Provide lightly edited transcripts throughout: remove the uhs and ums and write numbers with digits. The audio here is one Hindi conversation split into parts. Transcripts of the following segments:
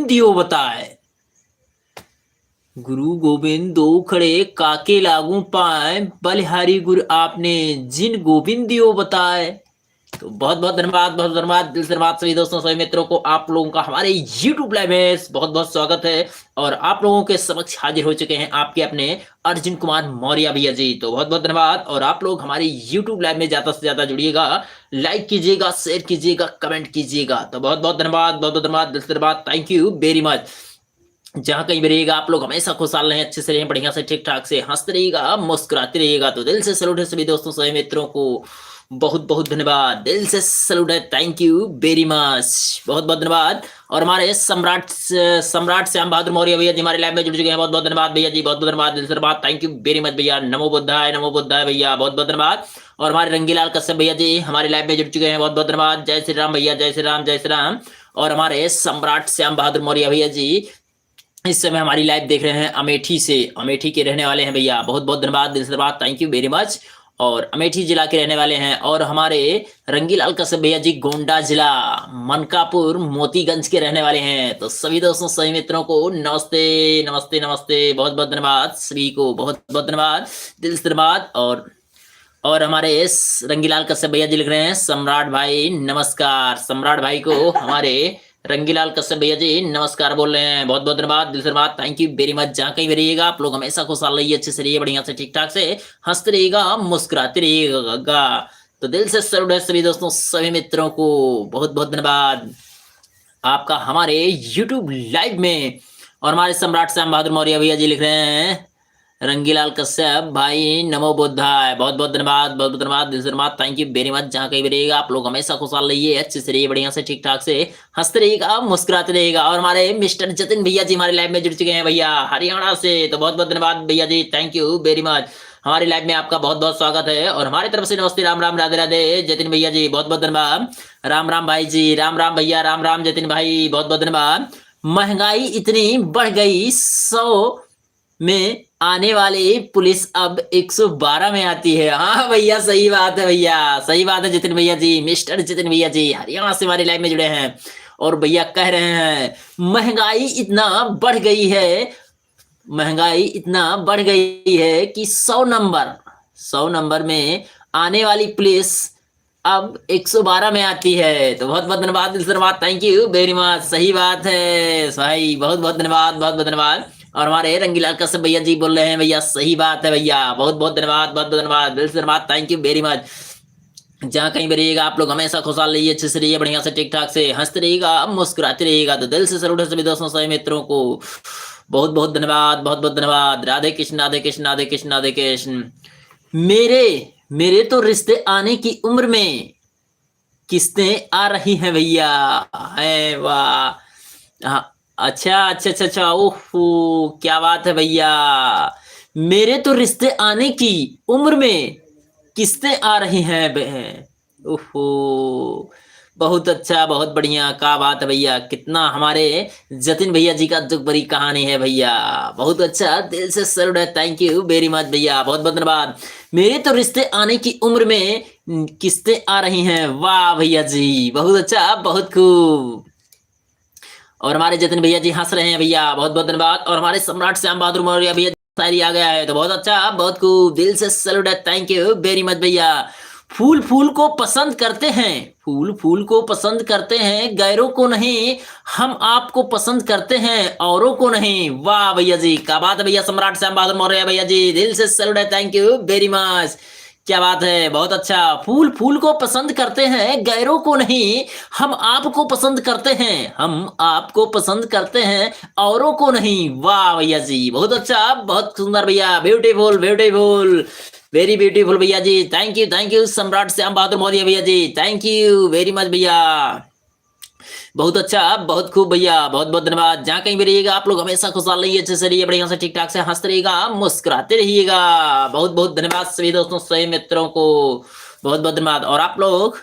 गोविंद दियो बताए। गुरु गोविंद दो खड़े काके लागू पाए, बलिहारी गुरु आपने जिन गोविंद दियो बताए। तो बहुत बहुत धन्यवाद, बहुत धन्यवाद, दिल से धन्यवाद सभी दोस्तों सभी मित्रों को। आप लोगों का हमारे YouTube लाइव में बहुत बहुत स्वागत है और आप लोगों के समक्ष हाजिर हो चुके हैं आपके अपने अर्जुन कुमार मौर्य भैया जी। तो बहुत बहुत धन्यवाद। और आप लोग हमारी YouTube लाइव में ज्यादा से ज्यादा जुड़िएगा, लाइक कीजिएगा, शेयर कीजिएगा, कमेंट कीजिएगा। तो बहुत बहुत धन्यवाद, बहुत बहुत धन्यवाद, दिल से धन्यवाद, थैंक यू वेरी मच। जहां कहीं भी रहिएगा आप लोग हमेशा खुशहाल रहें, अच्छे से रहें, बढ़िया से ठीक ठाक से हंसते रहिएगा, मुस्कुराते रहिएगा। तो दिल से सैल्यूट है सभी दोस्तों सभी मित्रों को, बहुत बहुत धन्यवाद, दिल से सैल्यूट है, थैंक यू वेरी मच, बहुत बहुत धन्यवाद। और हमारे सम्राट श्याम बहादुर मौर्य भैया जी हमारे लाइव में जुड़ चुके हैं, बहुत बहुत धन्यवाद भैया जी, बहुत बहुत धन्यवाद, दिल से धन्यवाद, थैंक यू वेरी मच भैया। नमो बुद्धाय भैया, बहुत बहुत धन्यवाद। और हमारे रंगीलाल कश्यप भैया जी हमारे लाइव में जुड़ चुके हैं, बहुत बहुत धन्यवाद। जय श्री राम भैया, जय श्री राम, जय श्री राम। और हमारे सम्राट श्याम बहादुर मौर्य भैया जी इस समय हमारी लाइव देख रहे हैं अमेठी से, अमेठी के रहने वाले हैं भैया, बहुत बहुत धन्यवाद, दिल से धन्यवाद, थैंक यू वेरी मच। और अमेठी जिला के रहने वाले हैं। और हमारे रंगीलाल कश्यप भैया जी गोंडा जिला मनकापुर मोतीगंज के रहने वाले हैं। तो सभी दोस्तों सभी मित्रों को नमस्ते नमस्ते नमस्ते, बहुत बहुत धन्यवाद सभी को, बहुत बहुत धन्यवाद, दिल से धन्यवाद। और हमारे रंगीलाल कश्यप भैया जी लिख रहे हैं सम्राट भाई नमस्कार, सम्राट भाई को हमारे रंगीलाल कश्यप भैया जी नमस्कार बोल रहे हैं, बहुत बहुत धन्यवाद, दिल से धन्यवाद, थैंक यू वेरी मच। जहाँ कहीं भी रहिएगा आप लोग हमेशा खुशहाल रहिए, अच्छे से रहिए, बढ़िया से ठीक ठाक से हंसते रहिएगा, मुस्कुराते रहिएगा। तो दिल से सैल्यूट है सभी दोस्तों सभी मित्रों को, बहुत बहुत धन्यवाद आपका हमारे YouTube लाइव में। और हमारे सम्राट श्याम बहादुर मौर्य भैया जी लिख रहे हैं रंगीलाल कश्यप भाई नमो बुद्धाय, बहुत बहुत धन्यवाद, बहुत बहुत धन्यवाद, दिल से धन्यवाद, थैंक यू वेरी मच। जहाँ कहीं भी रहिएगा आप लोग हमेशा खुशहाल रहिए, अच्छे से रहिए, बढ़िया से ठीक ठाक से हंसते रहिएगा, मुस्कुराते रहिएगा। और हमारे मिस्टर जतिन भैया जी हमारे लाइव में जुड़ चुके हैं भैया हरियाणा से। तो बहुत बहुत धन्यवाद भैया जी, थैंक यू वेरी मच, हमारी लाइव में आपका बहुत बहुत स्वागत है। और हमारी तरफ से नमस्ते, राम राम, राधे राधे जतिन भैया जी, बहुत बहुत धन्यवाद। राम राम भाई जी, राम राम भैया, राम राम जतिन भाई, बहुत बहुत धन्यवाद। महंगाई इतनी बढ़ गई, 100 में आने वाली पुलिस अब 112 में आती है। हाँ भैया सही बात है भैया, सही बात है जतिन भैया जी, मिस्टर जतिन भैया जी हरियाणा से हमारी लाइव में जुड़े हैं। और भैया कह रहे हैं महंगाई इतना बढ़ गई है, महंगाई इतना बढ़ गई है कि 100 नंबर में आने वाली पुलिस अब 112 में आती है। तो बहुत बहुत धन्यवाद, दिल से धन्यवाद, थैंक यू वेरी मच, सही बात है भाई, बहुत बहुत धन्यवाद, बहुत बहुत धन्यवाद। और हमारे रंगीलाल कश्यप भैया जी बोल रहे हैं भैया सही बात है भैया, बहुत बहुत धन्यवाद, बहुत बहुत धन्यवाद, दिल से धन्यवाद, थैंक यू वेरी मच। जहाँ कहीं भी रहिएगा आप लोग हमेशा खुशहाल रहिए, अच्छे से रहिए, बढ़िया से ठीक ठाक से हंसते रहिएगा, मुस्कुराते रहिएगा। तो दिल से सैल्यूट है सभी दोस्तों सभी मित्रों को, बहुत बहुत धन्यवाद, बहुत बहुत धन्यवाद। राधे कृष्ण, राधे कृष्ण, राधे कृष्ण, राधे कृष्ण। मेरे मेरे तो रिश्ते आने की उम्र में किस्तें आ रही हैं भैया, है वाह, हाँ, अच्छा अच्छा अच्छा अच्छा, ओहो क्या बात है भैया। मेरे तो रिश्ते आने की उम्र में किस्तें आ रही हैं ओहो, बहुत अच्छा, बहुत बढ़िया, क्या बात है भैया, कितना हमारे जतिन भैया जी का दुख भरी कहानी है भैया, बहुत अच्छा, दिल से सैल्यूट है, थैंक यू वेरी मच भैया, बहुत बहुत धन्यवाद। मेरे तो रिश्ते आने की उम्र में किस्तें आ रही हैं, वाह भैया जी, बहुत अच्छा, बहुत खूब। और हमारे जतिन भैया जी हंस रहे हैं भैया, बहुत बहुत धन्यवाद। और हमारे सम्राट श्याम बहादुर मौर्य भैया शायरी आ गया है, तो बहुत अच्छा, बहुत खूब, दिल से सैल्यूट है, थैंक यू वेरी मच भैया। फूल फूल को पसंद करते हैं, फूल फूल को पसंद करते हैं, गैरों को नहीं, हम आपको पसंद करते हैं, औरों को नहीं, वाह भैया जी, क्या बात है भैया, सम्राट श्याम बहादुर मौर्य भैया जी, दिल से सैल्यूट है, थैंक यू वेरी मच, क्या बात है, बहुत अच्छा। फूल फूल को पसंद करते हैं, गैरों को नहीं, हम आपको पसंद करते हैं, हम आपको पसंद करते हैं, औरों को नहीं, वाह भैया जी, बहुत अच्छा, बहुत सुंदर भैया, ब्यूटीफुल ब्यूटीफुल, वेरी ब्यूटीफुल भैया जी, थैंक यू सम्राट श्याम बहादुर मौर्य भैया जी, थैंक यू वेरी मच भैया, बहुत अच्छा, बहुत खूब भैया, बहुत बहुत धन्यवाद। जहाँ कहीं भी रहिएगा आप लोग हमेशा खुशहाल रहिए, अच्छे से रहिए, बढ़िया से ठीक ठाक से हंसते रहिएगा, मुस्कुराते रहिएगा, बहुत बहुत धन्यवाद सभी दोस्तों सभी मित्रों को, बहुत बहुत धन्यवाद। और आप लोग,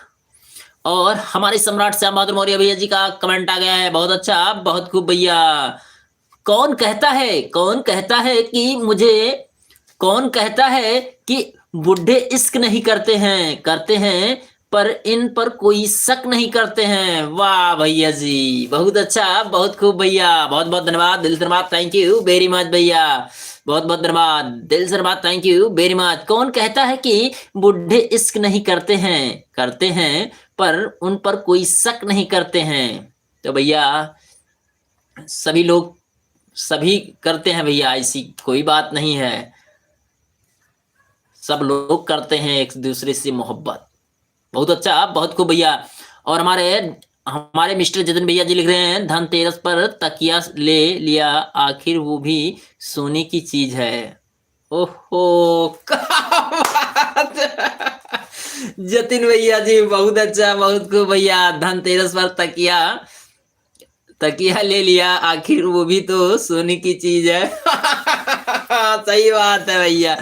और हमारे सम्राट श्याम बहादुर मौर्य भैया जी का कमेंट आ गया है, बहुत अच्छा, बहुत खूब भैया। कौन कहता है कि मुझे, कौन कहता है कि बुढ़े इश्क नहीं करते हैं, करते हैं पर इन पर कोई शक नहीं करते हैं। वाह भैया जी, बहुत अच्छा, बहुत खूब भैया, बहुत बहुत धन्यवाद, दिल से धन्यवाद, थैंक यू वेरी मच भैया, बहुत बहुत धन्यवाद, दिल से धन्यवाद, थैंक यू वेरी मच। कौन कहता है कि बुढ़े इश्क नहीं करते हैं? करते हैं, पर उन पर कोई शक नहीं करते हैं। तो भैया सभी लोग सभी करते हैं भैया, ऐसी कोई बात नहीं है, सब लोग करते हैं एक दूसरे से मोहब्बत। बहुत अच्छा, बहुत खूब भैया। और हमारे हमारे मिस्टर जतिन भैया जी लिख रहे हैं, धनतेरस पर तकिया ले लिया, आखिर वो भी सोने की चीज है। ओहो क्या बात है। जतिन भैया जी बहुत अच्छा, बहुत खूब भैया। धनतेरस पर तकिया तकिया ले लिया, आखिर वो भी तो सोने की चीज है। सही बात है भैया,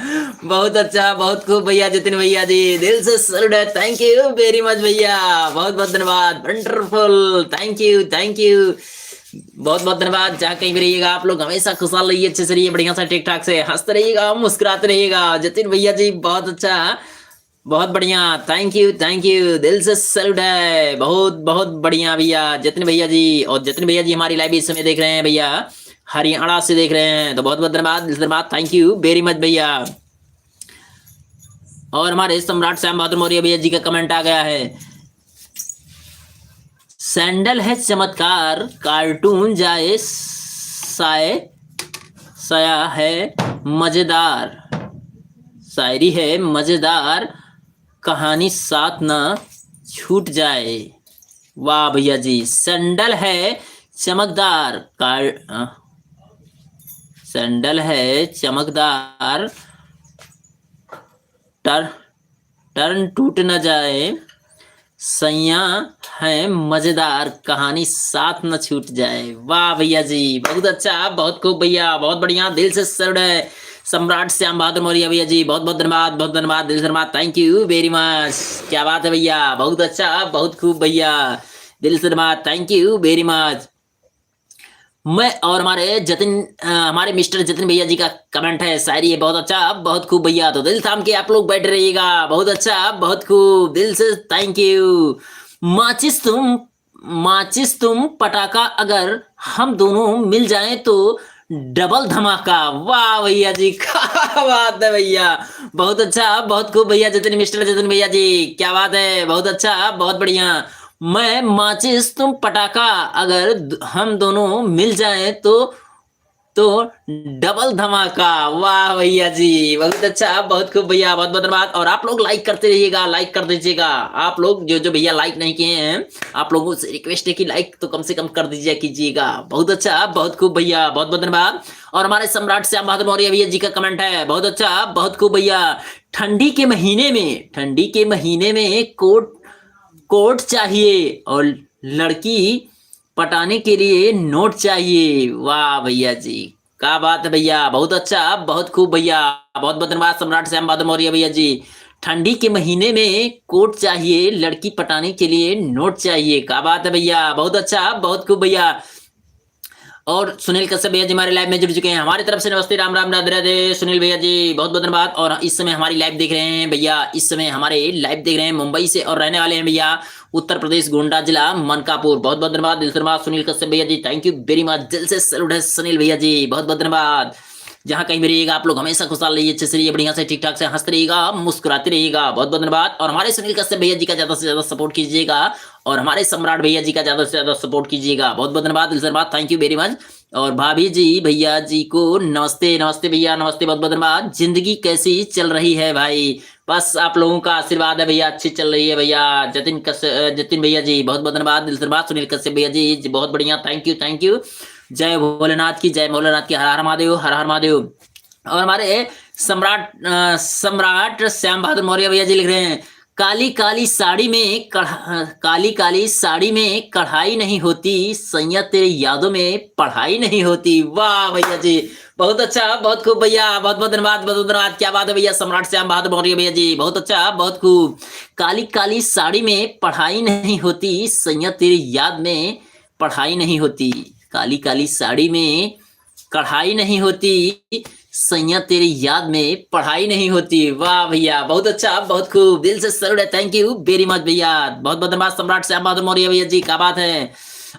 बहुत अच्छा, बहुत खूब भैया। जतिन भैया जी दिल से सल्यूट है, थैंक यू वेरी मच भैया, बहुत बहुत धन्यवाद, wonderful, thank you thank you, बहुत बहुत धन्यवाद। जहाँ कहीं भी रहिएगा आप लोग हमेशा खुशहाल रहिए, अच्छे से रहिए, बढ़िया सा ठीक ठाक से हंसते रहिएगा, मुस्कुराते रहिएगा। जतिन भैया जी बहुत अच्छा, बहुत बढ़िया, थैंक यू, दिल से सैल्यूट है, बहुत बहुत बढ़िया भैया जतिन भैया जी। और जतिन भैया जी हमारी लाइव इस समय देख रहे हैं भैया, हरियाणा से देख रहे हैं, तो बहुत बहुत धन्यवाद, दिल से धन्यवाद, थैंक यू वेरी मच भैया। और हमारे सम्राट श्याम बहादुर मौर्य भैया जी का कमेंट आ गया है, सैंडल है चमत्कार, कार्टून जाए साए, साया है मजेदार, शायरी है मजेदार, कहानी साथ ना छूट जाए। वाह भैया जी, सैंडल है चमकदार सैंडल है चमकदार, टर्न टूट न जाए, सैया है मजेदार, कहानी साथ न छूट जाए। वाह भैया जी बहुत अच्छा, बहुत खूब भैया, बहुत बढ़िया, दिल से सल्यूट है सम्राट श्याम बहादुर मौर्य भैया जी, बहुत बहुत धन्यवाद, बहुत धन्यवाद, दिल से धन्यवाद, थैंक यू वेरी मच। क्या बात है भैया, बहुत अच्छा, बहुत खूब भैया, दिल से धन्यवाद, थैंक यू वेरी मच। मैं और हमारे मिस्टर जतिन भैया जी का कमेंट है, शायरी है बहुत अच्छा, बहुत खूब भैया, तो दिल थाम के आप लोग बैठे रहिएगा, बहुत अच्छा, बहुत खूब, दिल से थैंक यू। माचिस तुम पटाखा, अगर हम दोनों मिल जाएं तो डबल धमाका। वाह भैया जी, क्या बात है भैया, बहुत अच्छा, बहुत खूब भैया, मिस्टर जतिन भैया जी, क्या बात है, बहुत अच्छा, बहुत बढ़िया। मैं माचिस तुम पटाखा, अगर हम दोनों मिल जाएं तो डबल धमाका। वाह भैया जी बहुत अच्छा, बहुत खूब भैया, बहुत बहुत धन्यवाद। और आप लोग लाइक करते रहिएगा, लाइक कर दीजिएगा, आप लोग जो जो भैया लाइक नहीं किए हैं, आप लोगों से रिक्वेस्ट है कि लाइक तो कम से कम कर दीजिए, कीजिएगा, बहुत अच्छा, बहुत खूब भैया, बहुत बहुत धन्यवाद। और हमारे सम्राट श्याम बहादुर मौर्य भैया जी का कमेंट है, बहुत अच्छा, बहुत खूब भैया। ठंडी के महीने में कोट चाहिए, और लड़की पटाने के लिए नोट चाहिए। वाह भैया जी, क्या बात है भैया, बहुत अच्छा, बहुत खूब भैया, बहुत बहुत धन्यवाद सम्राट श्याम बहादुर मौर्य भैया जी। ठंडी के महीने में कोट चाहिए, लड़की पटाने के लिए नोट चाहिए। क्या बात है भैया, बहुत अच्छा, बहुत खूब भैया। और सुनील कश्यप भैया जी हमारे लाइव में जुड़ चुके हैं, हमारी तरफ से नमस्ते, राम राम, राधे राधे सुनील भैया जी, बहुत बहुत धन्यवाद। और इस समय हमारी लाइव देख रहे हैं भैया, इस समय हमारे लाइव देख रहे हैं मुंबई से, और रहने वाले हैं भैया उत्तर प्रदेश, गोंडा जिला, मनकापुर। बहुत बहुत धन्यवाद, दिल से धन्यवाद सुनील कश्यप भैया जी, थैंक यू वेरी मच, दिल से सैल्यूट है सुनील भैया जी, बहुत बहुत धन्यवाद। जहाँ कहीं भी रहिएगा आप लोग हमेशा खुशहाल रहिए, अच्छे से रहिए, बढ़िया से ठीक ठाक से हंसते रहिएगा, मुस्कुराते रहिएगा, बहुत बहुत धन्यवाद। और हमारे सुनील कश्यप भैया जी का ज्यादा से ज्यादा सपोर्ट कीजिएगा, और हमारे सम्राट भैया जी का ज्यादा से ज्यादा सपोर्ट कीजिएगा, बहुत बहुत धन्यवाद, दिल से धन्यवाद, थैंक यू वेरी मच। और भाभी जी भैया जी को नमस्ते, नमस्ते भैया, नमस्ते, बहुत बहुत धन्यवाद। जिंदगी कैसी चल रही है भाई? बस आप लोगों का आशीर्वाद है भैया, अच्छी चल रही है भैया। जतिन भैया जी बहुत बहुत धन्यवाद, दिल से धन्यवाद। सुनील कश्यप भैया जी बहुत बढ़िया, थैंक यू थैंक यू। जय भोलेनाथ की, जय भोलेनाथ की, हर हर महादेव, हर हर महादेव। और हमारे सम्राट श्याम बहादुर मौर्य भैया जी लिख रहे हैं, काली काली साड़ी में कढ़ाई नहीं होती, सैया तेरी यादों में पढ़ाई नहीं होती। वाह भैया जी बहुत अच्छा, बहुत खूब भैया, बहुत बहुत धन्यवाद, बहुत धन्यवाद। क्या बात है भैया, सम्राट श्याम बहादुर मौर्य भैया जी बहुत अच्छा, बहुत खूब। काली काली साड़ी में पढ़ाई नहीं होती, सैया तेरी याद में पढ़ाई नहीं होती। काली काली साड़ी में कढ़ाई नहीं होती, सैया तेरी याद में पढ़ाई नहीं होती। वाह भैया, बहुत अच्छा, बहुत खूब, दिल से सैल्यूट है, थैंक यू वेरी मच भैया, बहुत बहुत धन्यवाद सम्राट श्याम बहादुर मौर्य भैया जी, क्या बात है।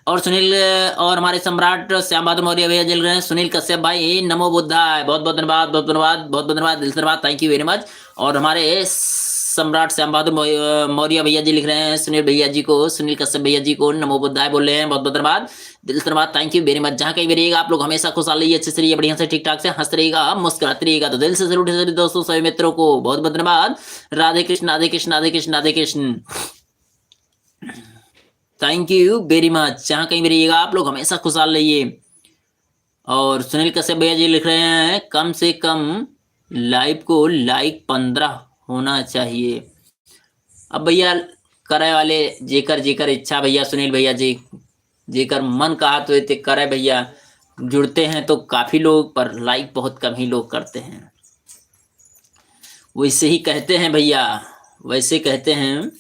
और सुनील, और हमारे सम्राट श्याम बहादुर मौर्य भैया जल रहे हैं, सुनील कश्यप भाई नमो बुद्धाय, बहुत बहुत धन्यवाद, बहुत धन्यवाद, बहुत बहुत धन्यवाद, दिल से धन्यवाद, थैंक यू वेरी मच। और हमारे सम्राट श्याम बहादुर मौर्य भैया जी लिख रहे हैं सुनील भैया जी को, सुनील कश्यप भैया जी को नमो बुद्धाय बोल रहे हैं, बहुत बहुत धन्यवाद, दिल से धन्यवाद, थैंक यू वेरी मच। जहाँ कहीं भी रहिएगा आप लोग हमेशा खुशहाल रहिए, अच्छे से रहिए, बढ़िया से ठीक ठाक से हंसते रहिएगा, मुस्कुराते रहिएगा। तो दिल से सैल्यूट है सभी दोस्तों, सभी मित्रों को बहुत बहुत धन्यवाद। Radhe Krishna, Radhe Krishna, Radhe Krishna, Radhe Krishna, thank you very much. जहाँ कहीं भी रहिएगा आप लोग हमेशा खुशहाल रहिए। और सुनील कश्यप भैया जी लिख रहे हैं कम से कम लाइव को लाइक 15 होना चाहिए। अब भैया करे वाले जेकर जेकर इच्छा भैया, सुनील भैया जी जेकर मन कहा तो ये करे भैया, जुड़ते हैं तो काफी लोग, पर लाइक बहुत कम ही लोग करते हैं। वैसे ही कहते हैं भैया, वैसे कहते हैं।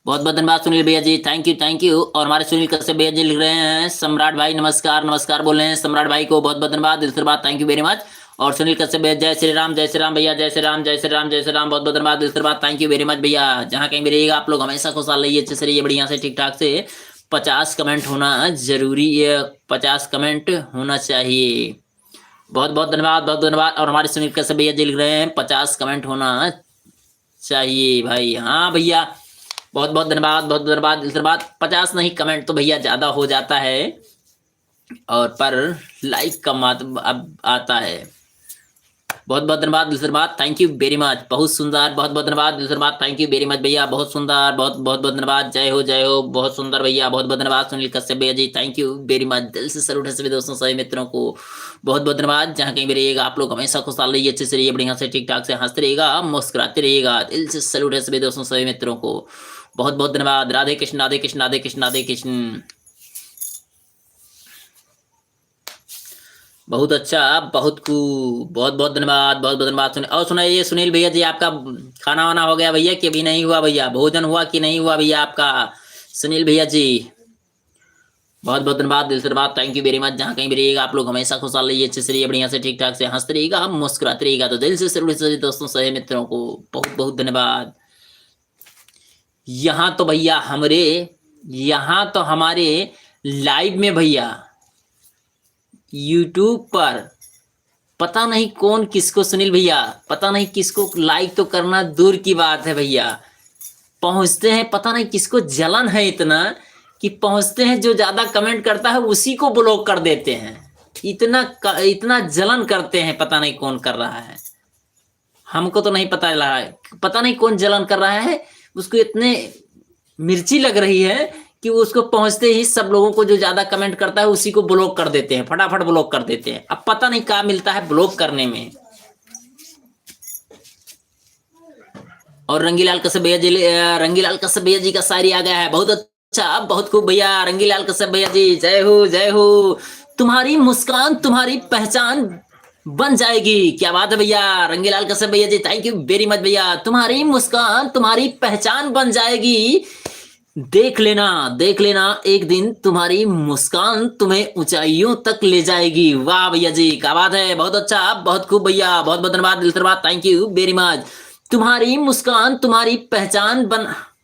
बहुत बहुत धन्यवाद सुनील भैया जी, थैंक यू थैंक यू। और हमारे सुनील कश्यप भैया जी लिख रहे हैं सम्राट भाई नमस्कार, नमस्कार बोल रहे हैं सम्राट भाई को, बहुत बहुत धन्यवाद, दिल से धन्यवाद, थैंक यू वेरी मच। और सुनील कश्यप भैया जय श्री राम, जय श्री राम भैया, जय श्री राम, जय श्री राम, जय श्री राम, बहुत बहुत धन्यवाद, दिल से धन्यवाद, थैंक यू वेरी मच भैया। जहाँ कहीं भी रहिएगा आप लोग हमेशा खुशहाल रहिए, अच्छे से रहिए, बढ़िया से ठीक ठाक से। 50 कमेंट होना जरूरी है, 50 कमेंट होना चाहिए। बहुत बहुत धन्यवाद, बहुत धन्यवाद। और हमारे सुनील कश्यप भैया जी लिख रहे हैं 50 कमेंट होना चाहिए भाई। हाँ भैया, बहुत बहुत धन्यवाद, बहुत धन्यवाद, दिल से धन्यवाद। 50 नहीं, कमेंट तो भैया ज्यादा हो जाता है, और पर लाइक कम अब आता है। बहुत बहुत धन्यवाद, दिल से धन्यवाद, थैंक यू वेरी मच, बहुत सुंदर, बहुत बहुत धन्यवाद, दिल से धन्यवाद, थैंक यू वेरी मच भैया, बहुत सुंदर, बहुत बहुत बहुत धन्यवाद, जय हो जय हो, बहुत सुंदर भैया, बहुत बहुत धन्यवाद सुनील कश्यप भैया जी, थैंक यू वेरी मच, दिल से सैल्यूट है सभी दोस्तों, सभी मित्रों को बहुत बहुत धन्यवाद। जहाँ कहीं भी रहिएगा आप लोग हमेशा खुशहाल रहिए, अच्छे से रहिए, बढ़िया से ठीक ठाक से हंसते रहिएगा, मुस्कुराते रहिएगा, दिल से सैल्यूट है सभी दोस्तों, सभी मित्रों को बहुत बहुत धन्यवाद। राधे कृष्ण, राधे कृष्ण, राधे कृष्ण, राधे कृष्ण, बहुत अच्छा, बहुत खूब, बहुत बहुत धन्यवाद, बहुत बहुत धन्यवाद। और सुनाइए सुनील भैया जी, आपका खाना वाना हो गया भैया कि अभी नहीं हुआ भैया, भोजन हुआ कि नहीं हुआ भैया आपका, सुनील भैया जी बहुत बहुत धन्यवाद, दिल से धन्यवाद, थैंक यू वेरी मच। जहाँ कहीं भी रहिएगा आप लोग हमेशा खुशहाल रहिए, अच्छे से रहिए, बढ़िया से ठीक ठाक से हंसते रहिएगा, मुस्कुराते रहिएगा। तो दिल से सभी दोस्तों सभी मित्रों को बहुत बहुत धन्यवाद। यहाँ तो भैया हमारे लाइव में भैया यूट्यूब पर पता नहीं कौन किसको, सुनील भैया पता नहीं किसको लाइक तो करना दूर की बात है भैया, पहुंचते हैं पता नहीं किसको जलन है इतना कि पहुंचते हैं, जो ज्यादा कमेंट करता है उसी को ब्लॉक कर देते हैं, इतना जलन करते हैं, पता नहीं कौन कर रहा है, हमको तो नहीं पता लगा, पता नहीं कौन जलन कर रहा है, उसको इतने मिर्ची लग रही है कि उसको पहुंचते ही सब लोगों को जो ज्यादा कमेंट करता है उसी को ब्लॉक कर देते हैं, फटाफट ब्लॉक कर देते हैं। अब पता नहीं क्या मिलता है ब्लॉक करने में। और रंगीलाल कश्यप भैया जी का शायरी आ गया है, बहुत अच्छा, बहुत खूब भैया, रंगीलाल कश्यप भैया जी जय हो जय हो। तुम्हारी मुस्कान तुम्हारी पहचान बन जाएगी, क्या बात है भैया, रंगीलाल कश्यप भैया जी थैंक यू वेरी मच भैया। तुम्हारी मुस्कान तुम्हारी पहचान बन जाएगी, देख लेना एक दिन तुम्हारी मुस्कान तुम्हें ऊंचाइयों तक ले जाएगी। वाह भैया जी, क्या बात है, बहुत अच्छा, बहुत खूब भैया, बहुत बहुत धन्यवाद, दिल से धन्यवाद, थैंक यू वेरी मच। तुम्हारी मुस्कान तुम्हारी पहचान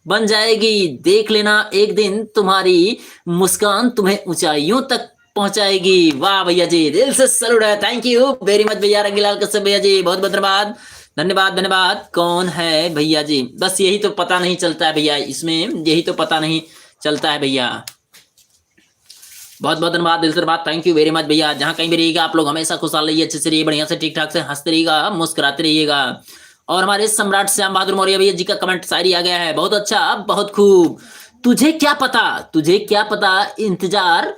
बन जाएगी, देख लेना एक दिन तुम्हारी मुस्कान तुम्हें ऊंचाइयों तक पहुंचाएगी। वाह भैया जी, दिल से सैल्यूट है, थैंक यू वेरी मच भैया, रंगीलाल कश्यप भैया जी बहुत बहुत धन्यवाद, धन्यवाद धन्यवाद। कौन है भैया जी, बस यही तो पता नहीं चलता है भैया, इसमें यही तो पता नहीं चलता है भैया। बहुत बहुत धन्यवाद, दिल से धन्यवाद, थैंक यू वेरी मच भैया। जहाँ कहीं भी रहिएगा आप लोग हमेशा खुशहाल रहिए, अच्छे से रहिए, बढ़िया से ठीक ठाक से हंसते रहिएगा, मुस्कुराते रहिएगा। और हमारे सम्राट श्याम बहादुर मौर्य भैया जी का कमेंट शायरी आ गया है, बहुत अच्छा, बहुत खूब। तुझे क्या पता इंतजार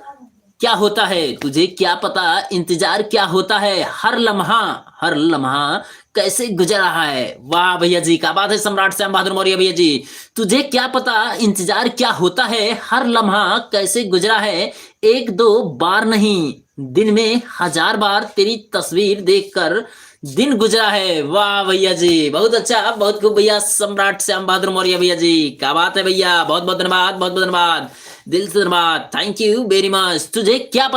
क्या होता है, तुझे क्या पता इंतजार क्या होता है, हर लम्हा कैसे गुजर रहा है। वाह भैया जी, क्या बात है सम्राट श्याम बहादुर मौर्य भैया जी। तुझे क्या पता इंतजार क्या होता है, हर लम्हा कैसे गुजरा है, एक दो बार नहीं दिन में 1000 बार तेरी तस्वीर देखकर दिन गुजरा है। वाह भैया जी, बहुत अच्छा, बहुत खूब भैया, सम्राट श्याम बहादुर मौर्य भैया जी, क्या बात है भैया, बहुत बहुत धन्यवाद, बहुत बहुत धन्यवाद, दिल से धन्यवाद, थैंक यू वेरी मच। तुझे क्या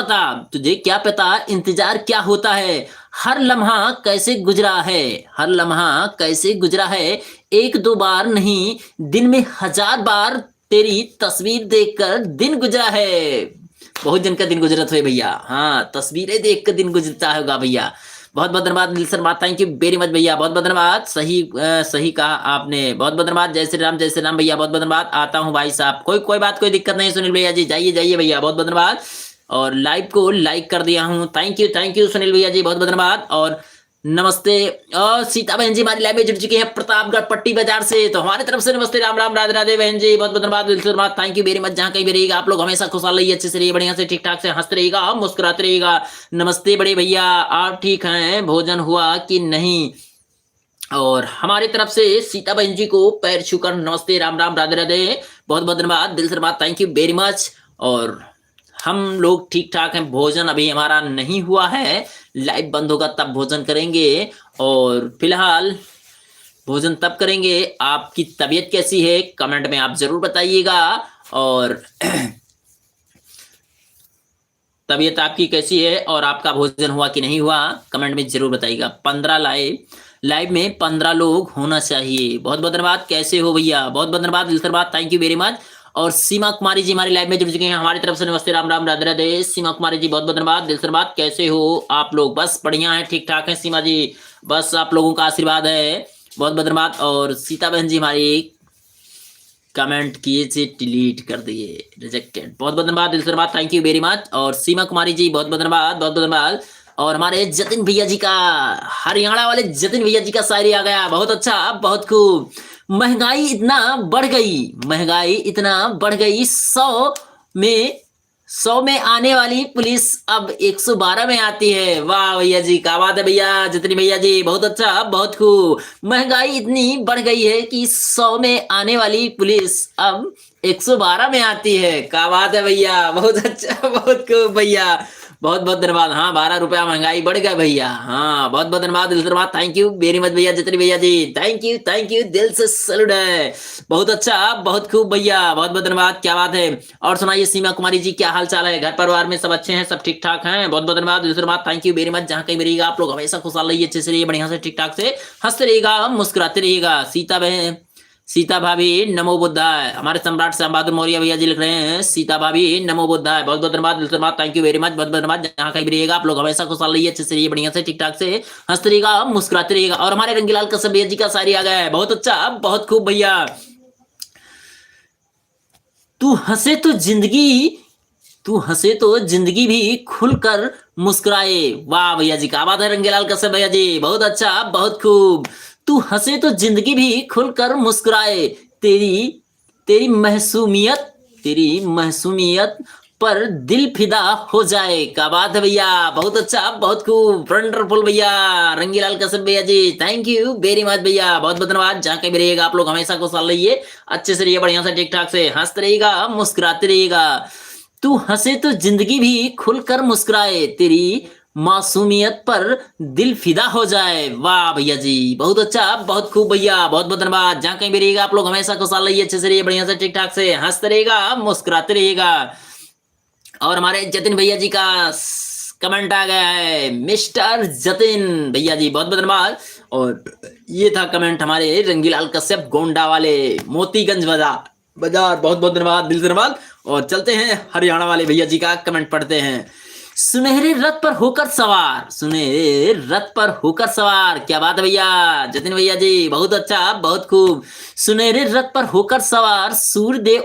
पता इंतजार क्या होता है, हर लम्हा कैसे गुजरा है, हर लम्हा कैसे गुजरा है, एक दो बार नहीं दिन में 1000 बार तेरी तस्वीर देखकर दिन गुजरा है। बहुत जन का दिन गुजरत है भैया, हाँ तस्वीरें देख कर दिन गुजरता होगा भैया। बहुत बहुत धन्यवाद दिल से धन्यवाद, थैंक यू वेरी मच भैया, बहुत बहुत धन्यवाद। सही कहा आपने, बहुत बहुत धन्यवाद। जय श्री राम भैया, बहुत बहुत धन्यवाद। आता हूँ भाई साहब, कोई बात कोई दिक्कत नहीं सुनील भैया जी, जाइए भैया, बहुत बहुत धन्यवाद। और लाइव को लाइक कर दिया हूँ, थैंक यू सुनील भैया जी, बहुत बहुत धन्यवाद। और नमस्ते। और सीता बहन जी हमारी लाइव में जुड़ चुके हैं प्रतापगढ़ पट्टी बाजार से, तो हमारी तरफ से नमस्ते, राम राम, राधे राधे बहन जी, बहुत बहुत धन्यवाद, दिल से धन्यवाद, थैंक यू वेरी मच। जहाँ कहीं भी रहिएगा आप लोग हमेशा खुशहाल रहिए, अच्छे से रहिए, बढ़िया से ठीक ठाक से हंसते रहिएगा, मुस्कुराते रहिएगा। नमस्ते बड़े भैया, आप ठीक हैं, भोजन हुआ कि नहीं? और हमारी तरफ से सीता बहन जी को पैर छूकर नमस्ते, राम राम, राधे राधे, बहुत बहुत धन्यवाद, दिल से धन्यवाद, थैंक यू वेरी मच। और हम लोग ठीक ठाक हैं, भोजन अभी हमारा नहीं हुआ है, लाइव बंद होगा तब भोजन करेंगे, और फिलहाल भोजन तब करेंगे। आपकी तबीयत कैसी है कमेंट में आप जरूर बताइएगा, और तबीयत आपकी कैसी है और आपका भोजन हुआ कि नहीं हुआ कमेंट में जरूर बताइएगा। 15 लाइव में 15 लोग होना चाहिए। बहुत बहुत धन्यवाद, कैसे हो भैया, बहुत बहुत धन्यवाद, दिल से धन्यवाद, थैंक यू वेरी मच। और सीमा कुमारी जी हमारी लाइव में जुड़ चुके हैं, हमारी तरफ से नमस्ते, राम राम, राधे राधे। सीमा कुमारी जी बहुत बहुत धन्यवाद, दिल से धन्यवाद, कैसे हो आप लोग? बस बढ़िया है, ठीक ठाक है सीमा जी, बस आप लोगों का आशीर्वाद है, बहुत बहुत धन्यवाद। और सीता बहन जी हमारी कमेंट किए थे डिलीट कर दिए, रिजेक्टेड, बहुत बहुत धन्यवाद, दिल से धन्यवाद, थैंक यू वेरी मच। और सीमा कुमारी जी बहुत बहुत धन्यवाद, बहुत बहुत धन्यवाद। और हमारे जतिन भैया जी का, हरियाणा वाले जतिन भैया जी का शायरी आ गया, बहुत अच्छा, बहुत खूब। महंगाई इतना बढ़ गई, 100 में आने वाली पुलिस अब 112 में आती है। वाह भैया जी, क्या बात है भैया, जतिन भैया जी, बहुत अच्छा, बहुत खूब। महंगाई इतनी बढ़ गई है कि 100 में आने वाली पुलिस अब 112 में आती है। क्या बात है भैया, बहुत अच्छा, बहुत खूब भैया, बहुत बहुत धन्यवाद। हाँ 12 रुपया महंगाई बढ़ गया भैया, हाँ बहुत बहुत धन्यवाद, दिल से धन्यवाद, थैंक यू वेरी मच भैया, जितने भैया जी, थैंक यू, दिल से सैल्यूट है, बहुत अच्छा, बहुत खूब भैया, बहुत बहुत धन्यवाद, क्या बात है। और सुनाइए सीमा कुमारी जी, क्या हाल चाल है, घर परिवार में सब अच्छे हैं, सब ठीक ठाक हैं? बहुत बहुत धन्यवाद, दिल से धन्यवाद, थैंक यू वेरी मच। जहाँ कहीं भी रहिएगा आप लोग हमेशा खुशहाल रहिए, अच्छे से रहिए, बढ़िया से ठीक ठाक से हंसते रहिएगा, मुस्कुराते रहिएगा। सीता भाभी नमो बुद्धाय, हमारे सम्राट श्याम बहादुर मौर्य भैया जी लिख रहे हैं, सीता भाभी नमो बुद्धाय, बहुत बहुत धन्यवाद, दिल से धन्यवाद, थैंक यू वेरी मच, बहुत बहुत धन्यवाद। जहाँ कहीं भी रहिएगा आप लोग हमेशा खुशहाल रहिए, अच्छे से रहिए, बढ़िया से ठीक ठाक से हंसते रहिएगा, मुस्कुराते रहिएगा। और हमारे रंगीलाल कश्यप भैया जी का शायरी आ गया है, बहुत अच्छा, बहुत खूब भैया। तू हंसे तो जिंदगी भी खुलकर मुस्कुराए। वाह भैया जी, क्या बात है रंगीलाल कश्यप भैया जी, बहुत अच्छा, बहुत खूब। तू हंसे तो जिंदगी भी खुलकर मुस्कुराए, तेरी मासूमियत पर दिल फिदा हो जाए। क्या बात है भैया, बहुत अच्छा, बहुत खूब, वंडरफुल भैया, रंगीलाल कश्यप भैया जी, थैंक यू वेरी मच भैया, बहुत बहुत धन्यवाद। जहाँ कहीं भी रहिएगा आप लोग हमेशा खुशहाल रहिए, अच्छे से रहिए, बढ़िया से ठीक ठाक से हंसते रहिएगा, मुस्कुराते रहिएगा। तू हंसे तो जिंदगी भी खुलकर मुस्कुराए, तेरी मासूमियत पर दिल फिदा हो जाए। वाह भैया जी, बहुत अच्छा, बहुत खूब भैया, बहुत बहुत धन्यवाद। जहाँ कहीं भी रहिएगा आप लोग हमेशा खुशहाल रहिए, अच्छे से रहिए, बढ़िया से ठीक ठाक से हंसते रहिएगा, मुस्कुराते रहिएगा। और हमारे जतिन भैया जी का कमेंट आ गया है, मिस्टर जतिन भैया जी, बहुत बहुत धन्यवाद। और ये था कमेंट हमारे रंगीलाल कश्यप गोंडा वाले, मोतीगंज बाजार, बहुत बहुत धन्यवाद, दिल से धन्यवाद। और चलते हैं हरियाणा वाले भैया जी का कमेंट पढ़ते हैं। सुनहरे रथ पर होकर सवार, क्या बात है भैया, जतिन भैया जी, बहुत अच्छा, बहुत खूब। सुनहरे रथ पर होकर सवार, सूरदेव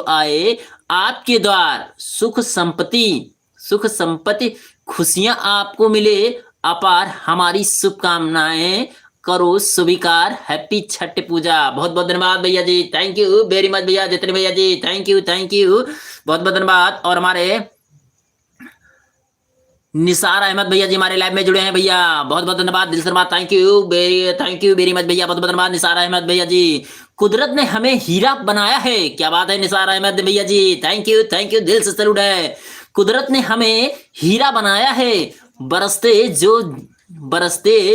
आए आपके द्वार, सुख संपत्ति खुशियां आपको मिले अपार, हमारी शुभकामनाएं करो स्वीकार, हैप्पी छठ पूजा। बहुत बहुत धन्यवाद भैया जी, थैंक यू वेरी मच भैया, जितने भैया जी, थैंक यू, बहुत बहुत धन्यवाद। और हमारे निसार अहमद भैया जी हमारे लाइव में जुड़े हैं भैया, बहुत बहुत धन्यवाद, दिल से धन्यवाद, थैंक यू वेरी मच भैया, बहुत बहुत धन्यवाद निसार अहमद भैया जी। कुदरत ने हमें हीरा बनाया है, क्या बात है निसार अहमद भैया जी, थैंक यू, दिल से सैल्यूट है। कुदरत ने हमें हीरा बनाया है, बरसते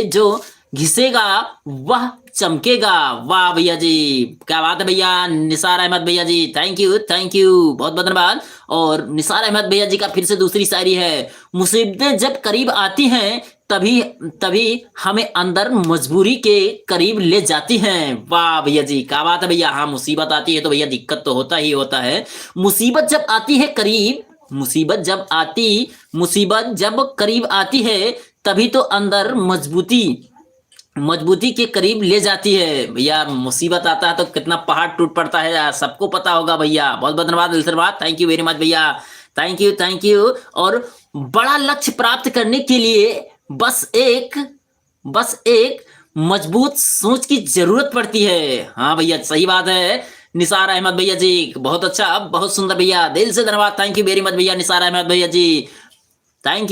जो घिसेगा वह चमकेगा। वाह भैया जी, क्या बात है भैया। निसार अहमद भैया जी, थैंक यू थैंक यू, बहुत बहुत धन्यवाद। और निसार अहमद भैया जी का फिर से दूसरी शायरी है। मुसीबतें जब करीब आती हैं तभी तभी हमें अंदर मजबूरी के करीब ले जाती हैं। वाह भैया जी, क्या बात है भैया। हाँ, मुसीबत आती है तो भैया दिक्कत तो होता ही होता है। मुसीबत जब आती है करीब, मुसीबत जब करीब आती है तभी तो अंदर मजबूती के करीब ले जाती है। भैया मुसीबत आता है तो कितना पहाड़ टूट पड़ता है, सबको पता होगा भैया। बहुत बहुत धन्यवाद, दिल से धन्यवाद, थैंक यू वेरी मच भैया, थैंक यू। और बड़ा लक्ष्य प्राप्त करने के लिए बस एक मजबूत सोच की जरूरत पड़ती है। हाँ भैया, सही बात है निसार अहमद भैया जी, बहुत अच्छा, बहुत सुंदर भैया, दिल से धन्यवाद, थैंक यू वेरी मच भैया निसार अहमद भैया जी, थैंक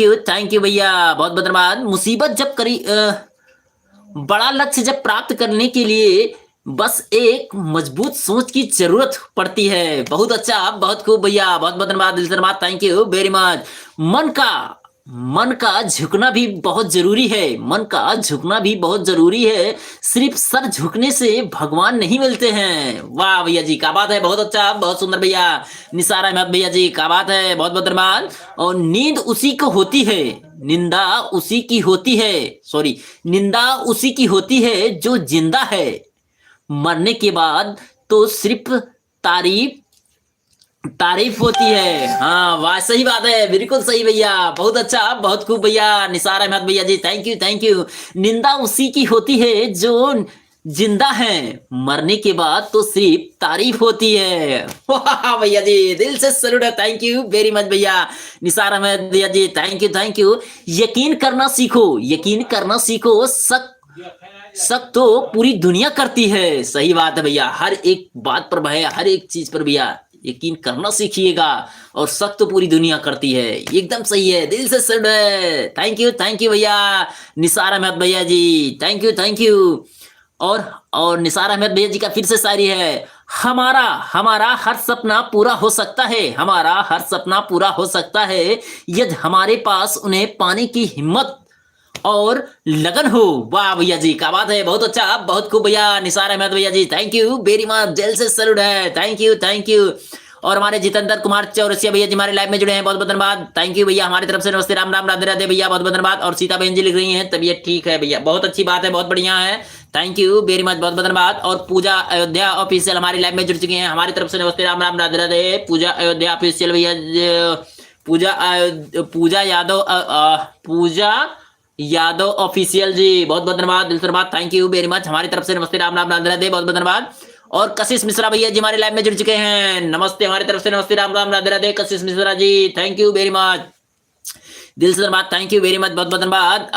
यू भैया, बहुत बहुत धन्यवाद। बड़ा लक्ष्य जब प्राप्त करने के लिए बस एक मजबूत सोच की जरूरत पड़ती है। बहुत अच्छा, बहुत खूब भैया, बहुत बहुत धन्यवाद, दिल से धन्यवाद, थैंक यू वेरी मच। मन का झुकना भी बहुत जरूरी है, मन का झुकना भी बहुत जरूरी है। सिर्फ सर झुकने से भगवान नहीं मिलते हैं। वाह भैया जी, क्या बात है, बहुत अच्छा, बहुत सुंदर भैया निसार अहमद भैया जी, क्या बात है, बहुत बहुत धन्यवाद। और नींद उसी को होती है, निंदा उसी की होती है, सॉरी, निंदा उसी की होती है जो जिंदा है। मरने के बाद तो सिर्फ तारीफ तारीफ होती है। हाँ वाह, सही बात है, बिल्कुल सही भैया, बहुत अच्छा, बहुत खूब भैया निसार अहमद भैया जी, थैंक यू। निंदा उसी की होती है जो जिंदा है, मरने के बाद तो सिर्फ तारीफ होती है। वाह भैया जी, दिल से सैल्यूट है, थैंक यू वेरी मच भैया निसार अहमद भैया जी, थैंक यू। यकीन करना सीखो, शक तो पूरी दुनिया करती है। सही बात है भैया, हर एक बात पर भैया, हर एक चीज पर भैया यकीन करना सीखिएगा, और शक तो पूरी दुनिया करती है। एकदम सही है, दिल से सैल्यूट है, थैंक यू भैया निसार अहमद भैया जी, थैंक यू। और निसार अहमद भैया जी का फिर से शायरी है। हमारा हमारा हर सपना पूरा हो सकता है, हमारा हर सपना पूरा हो सकता है, यदि हमारे पास उन्हें पाने की हिम्मत और लगन हो। वाह भैया जी, क्या बात है, बहुत अच्छा, बहुत खूब भैया निसार अहमद भैया जी, थैंक यू वेरी मच, दिल से सैल्यूट है, थैंक यू। और हमारे जितेंद्र कुमार चौरसिया भैया जी हमारे लाइव में जुड़े हैं, बहुत बहुत धन्यवाद, थैंक यू भैया, हमारी तरफ से नमस्ते, राम राम, राधे राधे भैया, बहुत बहुत धन्यवाद। और सीता बहन जी लिख रही हैं तबीयत ठीक है भैया, बहुत अच्छी बात है, बहुत बढ़िया है, थैंक यू वेरी मच, बहुत बहुत धन्यवाद। और पूजा अयोध्या ऑफिशियल हमारी लाइव में जुड़ चुकी हैं, हमारी तरफ से नमस्ते, राम राम, राधे राधे। पूजा अयोध्या ऑफिशियल भैया, पूजा यादव ऑफिशियल जी, बहुत बहुत धन्यवाद, दिल से धन्यवाद, थैंक यू वेरी मच, हमारी तरफ से नमस्ते, राम राम, राधे राधे, बहुत बहुत धन्यवाद। और कशिश मिश्रा भैया जी हमारे लाइव में जुड़ चुके हैं, नमस्ते, हमारी तरफ से नमस्ते, राम राम, राधे राधे, कशिश Mishra ji, thank you very much, दिल से धन्यवाद, थैंक यू वेरी मच, बहुत बहुत धन्यवाद।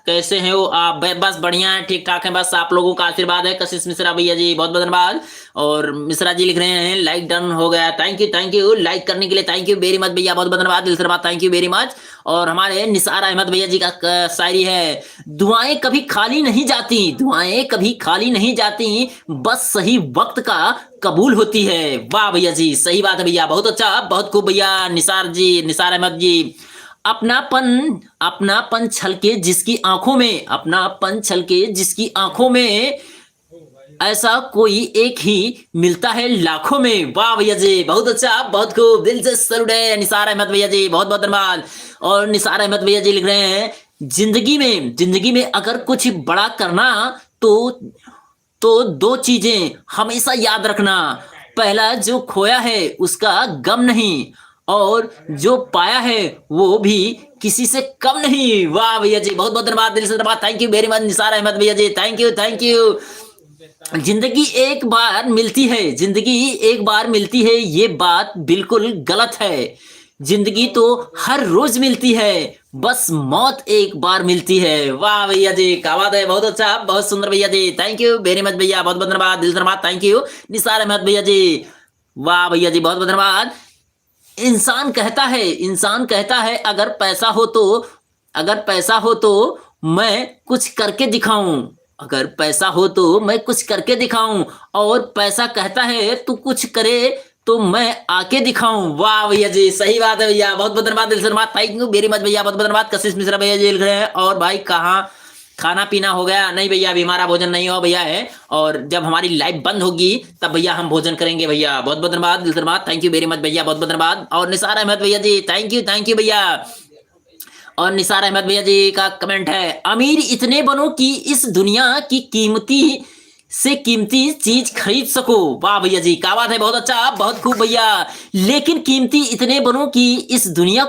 कैसे हैं वो आप? बस बढ़िया है, ठीक ठाक है, बस आप लोगों का आशीर्वाद है। कशिश मिश्रा भैया जी, बहुत बहुत धन्यवाद। और मिश्रा जी लिख रहे हैं लाइक डन हो गया, थैंक यू लाइक करने के लिए, थैंक यू वेरी मच भैया, बहुत बहुत धन्यवाद, दिल से धन्यवाद, थैंक यू वेरी मच। और हमारे निसार अहमद भैया जी का शायरी है। दुआएं कभी खाली नहीं जाती, दुआएं कभी खाली नहीं जाती, बस सही वक्त का कबूल होती है। वाह भैया जी, सही बात है भैया, बहुत अच्छा, बहुत खूब भैया निसार अहमद जी। अपनापन छलके जिसकी आंखों में, अपनापन छलके जिसकी आंखों में, ऐसा कोई एक ही मिलता है लाखों में। वाह भैया जी, बहुत अच्छा, बहुत खूब, दिल से सैल्यूट है निसार अहमद भैया जी, बहुत बहुत धन्यवाद। और निसार अहमद भैया जी लिख रहे हैं, जिंदगी में अगर कुछ बड़ा करना तो दो चीजें हमेशा याद रखना। पहला, जो खोया है उसका गम नहीं, और जो पाया है वो भी किसी से कम नहीं। वाह भैया जी, बहुत बहुत धन्यवाद, दिल से धन्यवाद, thank you very much Nisar Ahmad भैया जी, थैंक यू। जिंदगी एक बार मिलती है, ये बात बिल्कुल गलत है। जिंदगी तो हर रोज मिलती है, बस मौत एक बार मिलती है। वाह भैया जी, क्या बात है, बहुत अच्छा, बहुत सुंदर भैया जी, थैंक यू वेरी मच भैया, बहुत बहुत धन्यवाद, दिल से धन्यवाद, थैंक यू निसार अहमद भैया जी। वाह भैया जी, बहुत बहुत धन्यवाद। इंसान कहता है अगर पैसा हो तो मैं कुछ करके दिखाऊं, अगर पैसा हो तो मैं कुछ करके दिखाऊं, और पैसा कहता है तू कुछ करे तो मैं आके दिखाऊं। वाह भैया जी, सही बात है भैया, बहुत बहुत धन्यवाद, दिल से धन्यवाद, थैंक यू वेरी मच भैया, बहुत बहुत धन्यवाद। कशिश मिश्रा भैया जी लिख रहे हैं, और भाई कहाँ खाना पीना हो गया? नहीं भैया, अभी हमारा भोजन नहीं हुआ भैया है, और जब हमारी लाइव बंद होगी तब भैया हम भोजन करेंगे भैया। बहुत बहुत धन्यवाद, दिल से धन्यवाद, थैंक यू वेरी मच भैया, बहुत बहुत धन्यवाद। और निसार अहमद भैया जी, थैंक यू भैया। और निसार अहमद भैया जी का कमेंट है, अमीर इतने बनो कि इस दुनिया की कीमती से कीमती चीज खरीद सको। वाह भैया जी, क्या बात है, बहुत अच्छा, बहुत खूब भैया। लेकिन कीमती इतने बनो कि इस दुनिया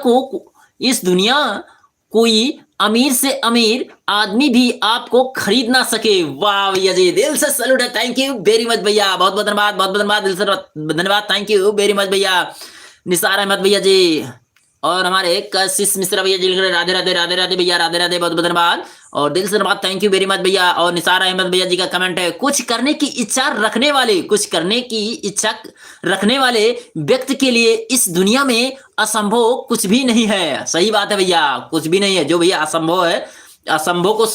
कोई अमीर से अमीर आदमी भी आपको खरीद ना सके। वाह भैया जी, दिल से सैल्यूट है, थैंक यू वेरी मच भैया, बहुत बहुत धन्यवाद, बहुत बहुत धन्यवाद, दिल से धन्यवाद, थैंक यू वेरी मच भैया, निसार अहमद भैया जी। और हमारे कशिश मिश्रा भैया जी लिख रहे राधे राधे राधे राधे भैया, राधे राधे, बहुत बहुत धन्यवाद और दिल से धन्यवाद, थैंक यू वेरी मच भैया। और निसार अहमद भैया जी का कमेंट है, कुछ करने की इच्छा रखने वाले व्यक्ति के लिए इस दुनिया में असंभव कुछ भी नहीं है। सही बात है भैया, कुछ भी नहीं है जो भैया असंभव है, असंभव को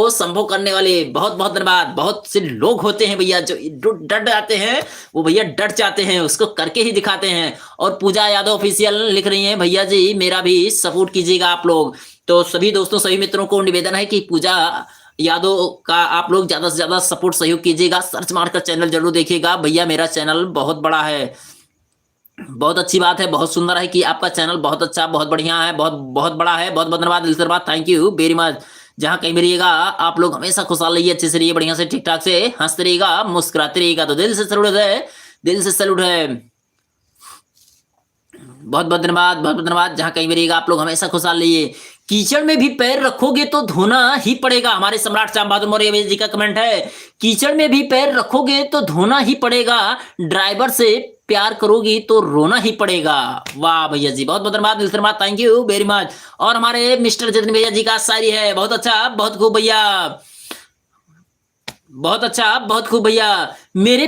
संभव करने वाले, बहुत बहुत धन्यवाद। बहुत से लोग होते हैं भैया जो डर जाते हैं, वो भैया डर जाते हैं, उसको करके ही दिखाते हैं। और पूजा यादव ऑफिशियल लिख रही हैं, भैया जी मेरा भी सपोर्ट कीजिएगा आप लोग। तो सभी दोस्तों, सभी मित्रों को निवेदन है कि पूजा यादव का आप लोग ज्यादा से ज्यादा सपोर्ट सहयोग कीजिएगा, सर्च मारकर चैनल जरूर देखिएगा भैया, मेरा चैनल बहुत बड़ा है। बहुत अच्छी बात है, बहुत सुंदर है कि आपका चैनल बहुत अच्छा, बहुत बढ़िया है, बहुत बहुत बड़ा है। बहुत बहुत धन्यवाद, दिल से धन्यवाद, थैंक यू वेरी मच। जहां कहीं भी रहिएगा आप लोग हमेशा खुशहाल रहिए, अच्छे से रहिए, बढ़िया से, ठीक ठाक से, हंसते रहिएगा, मुस्कुराते रहिएगा। तो दिल से सैल्यूट है, दिल से सैल्यूट है, बहुत बहुत धन्यवाद, बहुत बहुत धन्यवाद। जहां कहीं भी रहिएगा आप लोग हमेशा खुशहाल रहिए। कीचड़ में भी पैर रखोगे तो धोना ही पड़ेगा। हमारे सम्राट श्याम बहादुर मौर्य जी का कमेंट है, कीचड़ में भी पैर रखोगे तो धोना ही पड़ेगा, ड्राइवर से प्यार करोगी तो रोना ही पड़ेगा। वाह भैया जी, बहुत बहुत धन्यवाद, दिल से धन्यवाद, थैंक यू वेरी मच। और हमारे मिस्टर जतिन भैया जी का शायरी है, बहुत अच्छा, बहुत खूब भैया, बहुत अच्छा, बहुत खूब भैया। मेरे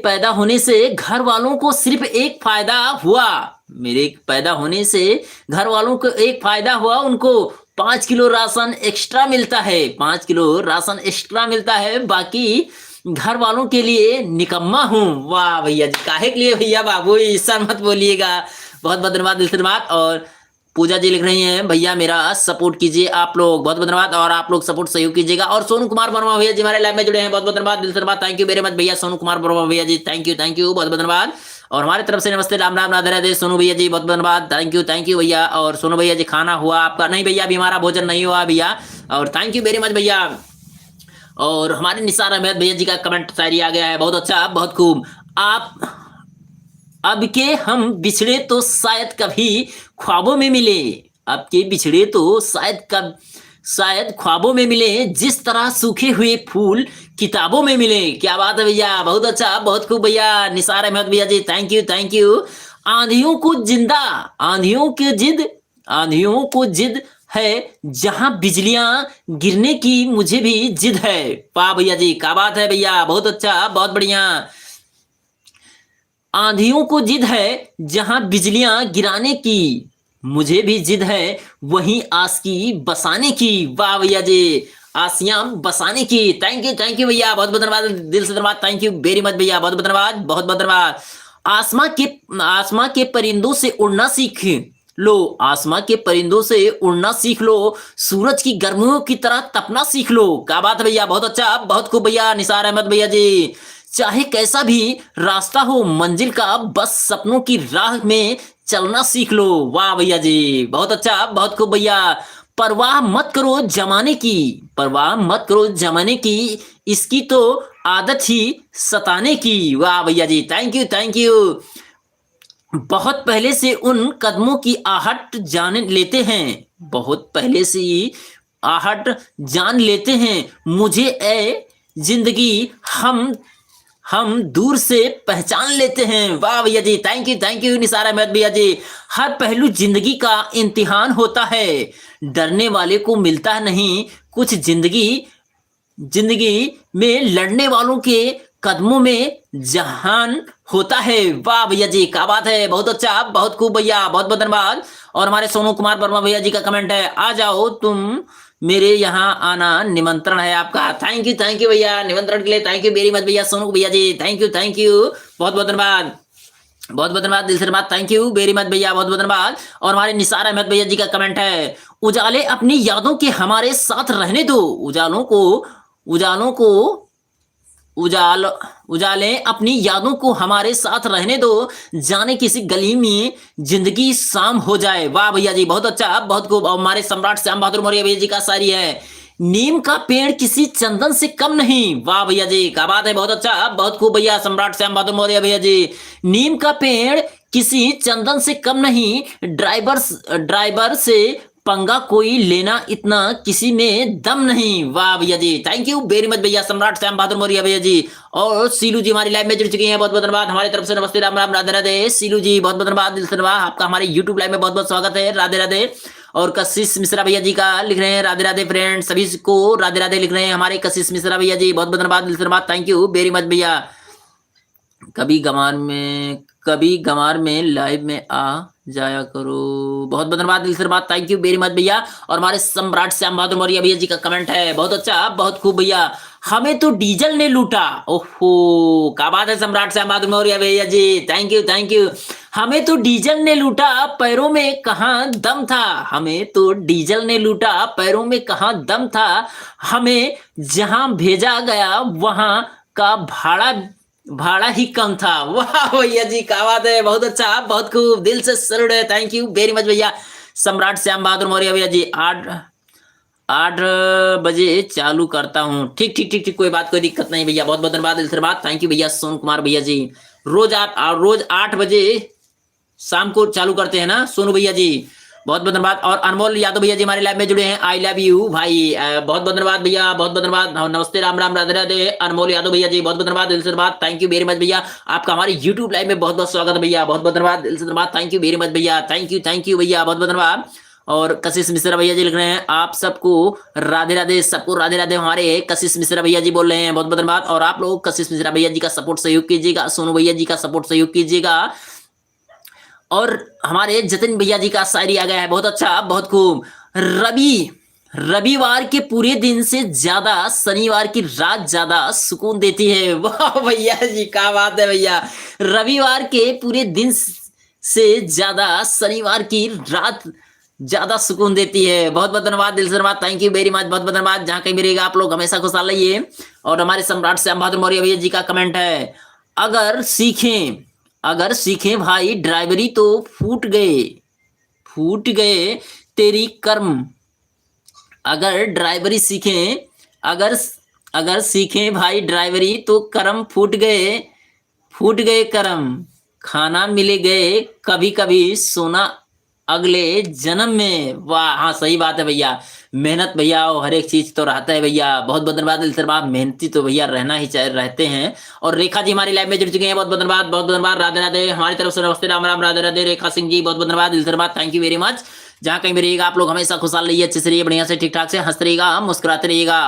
पैदा होने से घर वालों को सिर्फ एक फायदा हुआ। मेरे पैदा होने से घर वालों को एक फायदा हुआ, उनको 5 किलो राशन एक्स्ट्रा मिलता है, 5 किलो राशन एक्स्ट्रा मिलता है, बाकी घर वालों के लिए निकम्मा हूँ। वाह भैया जी, काहे के लिए भैया बाबू, ऐसा मत बोलिएगा। बहुत बहुत धन्यवाद, दिल से धन्यवाद। और पूजा जी लिख रही हैं, भैया मेरा सपोर्ट कीजिए आप लोग, बहुत बहुत धन्यवाद, और आप लोग सपोर्ट सहयोग कीजिएगा। और सोनू कुमार वर्मा भैया जी हमारे लाइव में जुड़े हैं, बहुत बहुत धन्यवाद, दिल से धन्यवाद, थैंक यू वेरी मच भैया, सोनू कुमार वर्मा भैया जी, थैंक यू, बहुत बहुत धन्यवाद। और हमारी तरफ से नमस्ते, राम राम, राधे राधे, सोनू भैया जी, बहुत बहुत धन्यवाद, थैंक यू भैया। और सोनू भैया जी, खाना हुआ आपका? नहीं भैया, अभी हमारा भोजन नहीं हुआ भैया, और थैंक यू वेरी मच भैया। और हमारे निसार अहमद भैया जी का कमेंट शायरी आ गया है, बहुत अच्छा, बहुत खूब। आप अब के हम बिछड़े तो शायद कभी ख्वाबों में मिले, अब के बिछड़े तो शायद ख्वाबों में मिले, जिस तरह सूखे हुए फूल किताबों में मिले। क्या बात है भैया, बहुत अच्छा, बहुत खूब भैया, निसार अहमद भैया जी, थैंक यू। आंधियों को जिद है, जहां बिजलियां गिरने की मुझे भी जिद है। वाह भैया जी, क्या बात है भैया, बहुत अच्छा, बहुत बढ़िया। आंधियों को जिद है, जहां बिजलियां गिराने की मुझे भी जिद है, वहीं आस की बसाने की। वाह भैया जी, आसियां बसाने की, थैंक यू भैया, बहुत बहुत धन्यवाद, दिल से धन्यवाद, थैंक यू वेरी मच भैया, बहुत बहुत धन्यवाद, बहुत बहुत धन्यवाद। आसमां के परिंदों से उड़ना सीख लो, आसमां के परिंदों से उड़ना सीख लो, सूरज की गर्मियों की तरह तपना सीख लो। क्या बात है भैया, बहुत अच्छा, बहुत खूब भैया, निसार अहमद भैया जी। चाहे कैसा भी रास्ता हो मंजिल का, बस सपनों की राह में चलना सीख लो। वाह भैया जी, बहुत अच्छा, बहुत खूब भैया। परवाह मत करो जमाने की, इसकी तो आदत ही सताने की। वाह भैया जी, थैंक यू। बहुत पहले से उन कदमों की आहट जान लेते हैं, बहुत पहले से ही आहट जान लेते हैं, मुझे ए जिंदगी हम दूर से पहचान लेते हैं। वाह भैया जी, थैंक यू निसार अहमद भैया जी। हर पहलू जिंदगी का इम्तिहान होता है, डरने वाले को मिलता नहीं कुछ, जिंदगी में लड़ने वालों के कदमों में जहान होता है। वाह भैया जी, क्या बात है, बहुत अच्छा, बहुत खूब भैया, बहुत बहुत धन्यवाद। और हमारे सोनू कुमार वर्मा भैया जी का कमेंट है, आ जाओ तुम मेरे यहाँ आना, निमंत्रण है आपका। थैंक यू भैया, निमंत्रण के लिए थैंक यू वेरी मच भैया, सोनू भैया जी, थैंक यू, बहुत बहुत धन्यवाद। बहुत बहुत धन्यवाद, दिल से धन्यवाद, थैंक यू वेरी मच भैया, बहुत बहुत धन्यवाद। और हमारे निसार अहमद भैया जी का कमेंट है, उजाले अपनी यादों के हमारे साथ रहने दो, उजालों को उजाल उजाले अपनी यादों को हमारे साथ रहने दो, जाने किसी गली में जिंदगी शाम हो जाए। वाह भैया जी, बहुत अच्छा, बहुत खूब। और हमारे सम्राट श्याम बहादुर मौर्य भैया जी का शायरी है, नीम का पेड़ किसी चंदन से कम नहीं। वाह भैया जी, क्या बात है, बहुत अच्छा, बहुत खूब भैया, सम्राट श्याम बहादुर मौर्य भैया जी। नीम का पेड़ किसी चंदन से कम नहीं, ड्राइवर से पंगा कोई लेना इतना किसी में दम नहीं। वाह भैया जी, थैंक यू वेरी मच भैया, सम्राट श्याम बहादुर मौर्य भैया जी। और सीलू जी हमारी लाइव में जुड़ चुके हैं, बहुत बहुत धन्यवाद, हमारी तरफ से नमस्ते, राम राम, राधे राधे। सीलू जी बहुत बहुत धन्यवाद, दिल से धन्यवाद, आपका हमारे यूट्यूब लाइव में बहुत बहुत स्वागत है, राधे राधे। और कशिश मिश्रा भैया जी का लिख रहे हैं, राधे राधे फ्रेंड, सभी को राधे राधे लिख रहे हैं हमारे कशिश मिश्रा भैया जी, बहुत बहुत धन्यवाद, दिल से धन्यवाद, थैंक यू वेरी मच भैया। कभी गंवार में लाइव में आ जाया करो, बहुत बहुत धन्यवाद, दिल से धन्यवाद, थैंक यू वेरी मच भैया। और हमारे सम्राट श्याम बहादुर मौर्य भैया जी का कमेंट है, बहुत अच्छा, बहुत खूब भैया, हमें तो डीजल ने लूटा। ओहो, क्या बात है सम्राट श्याम बहादुर मौर्य भैया जी, थैंक यू थैंक यू। हमें तो डीजल ने लूटा, पैरों में कहाँ दम था, हमें तो डीजल ने लूटा, पैरों में कहाँ दम था, हमें जहां भेजा गया वहां का भाड़ा ही कम था। वाह भैया जी, क्या बात है, बहुत अच्छा, बहुत खूब, दिल से सैल्यूट है, थैंक यू वेरी मच भैया। सम्राट श्याम बहादुर मौर्य भैया जी, 8 बजे चालू करता हूँ, ठीक ठीक ठीक ठीक, कोई बात, कोई दिक्कत नहीं भैया, बहुत बहुत धन्यवाद, दिल से धन्यवाद, थैंक यू भैया। सोनू कुमार भैया जी, रोज 8 बजे शाम को चालू करते हैं ना सोनू भैया जी, बहुत बहुत धन्यवाद। और अनमोल यादव भैया जी हमारे लाइव में जुड़े हैं, आई लव यू भाई, बहुत बहुत धन्यवाद भैया, बहुत बहुत धन्यवाद, नमस्ते, राम राम, राधे राधे। अनमोल यादव भैया जी, बहुत बहुत धन्यवाद, दिल से धन्यवाद, थैंक यू वेरी मच भैया, आपका हमारे यूट्यूब लाइव में बहुत बहुत स्वागत है भैया, बहुत बहुत धन्यवाद, दिल से धन्यवाद, थैंक यू वेरी मच भैया, थैंक यू भैया, बहुत बहुत धन्यवाद। और कशिश मिश्रा भैया जी लिख रहे हैं, आप सबको राधे राधे, सबको राधे राधे, हमारे कशिश मिश्रा भैया जी बोल रहे हैं, बहुत बहुत धन्यवाद। और आप लोग कशिश मिश्रा भैया जी का सपोर्ट सहयोग कीजिएगा, सोनू भैया जी का सपोर्ट सहयोग कीजिएगा। और हमारे जतिन भैया जी का शायरी आ गया है, बहुत अच्छा, बहुत खूब। रविवार के पूरे दिन से ज्यादा शनिवार की रात ज्यादा सुकून देती है। वाह भैया जी, क्या बात है भैया, रविवार के पूरे दिन से ज्यादा शनिवार की रात ज्यादा सुकून देती है। बहुत बहुत धन्यवाद, दिल से धन्यवाद, थैंक यू वेरी मच, बहुत बहुत धन्यवाद, जहां कहीं भी रहेगा आप लोग हमेशा खुशहाल रहिए। और हमारे सम्राट श्याम बहादुर मौर्य भैया जी का कमेंट है, अगर सीखें भाई ड्राइवरी तो फूट गए तेरी कर्म। अगर ड्राइवरी सीखें अगर अगर सीखें भाई ड्राइवरी तो कर्म फूट गए कर्म, खाना मिले गए कभी कभी, सोना अगले जन्म में। वाह, हाँ सही बात है भैया, मेहनत भैया और हर एक चीज तो रहता है भैया, बहुत बहुत धन्यवाद, दिल से धन्यवाद, मेहनती तो भैया रहना ही चाहिए, रहते हैं। और रेखा जी हमारी लाइव में जुड़ चुके हैं, बहुत बहुत धन्यवाद, बहुत बहुत धन्यवाद, राधे राधे, हमारी तरफ से नमस्ते, राम राम, राधे राधे। रेखा सिंह जी बहुत बहुत धन्यवाद, दिल से धन्यवाद, थैंक यू वेरी मच। जहाँ कहीं भी रहिएगा आप लोग हमेशा खुशहाल रहिए, अच्छे से रहिए, बढ़िया से ठीक ठाक से हंसते रहिएगा, मुस्कुराते रहिएगा।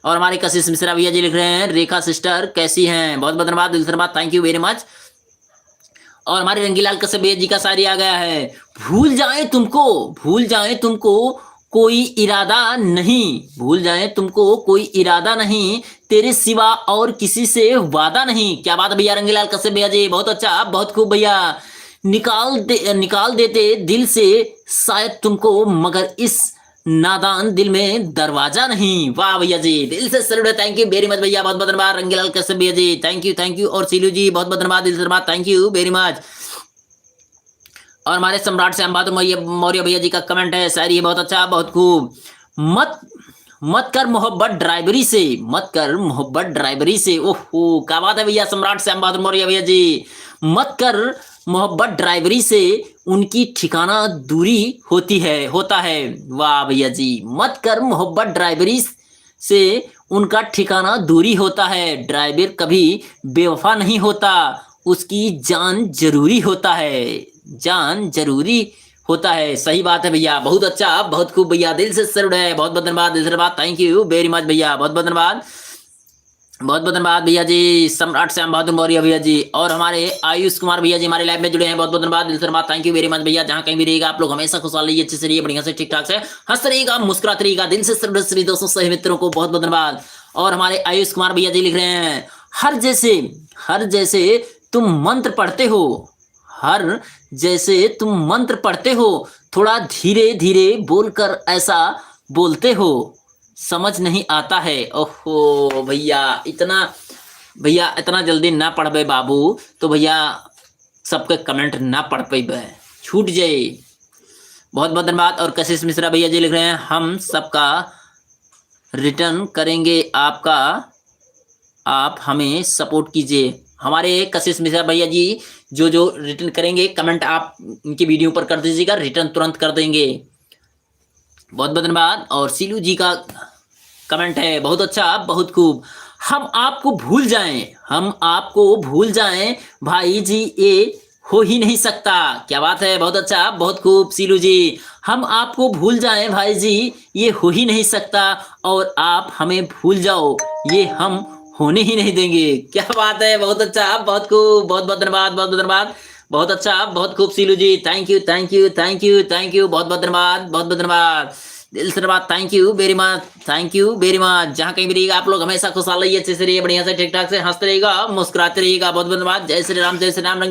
और हमारे कशिश मिश्रा भैया जी लिख रहे हैं, रेखा सिस्टर कैसी हैं, बहुत बहुत धन्यवाद, दिल से धन्यवाद, थैंक यू वेरी मच। और हमारे रंगीलाल कश्यप भैया जी का शायरी आ गया है, भूल जाए तुमको कोई इरादा नहीं, भूल जाए तुमको कोई इरादा नहीं, तेरे सिवा और किसी से वादा नहीं। क्या बात है भैया रंगीलाल कश्यप भैया जी, बहुत अच्छा, बहुत खूब भैया। निकाल देते दिल से शायद तुमको, मगर इस नादान दिल में दरवाजा नहीं। वाह भैया जी, दिल से सैल्यूट है, थैंक यू वेरी मच भैया, बहुत बहुत धन्यवाद रंगीलाल कश्यप भैया जी, थैंक यू। और सीलू जी बहुत बहुत धन्यवाद, दिल से धन्यवाद, थैंक यू वेरी मच। और हमारे सम्राट श्याम बहादुर मौर्य भैया जी का कमेंट है, शायरी है बहुत अच्छा, बहुत खूब। मत कर मोहब्बत ड्राइवरी से, ओहो क्या बात है भैया सम्राट श्याम बहादुर मौर्य भैया जी, मत कर मोहब्बत ड्राइवरी से, उनकी ठिकाना दूरी होता है। वाह भैया जी, मत कर मोहब्बत ड्राइवरी से, उनका ठिकाना दूरी होता है, ड्राइवर कभी बेवफा नहीं होता, उसकी जान जरूरी होता है, सही बात है भैया, बहुत अच्छा, बहुत खूब भैया, दिल से सैल्यूट है, बहुत बहुत धन्यवाद, दिल से धन्यवाद, थैंक यू वेरी मच भैया, बहुत बहुत धन्यवाद, बहुत बहुत धन्यवाद भैया जी, सम्राट श्याम बहादुर मौर्य भैया जी। और हमारे आयुष कुमार भैया जी हमारे लाइव में जुड़े हैं, बहुत बहुत धन्यवाद, दिल से धन्यवाद, थैंक यू वेरी मच भैया, जहां कहीं भी रहिएगा आप लोग हमेशा खुशहाल रहिए, अच्छे से रहिए, बढ़िया से ठीक ठाक से हंसते रहिएगा, मुस्कुराते रहिएगा, दिल से सभी दोस्तों सही मित्रों को बहुत बहुत धन्यवाद। और हमारे आयुष कुमार भैया जी लिख रहे हैं, हर जैसे तुम मंत्र पढ़ते हो, हर जैसे तुम मंत्र पढ़ते हो, थोड़ा धीरे धीरे बोलकर ऐसा बोलते हो, समझ नहीं आता है। ओहो भैया इतना जल्दी ना पढ़ बे बाबू, तो भैया सबके कमेंट ना पढ़ पेबे, छूट जाए। बहुत बहुत धन्यवाद। और कशिश मिश्रा भैया जी लिख रहे हैं, हम सबका रिटर्न करेंगे आपका, आप हमें सपोर्ट कीजिए। हमारे कशिश मिश्रा भैया जी जो जो रिटर्न करेंगे कमेंट आप इनकी वीडियो पर कर दीजिएगा, रिटर्न तुरंत कर देंगे। बहुत बहुत धन्यवाद। और सीलू जी का कमेंट है, बहुत अच्छा, बहुत खूब। हम आपको भूल जाएं, हम आपको भूल जाएं भाई जी, ये हो ही नहीं सकता। क्या बात है, बहुत अच्छा, बहुत खूब सीलू जी। हम आपको भूल जाएं भाई जी, ये हो ही नहीं सकता, और आप हमें भूल जाओ, ये हम होने ही नहीं देंगे। क्या बात है, बहुत अच्छा, बहुत खूब, बहुत बहुत धन्यवाद, बहुत बहुत धन्यवाद। बहुत अच्छा, बहुत खूब Seelu ji, thank you thank you thank you thank you, बहुत बहुत धन्यवाद, बहुत बहुत धन्यवाद, दिल से धन्यवाद, thank you very much, thank you very much. जहाँ कहीं भी रहिएगा आप लोग हमेशा खुशहाल रहिए, अच्छे से रहिए, बढ़िया से ठीक ठाक से हंसते रहिएगा, मुस्कुराते रहिएगा। बहुत बहुत धन्यवाद। जय श्री राम, जय श्री राम।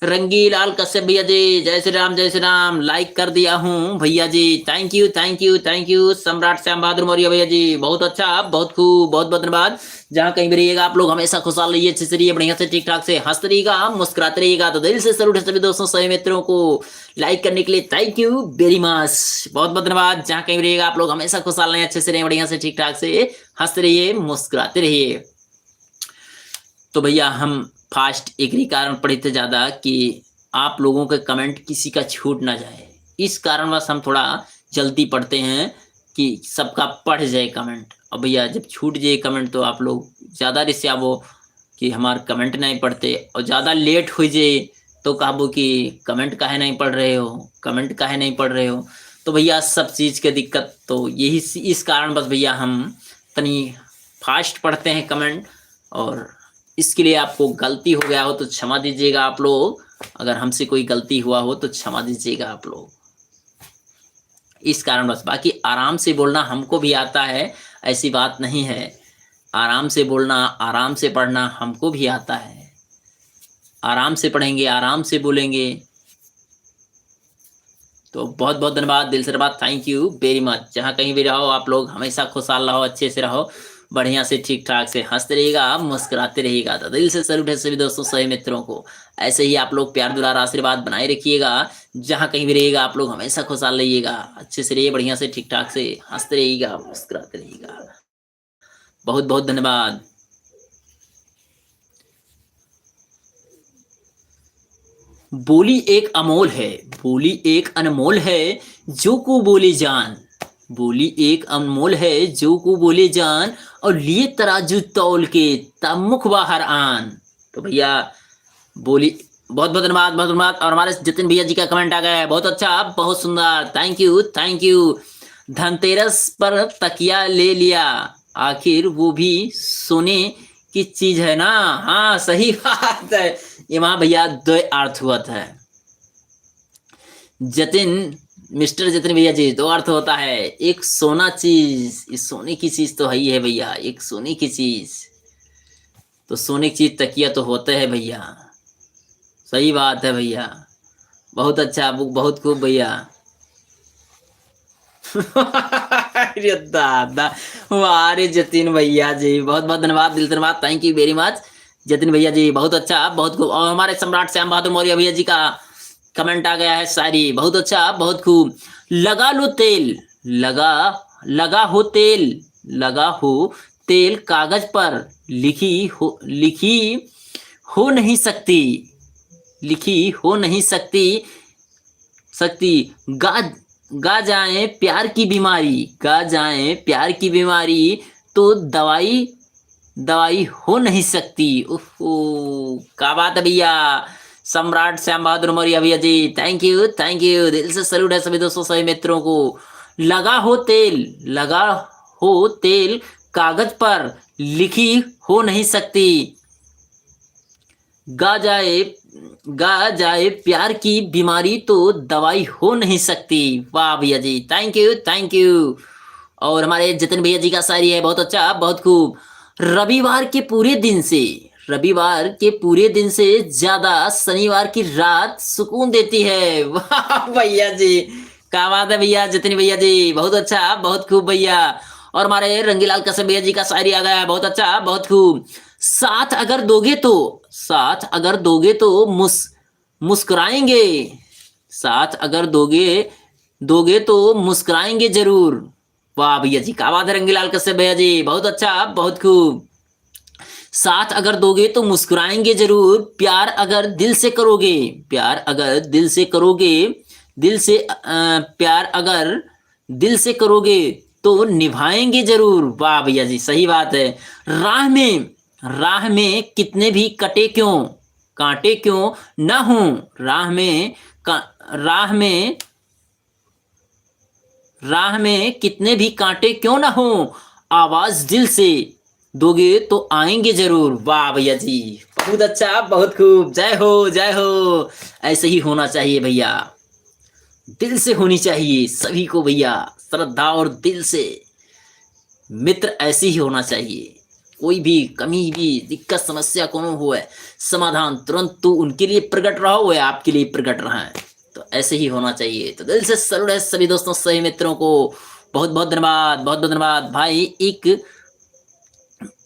रंगीलाल कश्यप भैया जी, जय श्री राम, जय श्री राम, लाइक कर दिया हूँ भैया जी, thank you thank you thank you. Samrat Shyam बहादुर मौर्य भैया जी, बहुत अच्छा, बहुत खूब, बहुत बहुत धन्यवाद। जहाँ कहीं भी रहिएगा आप लोग हमेशा खुशहाल रहिए, अच्छे से रहिए, बढ़िया से ठीक ठाक से हंसते रहिएगा, मुस्कुराते रहिएगा। तो दिल से सैल्यूट है सभी दोस्तों, सभी मित्रों को लाइक करने के लिए थैंक यू वेरी मच, बहुत बहुत धन्यवाद। जहाँ कहीं भी रहिएगा आप लोग हमेशा खुशहाल रहिए, अच्छे से रहिए, बढ़िया से ठीक ठाक से हंसते रहिए, मुस्कुराते रहिए। तो भैया हम फास्ट एग्री कारण पढ़े थे ज़्यादा कि आप लोगों के कमेंट किसी का छूट ना जाए, इस कारणवश हम थोड़ा जल्दी पढ़ते हैं कि सबका पढ़ जाए कमेंट। और भैया जब छूट जाए कमेंट तो आप लोग ज़्यादा रिस्या वो कि हमारे कमेंट नहीं पढ़ते, और ज़्यादा लेट हो जाए तो कहबो कि कमेंट काहे नहीं पढ़ रहे हो, कमेंट काहे नहीं पढ़ रहे हो। तो भैया सब चीज़ की दिक्कत तो यही, इस कारण बस भैया हम तनी फास्ट पढ़ते हैं कमेंट। और इसके लिए आपको गलती हो गया हो तो क्षमा दीजिएगा आप लोग, अगर हमसे कोई गलती हुआ हो तो क्षमा दीजिएगा आप लोग, इस कारण बस। बाकी आराम से बोलना हमको भी आता है, ऐसी बात नहीं है, आराम से बोलना, आराम से पढ़ना हमको भी आता है, आराम से पढ़ेंगे, आराम से बोलेंगे। तो बहुत बहुत धन्यवाद, दिल से धन्यवाद, थैंक यू वेरी मच। जहाँ कहीं भी रहो आप लोग हमेशा खुशहाल रहो, अच्छे से रहो, बढ़िया से ठीक ठाक से हंसते रहिएगा, मुस्कुराते रहिएगा। तो दिल से सैल्यूट है सभी दोस्तों, सभी मित्रों को। ऐसे ही आप लोग प्यार दुलार आशीर्वाद बनाए रखिएगा, जहाँ कहीं भी रहिएगा आप लोग हमेशा खुशहाल रहिएगा, अच्छे से रहिए, बढ़िया से ठीक ठाक से हंसते रहिएगा, मुस्कुराते रहिएगा। बहुत बहुत धन्यवाद। बोली एक अमोल है, बोली एक अनमोल है, जो को बोले जान, बोली एक अनमोल है, जो को बोले जान, और लिए तराजू तौल के तब मुख बाहर आन। तो भैया बोली, बहुत बहुत धन्यवाद, बहुत धन्यवाद। और हमारे जतिन भैया जी का कमेंट आ गया है, बहुत अच्छा, बहुत सुंदर, thank you thank you. Dhanteras पर तकिया ले लिया, आखिर वो भी सोने की चीज है ना। हाँ सही बात है, ये वहां भैया दो अर्थ हुआ था। जतिन, मिस्टर जतिन भैया जी, दो अर्थ होता है, एक सोना चीज, इस सोने की चीज तो है ही है भैया, एक सोने की चीज, तो सोने की चीज तकिया तो होता है भैया, सही बात है भैया, बहुत अच्छा, बुक बहुत खूब भैया। अरे दादा, वारे जतिन भैया जी, बहुत बहुत धन्यवाद, दिल से धन्यवाद, thank you very much Jatin भैया जी, बहुत अच्छा, बहुत खूब। और हमारे सम्राट श्याम बहादुर मौर्य भैया जी का कमेंट आ गया है, शायरी, बहुत अच्छा, बहुत खूब। लगा लो तेल, लगा लगा हो तेल, लगा हो तेल कागज पर, लिखी हो नहीं सकती, लिखी हो नहीं सकती, गा गा जाए प्यार की बीमारी, गा जाए प्यार की बीमारी, तो दवाई हो नहीं सकती। ओहो, क्या बात है भैया, सम्राट श्याम बहादुर मौर्य भैया जी, थैंक यू थैंक यू, दिल से सैल्यूट है सभी दोस्तों, सभी मित्रों को। लगा हो तेल, लगा हो तेल कागज पर, लिखी हो नहीं सकती, गा जाए प्यार की बीमारी, तो दवाई हो नहीं सकती। वाह भैया जी, थैंक यू थैंक यू। और हमारे जतिन भैया जी का शायरी है, बहुत अच्छा, बहुत खूब। रविवार के पूरे दिन से, रविवार के पूरे दिन से ज्यादा शनिवार की रात सुकून देती है। वाह भैया जी, क्या बात है भैया जितनी भैया जी, बहुत अच्छा, बहुत खूब भैया। और हमारे रंगीलाल कसम भैया जी का शायरी आ गया है, बहुत अच्छा, बहुत खूब। साथ अगर दोगे तो, साथ अगर दोगे तो मुस्कुराएंगे, साथ अगर दोगे दोगे तो मुस्कुराएंगे जरूर। वाह भैया जी, क्या बात है रंगीलाल कश्यप भैया जी, बहुत अच्छा, बहुत खूब। साथ अगर दोगे तो मुस्कुराएंगे जरूर, प्यार अगर दिल से करोगे, प्यार अगर दिल से करोगे, दिल से प्यार अगर दिल से करोगे तो निभाएंगे जरूर। वाह भैया जी, सही बात है। राह में कितने भी कटे क्यों, कांटे क्यों ना हो, राह में राह में राह में कितने भी कांटे क्यों ना हो, आवाज दिल से दोगे तो आएंगे जरूर। वाह भैया जी, बहुत अच्छा, बहुत खूब, जय हो जय हो। ऐसे ही होना चाहिए भैया, दिल से होनी चाहिए सभी को भैया, श्रद्धा और दिल से। मित्र ऐसे ही होना चाहिए, कोई भी कमी भी दिक्कत समस्या कोनो हो है, समाधान तुरंत तो उनके लिए प्रकट रहा हो या आपके लिए प्रकट रहा है, तो ऐसे ही होना चाहिए। तो दिल से सैल्यूट है सभी दोस्तों, सभी मित्रों को बहुत बहुत धन्यवाद, बहुत बहुत धन्यवाद। भाई एक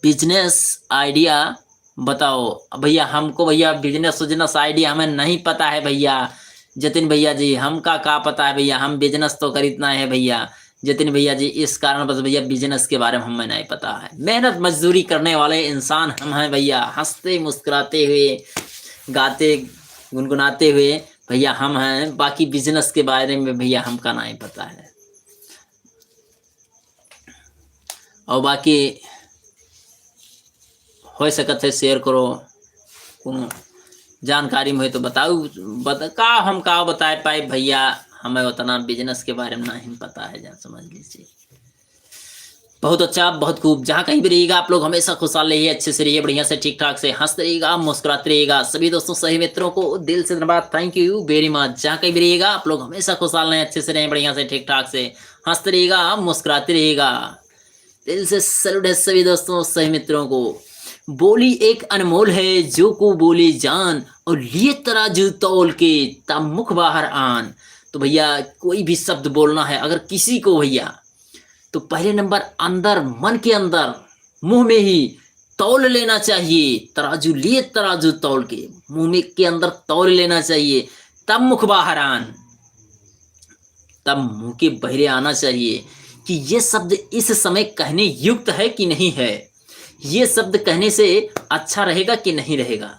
बिजनेस आइडिया बताओ भैया हमको, भैया बिजनेस आइडिया हमें नहीं पता है भैया। जतिन भैया जी, हमका का पता है भैया, हम बिजनेस तो खरीदना है भैया। जतिन भैया जी, इस कारण बस भैया बिजनेस के बारे में हमें नहीं पता है। मेहनत मजदूरी करने वाले इंसान हम हैं भैया, हंसते मुस्कुराते हुए, गाते गुनगुनाते हुए भैया हम हैं। बाकी बिजनेस के बारे में भैया हमका नहीं पता है। और बाकी हो सकत है शेयर करो, कोनो जानकारी में हो तो बताओ, का हम का बताए पाए भैया, हमें उतना बिजनेस के बारे में नहीं पता है, जहाँ समझ लीजिए। बहुत अच्छा, बहुत खूब। जहाँ कहीं भी रहिएगा आप लोग हमेशा खुशहाल रहिए, अच्छे से रहिए, बढ़िया से ठीक ठाक से हंसते रहिएगा, मुस्कुराते रहिएगा। सभी दोस्तों सही मित्रों को दिल से धन्यवाद, थैंक यू वेरी मच। जहाँ कहीं भी रहिएगा आप लोग हमेशा खुशहाल रहें, अच्छे से रहें, बढ़िया से ठीक ठाक से हंसते रहिएगा, मुस्कुराते रहिएगा। दिल से सैल्यूट है सभी दोस्तों सही मित्रों को। बोली एक अनमोल है जो को बोले जान, और लिए तराजू तौल के तब मुख बाहर आन। तो भैया कोई भी शब्द बोलना है अगर किसी को भैया, तो पहले नंबर अंदर, मन के अंदर, मुंह में ही तौल लेना चाहिए। तराजू लिए तराजू तौल के मुंह में के अंदर तौल लेना चाहिए, तब मुख बाहर आन, तब मुंह के बहरे आना चाहिए कि ये शब्द इस समय कहने युक्त है कि नहीं है, ये शब्द कहने से अच्छा रहेगा कि नहीं रहेगा।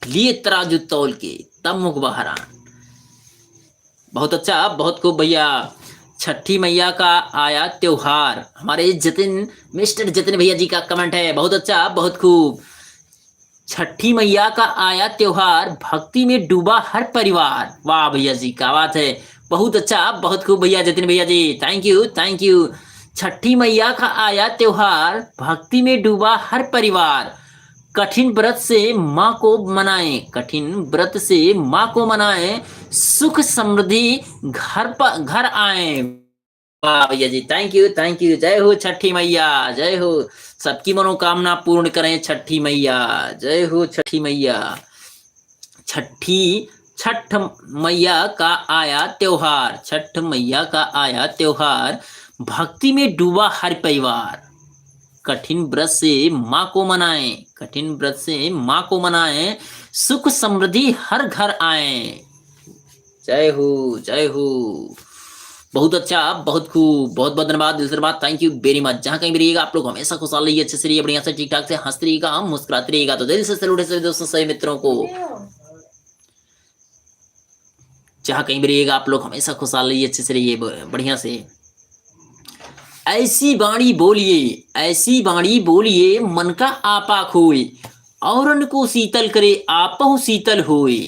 लिए तराजू तौल के तब मुख बाहर आन। बहुत अच्छा, बहुत खूब भैया। छठी मैया का आया त्योहार, हमारे जतिन, मिस्टर जतिन भैया जी का कमेंट है, बहुत अच्छा, बहुत खूब। छठी मैया का आया त्योहार, भक्ति में डूबा हर परिवार। वाह भैया जी, क्या बात है, बहुत अच्छा, बहुत खूब भैया जतिन भैया जी, थैंक यू थैंक यू। छठी मैया का आया त्योहार, भक्ति में डूबा हर परिवार, कठिन व्रत से माँ को मनाएं, कठिन व्रत से माँ को मनाएं, सुख समृद्धि घर आए। वाह भैया जी, थैंक यू, जय हो छठी मैया, जय हो। सबकी मनोकामना पूर्ण करें छठी मैया, जय हो छठी मैया। छठ मैया का आया त्योहार, छठ मैया का आया त्योहार, भक्ति में डूबा हर परिवार, कठिन व्रत से माँ को मनाएं, कठिन व्रत से माँ को मनाएं, सुख समृद्धि हर घर आए। जय हो जय हो। बहुत अच्छा, बहुत खूब, बहुत बहुत धन्यवाद, दिल से धन्यवाद, थैंक यू वेरी मच। जहाँ कहीं भी रहिएगा आप लोग हमेशा खुशहाल रहिए, अच्छे से रहिए, बढ़िया से ठीक ठाक से हंसते रहिएगा, मुस्कुराते रहिएगा। तो दिल से सैल्यूट है सभी दोस्तों सही मित्रों को। जहाँ कहीं भी रहिएगा आप लोग हमेशा खुशहाल रहिए, अच्छे से रहिए, बढ़िया से। ऐसी वाणी बोलिए, ऐसी वाणी बोलिए, मन का आपा खोए, औरन को शीतल करे आपहु शीतल होए।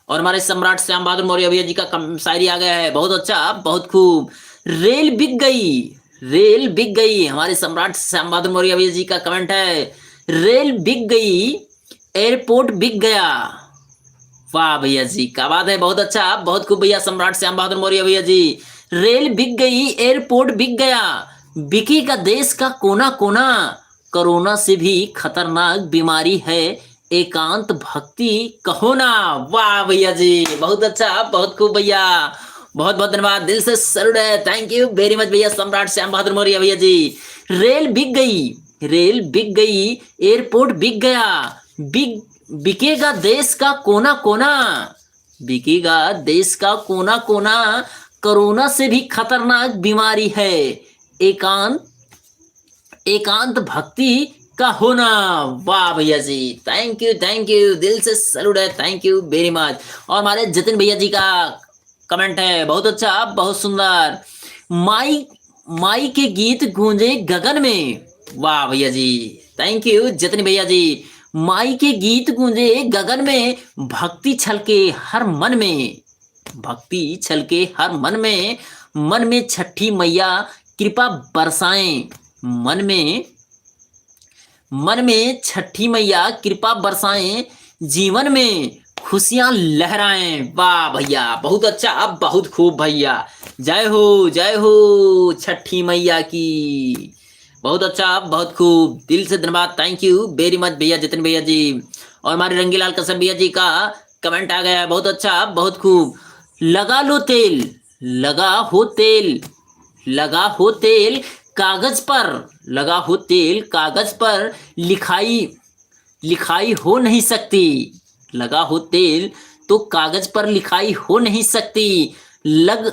और हमारे सम्राट श्याम बहादुर मौर्य भैया जी का शायरी आ गया है, बहुत अच्छा, बहुत खूब। रेल बिक गई, रेल बिक गई, हमारे सम्राट श्याम बहादुर मौर्य भैया जी का कमेंट है, रेल बिक गई, एयरपोर्ट बिक गया। वाह भैया जी, क्या बात है, बहुत अच्छा, बहुत खूब भैया सम्राट श्याम बहादुर मौर्य भैया जी। रेल बिक गई, एयरपोर्ट बिक गया, बिकेगा देश का कोना कोना, कोरोना से भी खतरनाक बीमारी है एकांत भक्ति कहो ना। वाह भैया जी, बहुत अच्छा, बहुत खूब भैया, बहुत बहुत धन्यवाद, दिल से सैल्यूट है, थैंक यू वेरी मच भैया, सम्राट श्याम बहादुर मौर्य भैया जी। रेल बिक गई, रेल बिक गई, एयरपोर्ट बिक गया, बिक बिकेगा देश का कोना कोना, बिकेगा देश का कोना कोना, कोरोना से भी खतरनाक बीमारी है एकांत एकांत भक्ति का होना। वाह भैया जी, थैंक यू, दिल से सैल्यूट है, थैंक यू वेरी मच। और हमारे जतिन भैया जी का कमेंट है, बहुत अच्छा, बहुत सुंदर, माई माई के गीत गूंजे गगन में। वाह भैया जी, थैंक यू जतिन भैया जी। माई के गीत गूंजे गगन में, भक्ति छलके हर मन में, भक्ति छलके हर मन में छठी मैया कृपा बरसाएं, मन में छठी मैया कृपा बरसाएं, जीवन में खुशियां लहराएं। वाह भैया, बहुत अच्छा, अब बहुत खूब भैया, जय हो छठी मैया की, बहुत अच्छा, बहुत खूब, दिल से धन्यवाद, थैंक यू वेरी मच भैया जतिन भैया जी। और हमारे रंगीलाल कसम भैया जी का कमेंट आ गया है, बहुत अच्छा, बहुत खूब, लगा लो तेल, लगा हो तेल, लगा हो तेल कागज पर, लगा हो तेल कागज पर, लिखाई लिखाई हो नहीं सकती, लगा हो तेल तो कागज पर लिखाई हो नहीं सकती, लग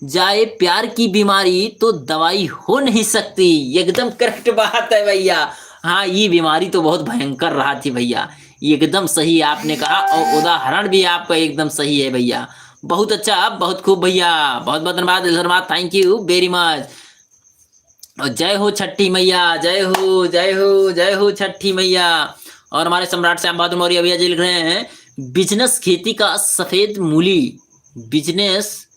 जाए प्यार की बीमारी तो दवाई हो नहीं सकती। एकदम करेक्ट बात है भैया, हाँ ये बीमारी तो बहुत भयंकर रहा थी भैया, एकदम सही आपने कहा, और उदाहरण भी आपका एकदम सही है भैया, बहुत अच्छा, बहुत खूब भैया, बहुत बहुत धन्यवाद, थैंक यू वेरी मच। और जय हो छठी मैया, जय हो छठी मैया। और हमारे सम्राट श्याम बहादुर मौर्य भैया जी लिख रहे हैं, बिजनेस खेती का सफेद मूली, बिजनेस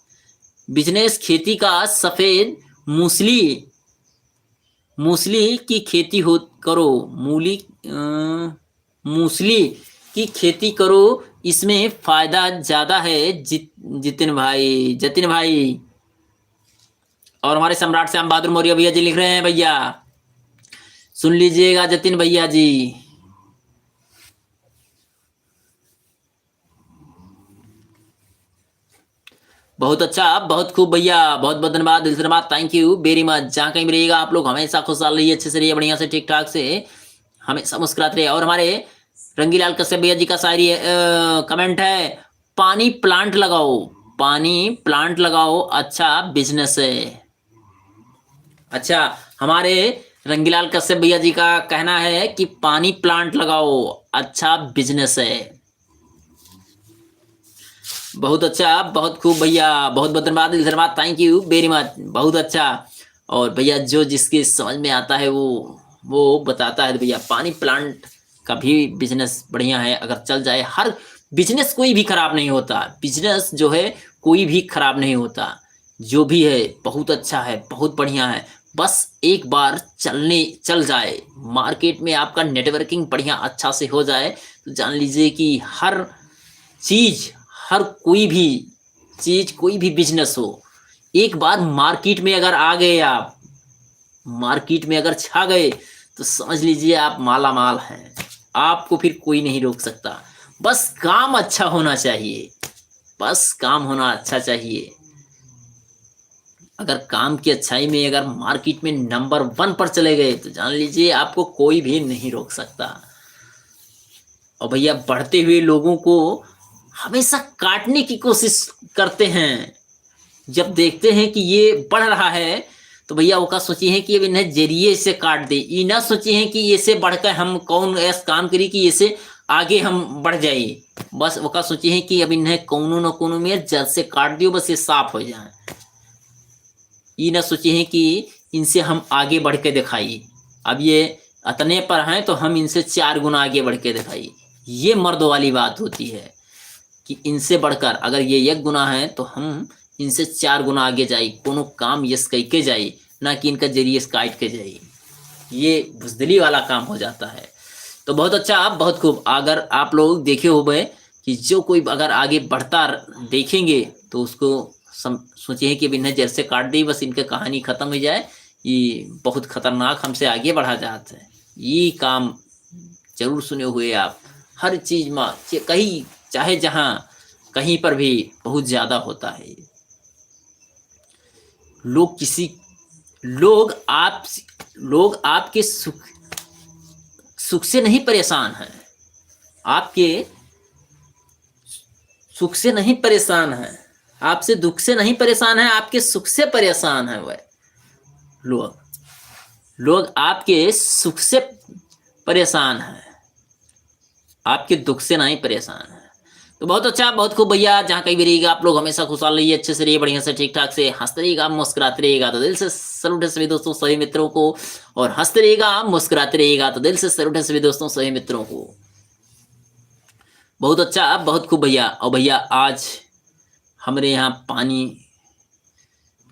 बिजनेस खेती का सफेद मूसली, मूसली की खेती हो करो, मूसली की खेती करो, इसमें फायदा ज्यादा है, जतिन भाई। और हमारे सम्राट श्याम बहादुर मौर्य भैया जी लिख रहे हैं, भैया सुन लीजिएगा जतिन भैया जी, बहुत अच्छा, बहुत खूब भैया, बहुत बहुत धन्यवाद, दिल से धन्यवाद, थैंक यू वेरी मच। जहाँ कहीं भी रहिएगा आप लोग हमेशा खुशहाल रहिए, अच्छे से रहिए, बढ़िया से ठीक ठाक से हमेशा मुस्कुराते रहिए। और हमारे रंगीलाल कश्यप भैया जी का शायरी कमेंट है, पानी प्लांट लगाओ, पानी प्लांट लगाओ, अच्छा बिजनेस है। अच्छा, हमारे रंगीलाल कश्यप भैया जी का कहना है कि पानी प्लांट लगाओ, अच्छा बिजनेस है। बहुत अच्छा, बहुत खूब भैया, बहुत बहुत धन्यवाद, थैंक यू वेरी मच, बहुत अच्छा। और भैया जो जिसके समझ में आता है वो बताता है, तो भैया पानी प्लांट का भी बिजनेस बढ़िया है, अगर चल जाए, हर बिजनेस कोई भी खराब नहीं होता, बिजनेस जो है कोई भी खराब नहीं होता, जो भी है बहुत अच्छा है, बहुत बढ़िया है, बस एक बार चल जाए, मार्केट में आपका नेटवर्किंग बढ़िया अच्छा से हो जाए, तो जान लीजिए कि हर चीज, हर कोई भी चीज, कोई भी बिजनेस हो, एक बार मार्केट में अगर आ गए आप, मार्केट में अगर छा गए, तो समझ लीजिए आप माला माल हैं, आपको फिर कोई नहीं रोक सकता, बस काम अच्छा होना चाहिए, बस काम होना अच्छा चाहिए। अगर काम की अच्छाई में अगर मार्केट में नंबर 1 पर चले गए, तो जान लीजिए आपको कोई भी नहीं रोक सकता। और भैया बढ़ते हुए लोगों को हमेशा काटने की कोशिश करते हैं, जब देखते हैं कि ये बढ़ रहा है, तो भैया वो का सोचिए है कि अब इन्हें जरिए से काट दे, ये ना सोचिए हैं कि इससे बढ़कर हम कौन ऐसा काम करी कि इससे आगे हम बढ़ जाए, बस वो का सोचिए है कि अब इन्हें कोनो न कोनो में जड़ से काट दियो, बस ये साफ हो जाए, ये ना सोचिए हैं कि इनसे हम आगे बढ़ के दिखाई, अब ये अतने पर हैं तो हम इनसे 4 गुना आगे बढ़ के दिखाई, ये मर्द वाली बात होती है कि इनसे बढ़कर अगर ये 1 गुना है तो हम इनसे 4 गुना आगे जाए, कोनो काम यस कह के जाए, ना कि इनका जरिए काट के जाए, ये बुजदिली वाला काम हो जाता है। तो बहुत अच्छा, आप बहुत खूब, अगर आप लोग देखे हो गए कि जो कोई अगर आगे बढ़ता देखेंगे तो उसको सोचिए कि अब इन्हें जैसे काट दी, बस इनकी कहानी खत्म हो जाए, ये बहुत खतरनाक हमसे आगे बढ़ा जाता है। ये काम जरूर सुने हुए आप। हर चीज में कहीं चाहे जहां कहीं पर भी बहुत ज्यादा होता है। लोग किसी लोग आप लोग आपके सुख से नहीं परेशान हैं, आपके सुख से नहीं परेशान है, आपसे दुख से नहीं परेशान है, आपके सुख से परेशान है। वह लोग आपके सुख से परेशान है, आपके दुख से नहीं परेशान है। तो बहुत अच्छा, बहुत खूब भैया। जहाँ कहीं भी रहिएगा आप लोग हमेशा खुशहाल रहिए, अच्छे से रहिए, बढ़िया से ठीक ठाक से हंसते रहिएगा, मुस्कुराते रहिएगा। तो दिल से सैल्यूट है सभी दोस्तों सभी मित्रों को। और हंसते रहिएगा, मुस्कुराते रहिएगा। तो दिल से सैल्यूट है सभी दोस्तों सभी मित्रों को। बहुत अच्छा, बहुत खूब भैया। और भैया आज हमारे यहाँ पानी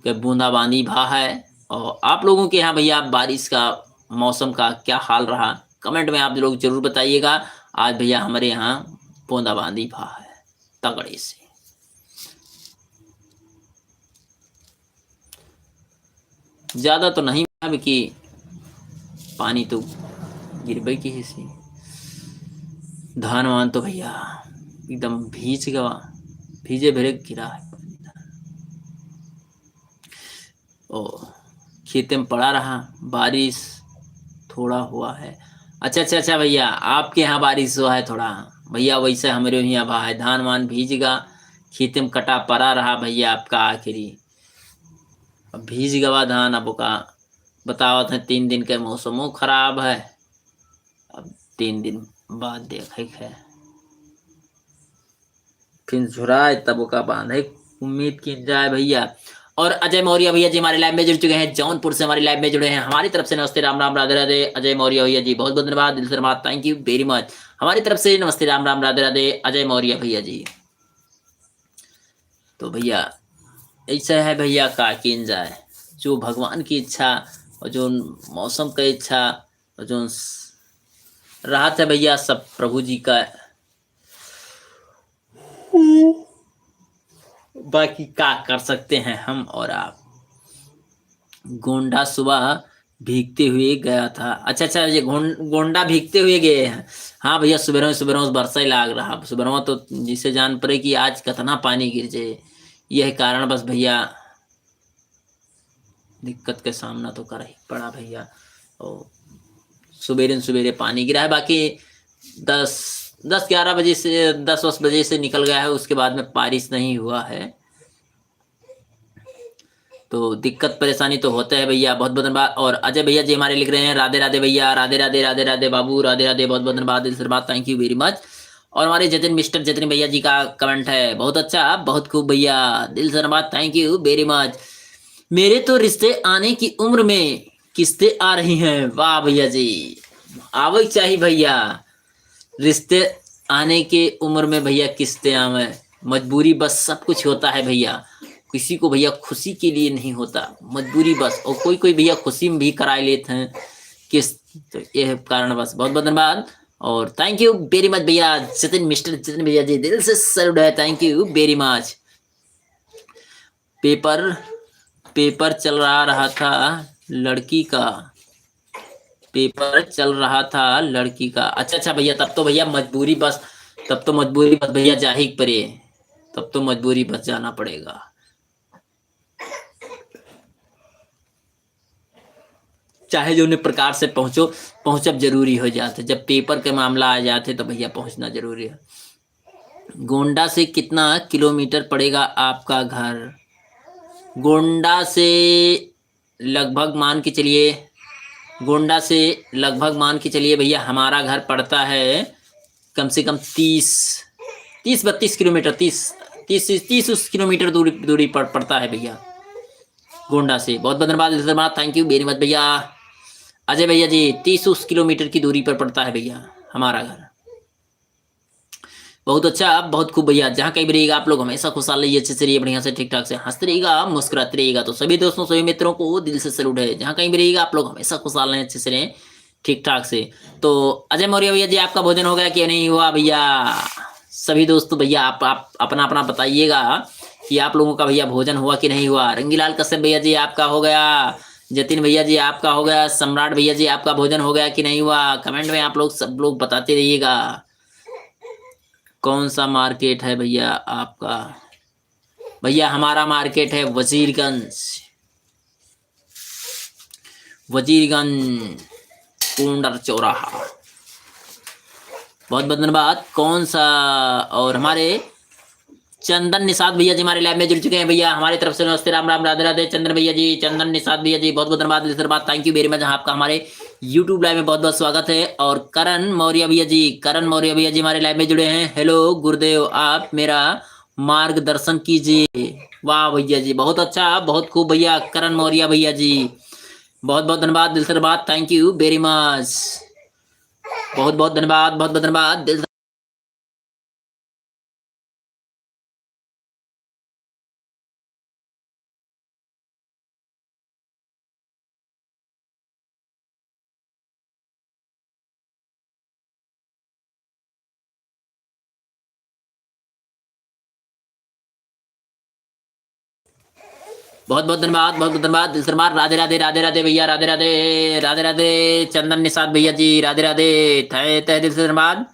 के बूंदाबांदी भा है। और आप लोगों के यहाँ भैया बारिश का मौसम का क्या हाल रहा, कमेंट में आप लोग जरूर बताइएगा। आज भैया हमारे यहाँ बूंदाबांदी भा है तगड़े से। ज्यादा तो नहीं कि पानी तो गिरबे की हिस्से। धान वान तो भैया एकदम भीजे भरे गिरा है। ओ खेत में पड़ा रहा, बारिश थोड़ा हुआ है। अच्छा भैया, आपके यहाँ बारिश हुआ है थोड़ा भैया, वैसे हमारे यहाँ भा है। धान वान भीजगा, खेत में कटा पड़ा रहा भैया आपका आखिरी। अब भीज गवा धान, अब का बतावत है 3 दिन के मौसमों खराब है। अब 3 दिन बाद देखे है फिर झुराए तब का बांधे उम्मीद की जाए भैया। और अजय मौर्य भैया जी हमारे लाइव में जुड़ चुके हैं, जौनपुर से हमारी लाइव में जुड़े हैं। हमारी तरफ से नमस्ते राम राम राधे राधे अजय मौर्य भैया जी, बहुत बहुत धन्यवाद, दिल से धन्यवाद, थैंक यू वेरी मच। हमारी तरफ से नमस्ते राम राम राधे राधे अजय मौर्य भैया जी। तो भैया ऐसा है भैया, का किन जाए, जो भगवान की इच्छा और जो मौसम का इच्छा और जो राहत है भैया, सब प्रभु जी का। बाकी क्या कर सकते हैं हम और आप। गोंडा सुबह भीगते हुए गया था। अच्छा ये गोंडा भीगते हुए गए हैं। हाँ भैया, सुबह बरसा ही लाग रहा। सुबह तो जिसे जान पड़े कि आज कितना पानी गिर जाए, यह कारण बस भैया दिक्कत के सामना तो कर ही पड़ा भैया। और सुबेरे पानी गिरा है। बाकी 10-11 बजे से 10 बजे से निकल गया है, उसके बाद में बारिश नहीं हुआ है। तो दिक्कत परेशानी तो होता है भैया। बहुत बहुत धन्यवाद। और अजय भैया जी हमारे लिख रहे हैं राधे राधे भैया, राधे राधे राधे राधे बाबू, राधे राधे, बहुत बहुत धन्यवाद, दिल से धन्यवाद, थैंक यू वेरी मच। और हमारे मिस्टर जतिन भैया जी का कमेंट है, बहुत अच्छा, बहुत खूब भैया, दिल से धन्यवाद, थैंक यू वेरी मच। मेरे तो रिश्ते आने की उम्र में किस्तें आ रही हैं। वाह भैया जी, आवे चाहिए भैया। रिश्ते आने के उम्र में भैया किस्तें आवे, मजबूरी बस सब कुछ होता है भैया। किसी को भैया खुशी के लिए नहीं होता, मजबूरी बस। और कोई भैया खुशी में भी कराए लेते हैं किस, तो यह कारण बस। बहुत बहुत धन्यवाद और थैंक यू वेरी मच भैया मिस्टर जतिन भैया जी, दिल से सैल्यूट है, thank you very much. Paper चल रहा था लड़की का, पेपर चल रहा था लड़की का। अच्छा भैया, तब तो भैया मजबूरी बस, तब तो मजबूरी बस भैया जा ही पड़े, तब तो मजबूरी बस जाना पड़ेगा। चाहे जो उन्हें प्रकार से पहुंचब जरूरी हो जाते। जब पेपर के मामला आ जाते तो भैया पहुंचना जरूरी है। गोंडा से कितना किलोमीटर पड़ेगा आपका घर? गोंडा से लगभग मान के चलिए, गोंडा से लगभग मान के चलिए भैया, हमारा घर पड़ता है कम से कम 30-32 किलोमीटर, 30 किलोमीटर दूरी पड़ता है भैया गोंडा से। बहुत बहुत धन्यवाद, थैंक यू वेरी मच भैया। अजय भैया जी 30 किलोमीटर की दूरी पर पड़ता है भैया हमारा घर। बहुत अच्छा, बहुत खूब भैया। जहाँ कहीं भी रहिएगा आप लोग हमेशा खुशहाल रहिए, अच्छे से रहिए, बढ़िया से ठीक ठाक से हंसते रहिएगा, मुस्कुराते रहिएगा। तो सभी दोस्तों सभी मित्रों को दिल से सैल्यूट है। जहाँ कहीं भी रहिएगा आप लोग हमेशा खुशहाल रहें, अच्छे से रहें, ठीक ठाक से। तो अजय मौर्य भैया जी, आपका भोजन हो गया कि नहीं हुआ भैया? सभी दोस्तों भैया आप अपना अपना बताइएगा कि आप लोगों का भैया भोजन हुआ कि नहीं हुआ। रंगीलाल कश्यप भैया जी आपका हो गया, जतिन भैया जी आपका हो गया, सम्राट भैया जी आपका भोजन हो गया कि नहीं हुआ, कमेंट में आप लोग सब लोग बताते रहिएगा। कौन सा मार्केट है भैया आपका? भैया हमारा मार्केट है वजीरगंज, वजीरगंज कुंडर चौराहा। बहुत बहुत धन्यवाद। कौन सा? और हमारे चंदन निषाद भैया जी हमारे लाइव में जुड़ चुके हैं भैया, हमारी तरफ से नमस्ते, राम राम, राधे राधे। चंदन भैया जी, चंदन निषाद भैया जी बहुत बहुत धन्यवाद, थैंक यू वेरी मच। आपका हमारे यूट्यूब लाइव में बहुत बहुत स्वागत है। और करण मौर्य भैया जी, करण मौर्य भैया जी हमारे लाइव में जुड़े हैं। हेलो गुरुदेव, आप मेरा मार्गदर्शन कीजिए। वाह भैया जी, बहुत अच्छा, बहुत खूब भैया। करण मौर्य भैया जी बहुत बहुत धन्यवाद, दिल से धन्यवाद, थैंक यू वेरी मच। बहुत बहुत धन्यवाद, बहुत बहुत धन्यवाद, दिल बहुत बहुत धन्यवाद, बहुत बहुत धन्यवाद, दिल से धन्यवाद। राधे राधे, राधे राधे भैया, राधे राधे, राधे राधे। चंदन निषाद भैया जी राधे राधे, तहे तहे दिल से धन्यवाद।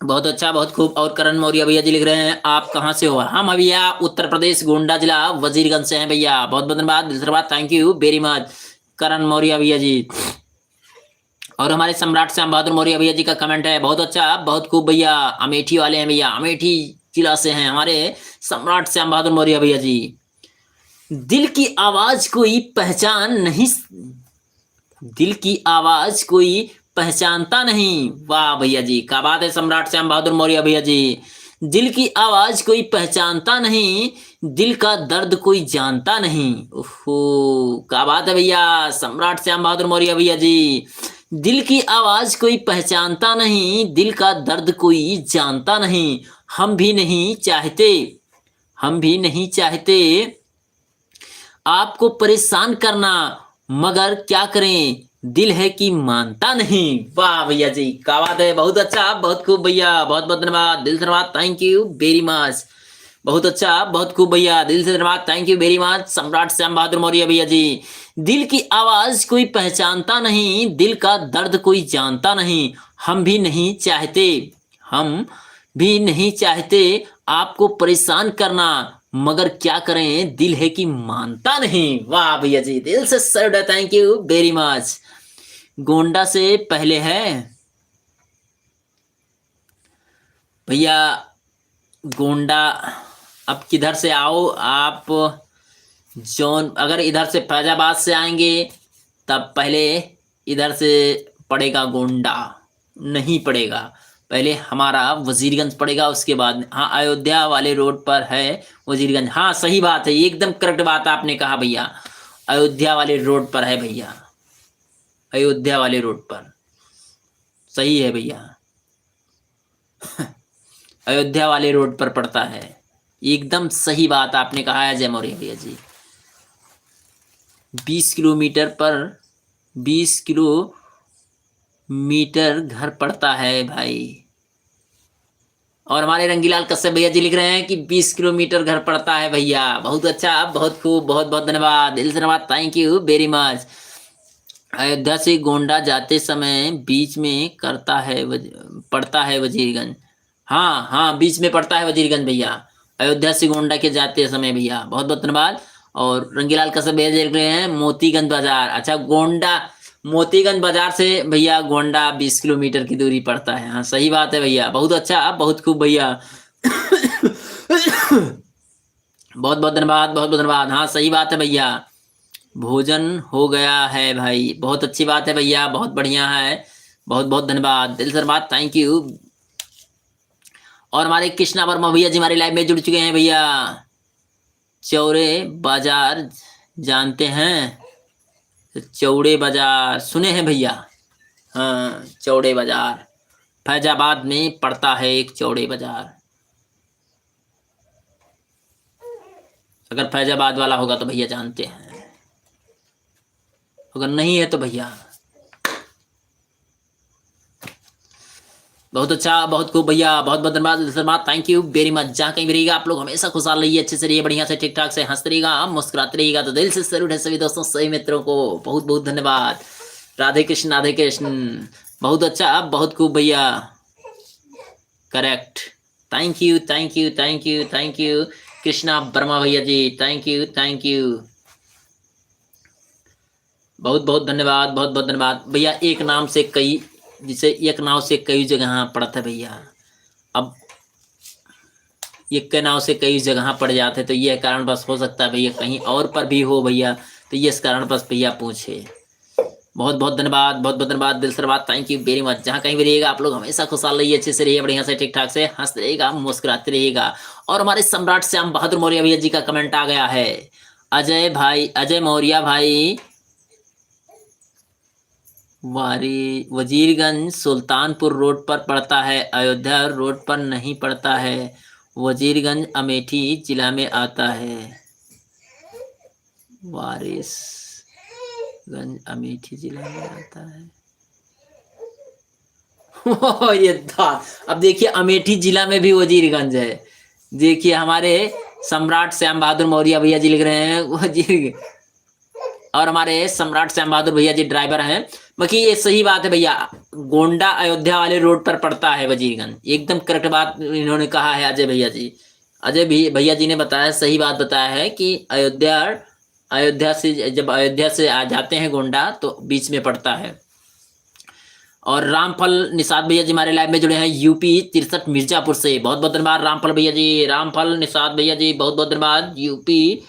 बहुत अच्छा, बहुत खूब। और करण मौर्य भैया जी लिख रहे हैं आप कहाँ से हो? हम भैया उत्तर प्रदेश गोंडा जिला वजीरगंज से हैं भैया। बहुत बहुत धन्यवाद, दिल से धन्यवाद, थैंक यू वेरी मच करण मौर्य भैया जी। और हमारे सम्राट श्याम बहादुर मौर्य भैया जी का कमेंट है, बहुत अच्छा, बहुत खूब भैया। अमेठी वाले हैं भैया, अमेठी जिला से हैं हमारे सम्राट श्याम बहादुर मौर्य भैया जी। दिल की आवाज कोई पहचान नहीं, दिल की आवाज कोई पहचानता नहीं। वाह भैया जी, क्या बात है सम्राट श्याम बहादुर मौर्य भैया जी। दिल की आवाज कोई पहचानता नहीं, दिल का दर्द कोई जानता नहीं। ओहो, क्या बात है भैया सम्राट श्याम बहादुर मौर्य भैया जी। दिल की आवाज कोई पहचानता नहीं, दिल का दर्द कोई जानता नहीं। हम भी नहीं चाहते, हम भी नहीं चाहते आपको परेशान करना, मगर क्या करें दिल है कि मानता नहीं। वाह भैया जी, क्या बात है, बहुत अच्छा, बहुत खूब भैया, बहुत बहुत धन्यवाद, दिल से धन्यवाद, थैंक यू वेरी मच। बहुत अच्छा, बहुत खूब भैया, दिल से धन्यवाद, थैंक यू वेरी मच सम्राट श्याम बहादुर मौर्य भैया जी। दिल की आवाज कोई पहचानता नहीं, दिल का दर्द कोई जानता नहीं। हम भी नहीं चाहते, हम भी नहीं चाहते आपको परेशान करना, मगर क्या करें दिल है कि मानता नहीं। वाह भैया जी, दिल से sir, thank you very much. Gonda से पहले है भैया, गोंडा। अब किधर से आओ आप? जौन अगर इधर से फैजाबाद से आएंगे तब पहले इधर से पड़ेगा गोंडा, नहीं पड़ेगा, पहले हमारा वजीरगंज पड़ेगा, उसके बाद हाँ अयोध्या वाले रोड पर है वजीरगंज। हाँ सही बात है, एकदम करेक्ट बात आपने कहा भैया, अयोध्या वाले रोड पर है भैया, अयोध्या वाले रोड पर, सही है भैया। अयोध्या वाले रोड पर पड़ता है, एकदम सही बात आपने कहा है जय मौर्य भैया जी। 20 किलोमीटर पर, 20 किलोमीटर घर पड़ता है भाई। और हमारे रंगीलाल कश्यप भैया जी लिख रहे हैं कि 20 किलोमीटर घर पड़ता है भैया। बहुत अच्छा, बहुत खूब, बहुत बहुत धन्यवाद, दिल से धन्यवाद, thank you very much. Ayodhya से गोंडा जाते समय बीच में पड़ता है वजीरगंज। हाँ हाँ, बीच में पड़ता है वजीरगंज भैया, अयोध्या से गोंडा के जाते समय भैया। बहुत बहुत धन्यवाद। और रंगीलाल कश्यप भैया देख रहे हैं मोतीगंज बाजार, अच्छा गोंडा, मोतीगंज बाजार से भैया गोंडा 20 किलोमीटर की दूरी पड़ता है। हाँ सही बात है भैया, बहुत अच्छा, बहुत खूब भैया। बहुत बहुत धन्यवाद, बहुत बहुत धन्यवाद। हाँ सही बात है भैया, भोजन हो गया है भाई, बहुत अच्छी बात है भैया, बहुत बढ़िया है, बहुत बहुत धन्यवाद, दिल से धन्यवाद, थैंक यू। और हमारे कृष्णा वर्मा भैया जी हमारे लाइव में जुड़ चुके हैं भैया। चौरे बाजार जानते हैं? चौड़े बाजार सुने हैं भैया? हाँ चौड़े बाजार, फैजाबाद में पड़ता है एक चौड़े बाजार। अगर फैजाबाद वाला होगा तो भैया जानते हैं, अगर नहीं है तो भैया बहुत अच्छा, बहुत खूब भैया, बहुत बहुत धन्यवाद, धन्यवाद, थैंक यू वेरी मच। जहाँ कहीं भी रहिएगा आप लोग हमेशा खुशहाल रहिए, अच्छे से रहिए, बढ़िया से ठीक ठाक से हंसते रहिएगा, मुस्कुराते रहिएगा। तो दिल से सैल्यूट है सभी दोस्तों, सभी मित्रों को बहुत बहुत धन्यवाद। राधे कृष्ण, राधे कृष्ण। बहुत अच्छा, बहुत खूब भैया, correct. Thank you, thank you, thank you, thank you Krishna Verma भैया जी, थैंक यू, थैंक यू, बहुत बहुत धन्यवाद, बहुत बहुत धन्यवाद भैया। एक नाम से कई, जिसे एक नाव से कई जगह पड़ता है भैया। अब एक के नाव से कई जगह पड़ जाते, तो ये कारण बस हो सकता है भैया कहीं और पर भी हो भैया, तो ये इस कारण बस भैया पूछे। बहुत बहुत धन्यवाद, बहुत बहुत धन्यवाद, दिल से धन्यवाद, थैंक यू वेरी मच। जहाँ कहीं भी रहिएगा आप लोग हमेशा खुशहाल रहिए, अच्छे से रहिए, बढ़िया से ठीक ठाक से हंसते रहिएगा, मुस्कुराते रहिएगा। और हमारे सम्राट श्याम बहादुर मौर्य भैया जी का कमेंट आ गया है। अजय भाई, अजय मौर्य भाई, वजीरगंज सुल्तानपुर रोड पर पड़ता है, अयोध्या रोड पर नहीं पड़ता है। वजीरगंज अमेठी जिला में आता है। वारिसगंज अमेठी जिला में आता है। ये था। अब देखिए अमेठी जिला में भी वजीरगंज है। देखिए हमारे सम्राट श्याम बहादुर मौर्य भैया जी लिख रहे हैं वजीर, और हमारे सम्राट श्याम बहादुर भैया जी ड्राइवर हैं। बाकी ये सही बात है भैया, गोंडा अयोध्या वाले रोड पर पड़ता है वजीरगंज, एकदम करेक्ट बात इन्होंने कहा है अजय भैया जी। अजय भी भैया जी ने बताया, सही बात बताया है कि अयोध्या, अयोध्या से जब अयोध्या से आ जाते हैं गोंडा तो बीच में पड़ता है। और रामफल निषाद भैया जी हमारे लाइव में जुड़े हैं यूपी 63 मिर्जापुर से, बहुत बहुत धन्यवाद रामफल भैया जी, रामफल निषाद भैया जी बहुत बहुत धन्यवाद यूपी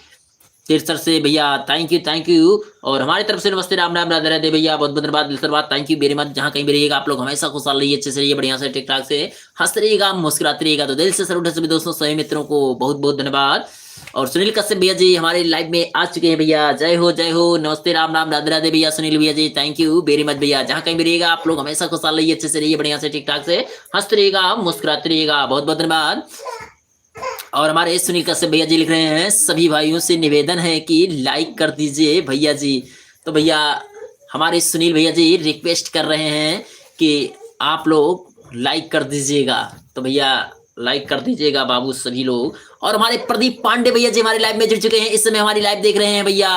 63 से भैया, थैंक यू, थैंक यू। और हमारी तरफ से नमस्ते, राम राम, राधे राधे भैया, बहुत बहुत धन्यवाद, दिल से धन्यवाद, थैंक यू वेरी मच। जहाँ कहीं भी रहिएगा आप लोग हमेशा खुशहाल रहिए, अच्छे से रहिए, बढ़िया से ठीक ठाक से हंसते रहिएगा, मुस्कुराते रहिएगा। तो दिल से सैल्यूट है सभी दोस्तों, सभी मित्रों को बहुत बहुत धन्यवाद। और सुनील कश्यप भैया जी हमारे लाइव में आ चुके हैं भैया, जय हो, जय हो, नमस्ते, राम राम, राधे राधे भैया, सुनील भैया जी थैंक यू वेरी मच भैया। जहाँ कहीं भी रहिएगा आप लोग हमेशा खुशहाल रहिए, अच्छे से रहिए, बढ़िया से ठीक ठाक से हंसते रहिएगा, मुस्कुराते रहिएगा, बहुत बहुत धन्यवाद। और हमारे सुनील कश्यप भैया जी लिख रहे हैं, सभी भाइयों से निवेदन है कि लाइक कर दीजिए भैया जी। तो भैया हमारे सुनील भैया जी रिक्वेस्ट कर रहे हैं कि आप लोग लाइक कर दीजिएगा, तो भैया लाइक कर दीजिएगा बाबू सभी लोग। और हमारे प्रदीप पांडे भैया जी हमारे लाइव में जुड़ चुके हैं, इस समय हमारी लाइव देख रहे हैं भैया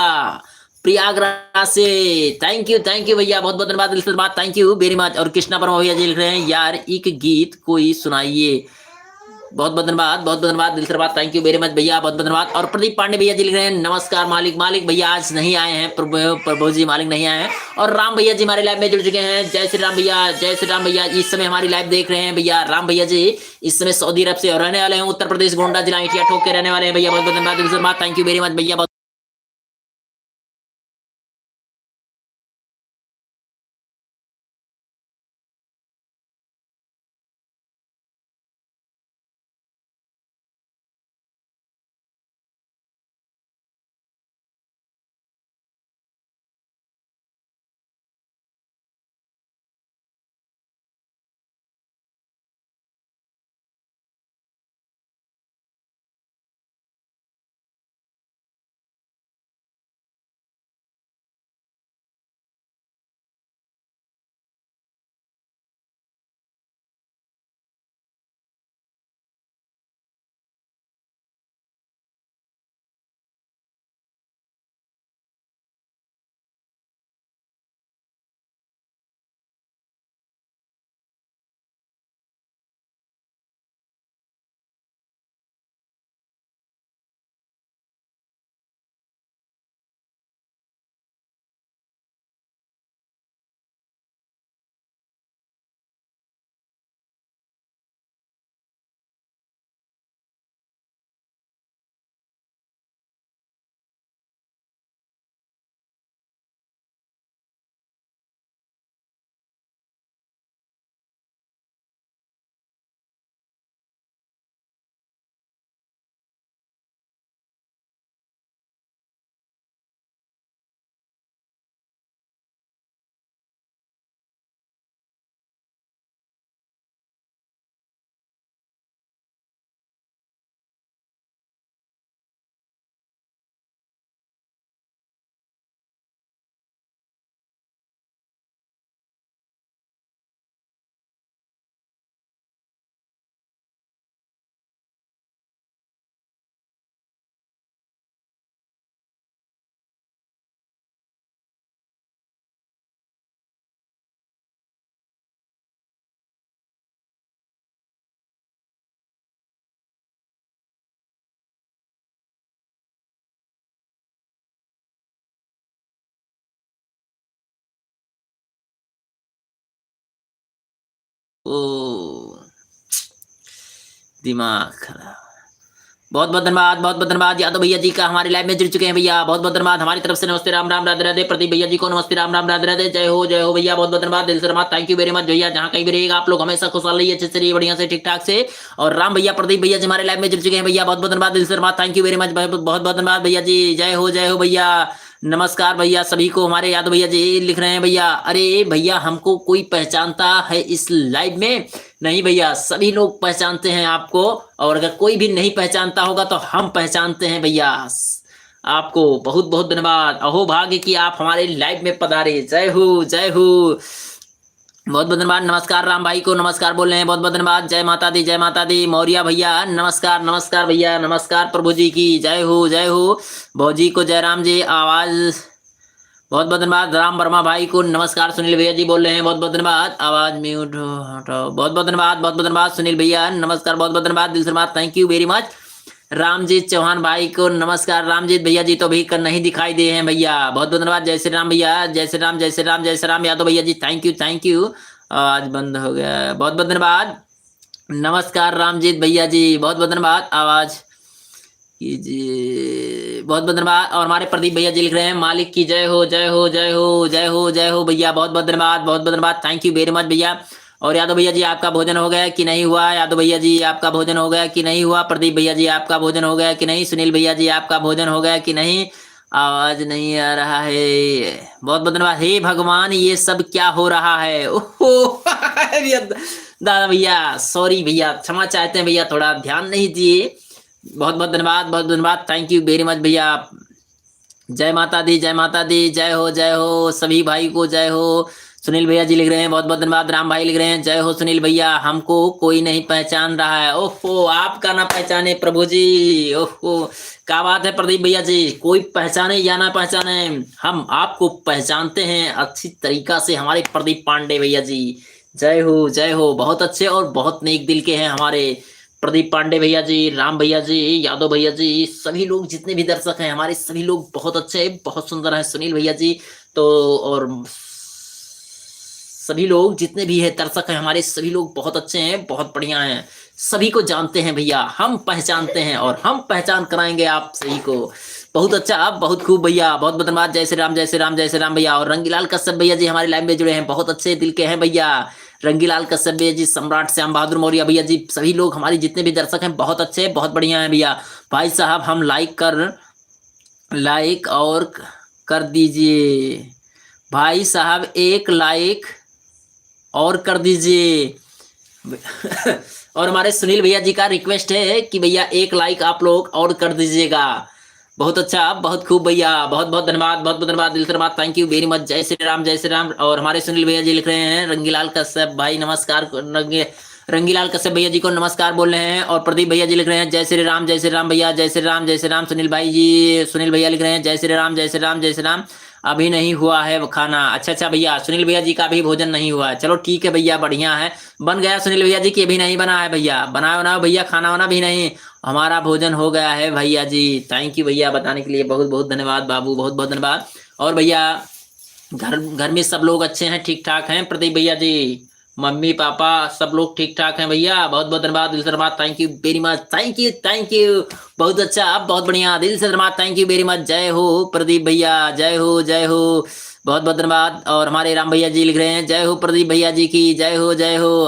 प्रयागराज से, थैंक यू भैया, बहुत बहुत धन्यवाद, दिल से धन्यवाद, थैंक यू वेरी मच। और कृष्णा वर्मा भैया जी लिख रहे हैं, यार एक गीत कोई सुनाइए, बहुत बहुत धन्यवाद, बहुत बहुत धन्यवाद, दिल से धन्यवाद, थैंक यू वेरी मच भैया, बहुत बहुत धन्यवाद। और प्रदीप पांडे भैया जी लिख रहे हैं, नमस्कार मालिक, मालिक भैया आज नहीं आए हैं, प्रभु प्रभु जी मालिक नहीं आए हैं। और राम भैया जी हमारे लाइव में जुड़ चुके हैं, जय श्री राम भैया, जय श्री राम भैया, इस समय हमारी लाइव देख रहे हैं भैया राम भैया जी, इस समय सऊदी अरब से और रहने वाले हैं उत्तर प्रदेश गोंडा जिला इंडिया ठोक के रहने वाले हैं भैया, बहुत बहुत धन्यवाद, दिल से धन्यवाद, थैंक यू वेरी मच भैया। ओ दिमाग खराब। बहुत बहुत धन्यवाद, बहुत बहुत धन्यवाद यादव भैया जी का हमारे लाइव में जुड़ चुके हैं भैया। बहुत बहुत धन्यवाद हमारी तरफ से। नमस्ते राम राम राधे राधे। प्रदीप भैया जी को नमस्ते राम राम राधे राधे। जय हो भैया। बहुत बहुत धन्यवाद दिल से धन्यवाद। थैंक यू वेरी मच भैया। जहाँ कहीं भी रहिएगा आप लोग हमेशा खुशहाल रहिए, अच्छे से रहिए, बढ़िया से, ठीक ठाक से। और राम भैया प्रदीप भैया जी हमारे लाइव में जुड़ चुके हैं भैया। बहुत बहुत धन्यवाद दिल से धन्यवाद। Thank you very much. बहुत बहुत धन्यवाद भैया जी। जय हो भैया। नमस्कार भैया सभी को। हमारे यादव भैया जी लिख रहे हैं भैया, अरे भैया हमको कोई पहचानता है इस लाइव में? नहीं भैया, सभी लोग पहचानते हैं आपको, और अगर कोई भी नहीं पहचानता होगा तो हम पहचानते हैं भैया आपको। बहुत बहुत धन्यवाद। अहो भाग्य कि आप हमारे लाइव में पधारे। जय हो जय हो। बहुत बहुत धन्यवाद। नमस्कार राम भाई को नमस्कार बोल रहे हैं। बहुत बहुत धन्यवाद। जय माता दी, जय माता दी। मौर्या भैया नमस्कार, नमस्कार भैया, नमस्कार प्रभु जी की जय हो जय हो। भौजी को जय राम जी। आवाज बहुत बहुत धन्यवाद। राम वर्मा भाई को नमस्कार। सुनील भैया जी बोल रहे हैं, बहुत बहुत धन्यवाद। आवाज म्यूट हटाओ। बहुत बहुत धन्यवाद, बहुत बहुत धन्यवाद सुनील भैया, नमस्कार, बहुत बहुत धन्यवाद दिल से धन्यवाद। Thank you very much. Ramjeet Chauhan भाई को नमस्कार। रामजीत भैया जी तो अभी नहीं दिखाई दे हैं भैया। बहुत बहुत धन्यवाद। जय श्री राम भैया, जय श्री राम, जय श्री राम, जय श्री राम यादव भैया जी। Thank you thank you. आज बंद हो गया। बहुत बहुत धन्यवाद। नमस्कार रामजीत भैया जी, बहुत बहुत धन्यवाद। आवाज कीजिए। बहुत बहुत धन्यवाद। और हमारे प्रदीप भैया जी लिख रहे हैं, मालिक की जय हो जय हो जय हो जय हो जय हो भैया। बहुत बहुत धन्यवाद, बहुत बहुत धन्यवाद। थैंक यू वेरी मच भैया। और यादव भैया जी आपका भोजन हो गया कि नहीं हुआ? यादव भैया जी आपका भोजन हो गया कि नहीं हुआ? प्रदीप भैया जी आपका भोजन हो गया कि नहीं? सुनील भैया जी आपका भोजन हो गया कि नहीं? आवाज नहीं आ रहा है। बहुत बहुत धन्यवाद। हे भगवान ये सब क्या हो रहा है? ओहो दादा भैया सॉरी भैया, क्षमा चाहते हैं भैया, थोड़ा ध्यान नहीं दिए। बहुत बहुत धन्यवाद, बहुत धन्यवाद। थैंक यू वेरी मच भैया। जय माता दी, जय माता दी। जय हो सभी भाई को जय हो। सुनील भैया जी लिख रहे हैं, बहुत बहुत धन्यवाद। राम भाई लिख रहे हैं, जय हो सुनील भैया, हमको कोई नहीं पहचान रहा है। ओहो आपका ना पहचाने प्रभु जी। ओहो क्या बात है प्रदीप भैया जी, कोई पहचाने या ना पहचाने हम आपको पहचानते हैं अच्छी तरीका से। हमारे प्रदीप पांडे भैया जी जय हो। बहुत अच्छे और बहुत नेक दिल के हैं हमारे प्रदीप पांडे भैया जी, राम भैया जी, यादव भैया जी, सभी लोग जितने भी दर्शक हैं हमारे, सभी लोग बहुत अच्छे, बहुत सुंदर हैं। सुनील भैया जी तो, और सभी लोग जितने भी है दर्शक हैं हमारे, सभी लोग बहुत अच्छे हैं, बहुत बढ़िया हैं। सभी को जानते हैं भैया, हम पहचानते हैं और हम पहचान कराएंगे आप सभी को। बहुत अच्छा, आप बहुत खूब भैया। बहुत बहुत धन्यवाद। जय श्री राम, जय श्री राम, जय श्री राम भैया। और रंगीलाल कश्यप भैया जी हमारे लाइव में जुड़े हैं, बहुत अच्छे दिल के हैं भैया। रंगीलाल कश्यप भैया जी, सम्राट श्याम बहादुर मौर्य भैया जी, सभी लोग हमारे जितने भी दर्शक हैं बहुत अच्छे, बहुत बढ़िया हैं भैया। भाई साहब हम लाइक और कर दीजिए। भाई साहब एक लाइक और कर दीजिए। और हमारे सुनील भैया जी का रिक्वेस्ट है कि भैया एक लाइक आप लोग और कर दीजिएगा। बहुत अच्छा, बहुत खूब भैया। बहुत बहुत धन्यवाद, बहुत बहुत धन्यवाद दिल से धन्यवाद। Thank you very much. जय श्री राम, जय श्री राम। और हमारे सुनील भैया जी लिख रहे हैं, रंगीलाल कश्यप भाई नमस्कार। रंगीलाल कश्यप भैया जी को नमस्कार बोल रहे हैं। और प्रदीप भैया जी लिख रहे हैं, जय श्री राम, जय श्री राम भैया, जय श्री राम, जय श्री राम। सुनील भाई जी, सुनील भैया लिख रहे हैं, जय श्री राम, जय श्री राम, जय श्री राम। अभी नहीं हुआ है खाना। अच्छा भैया, सुनील भैया जी का भी भोजन नहीं हुआ है। चलो ठीक है भैया, बढ़िया है। बन गया सुनील भैया जी की अभी नहीं बना है भैया, बनाओ भैया, खाना वाना भी नहीं, हमारा भोजन हो गया है भैया जी। थैंक यू भैया बताने के लिए, बहुत बहुत धन्यवाद बाबू, बहुत बहुत धन्यवाद। और भैया घर में सब लोग अच्छे हैं, ठीक ठाक हैं प्रदीप भैया जी? मम्मी पापा सब लोग ठीक ठाक हैं भैया? बहुत बहुत धन्यवाद, दिल से धन्यवाद। Thank you very much. Thank you thank you. बहुत अच्छा, बहुत बढ़िया, दिल से धन्यवाद। Thank you very much. जय हो प्रदीप भैया, जय हो जय हो। बहुत बहुत धन्यवाद। और हमारे राम भैया जी लिख रहे हैं, जय हो प्रदीप भैया जी की जय हो जय हो।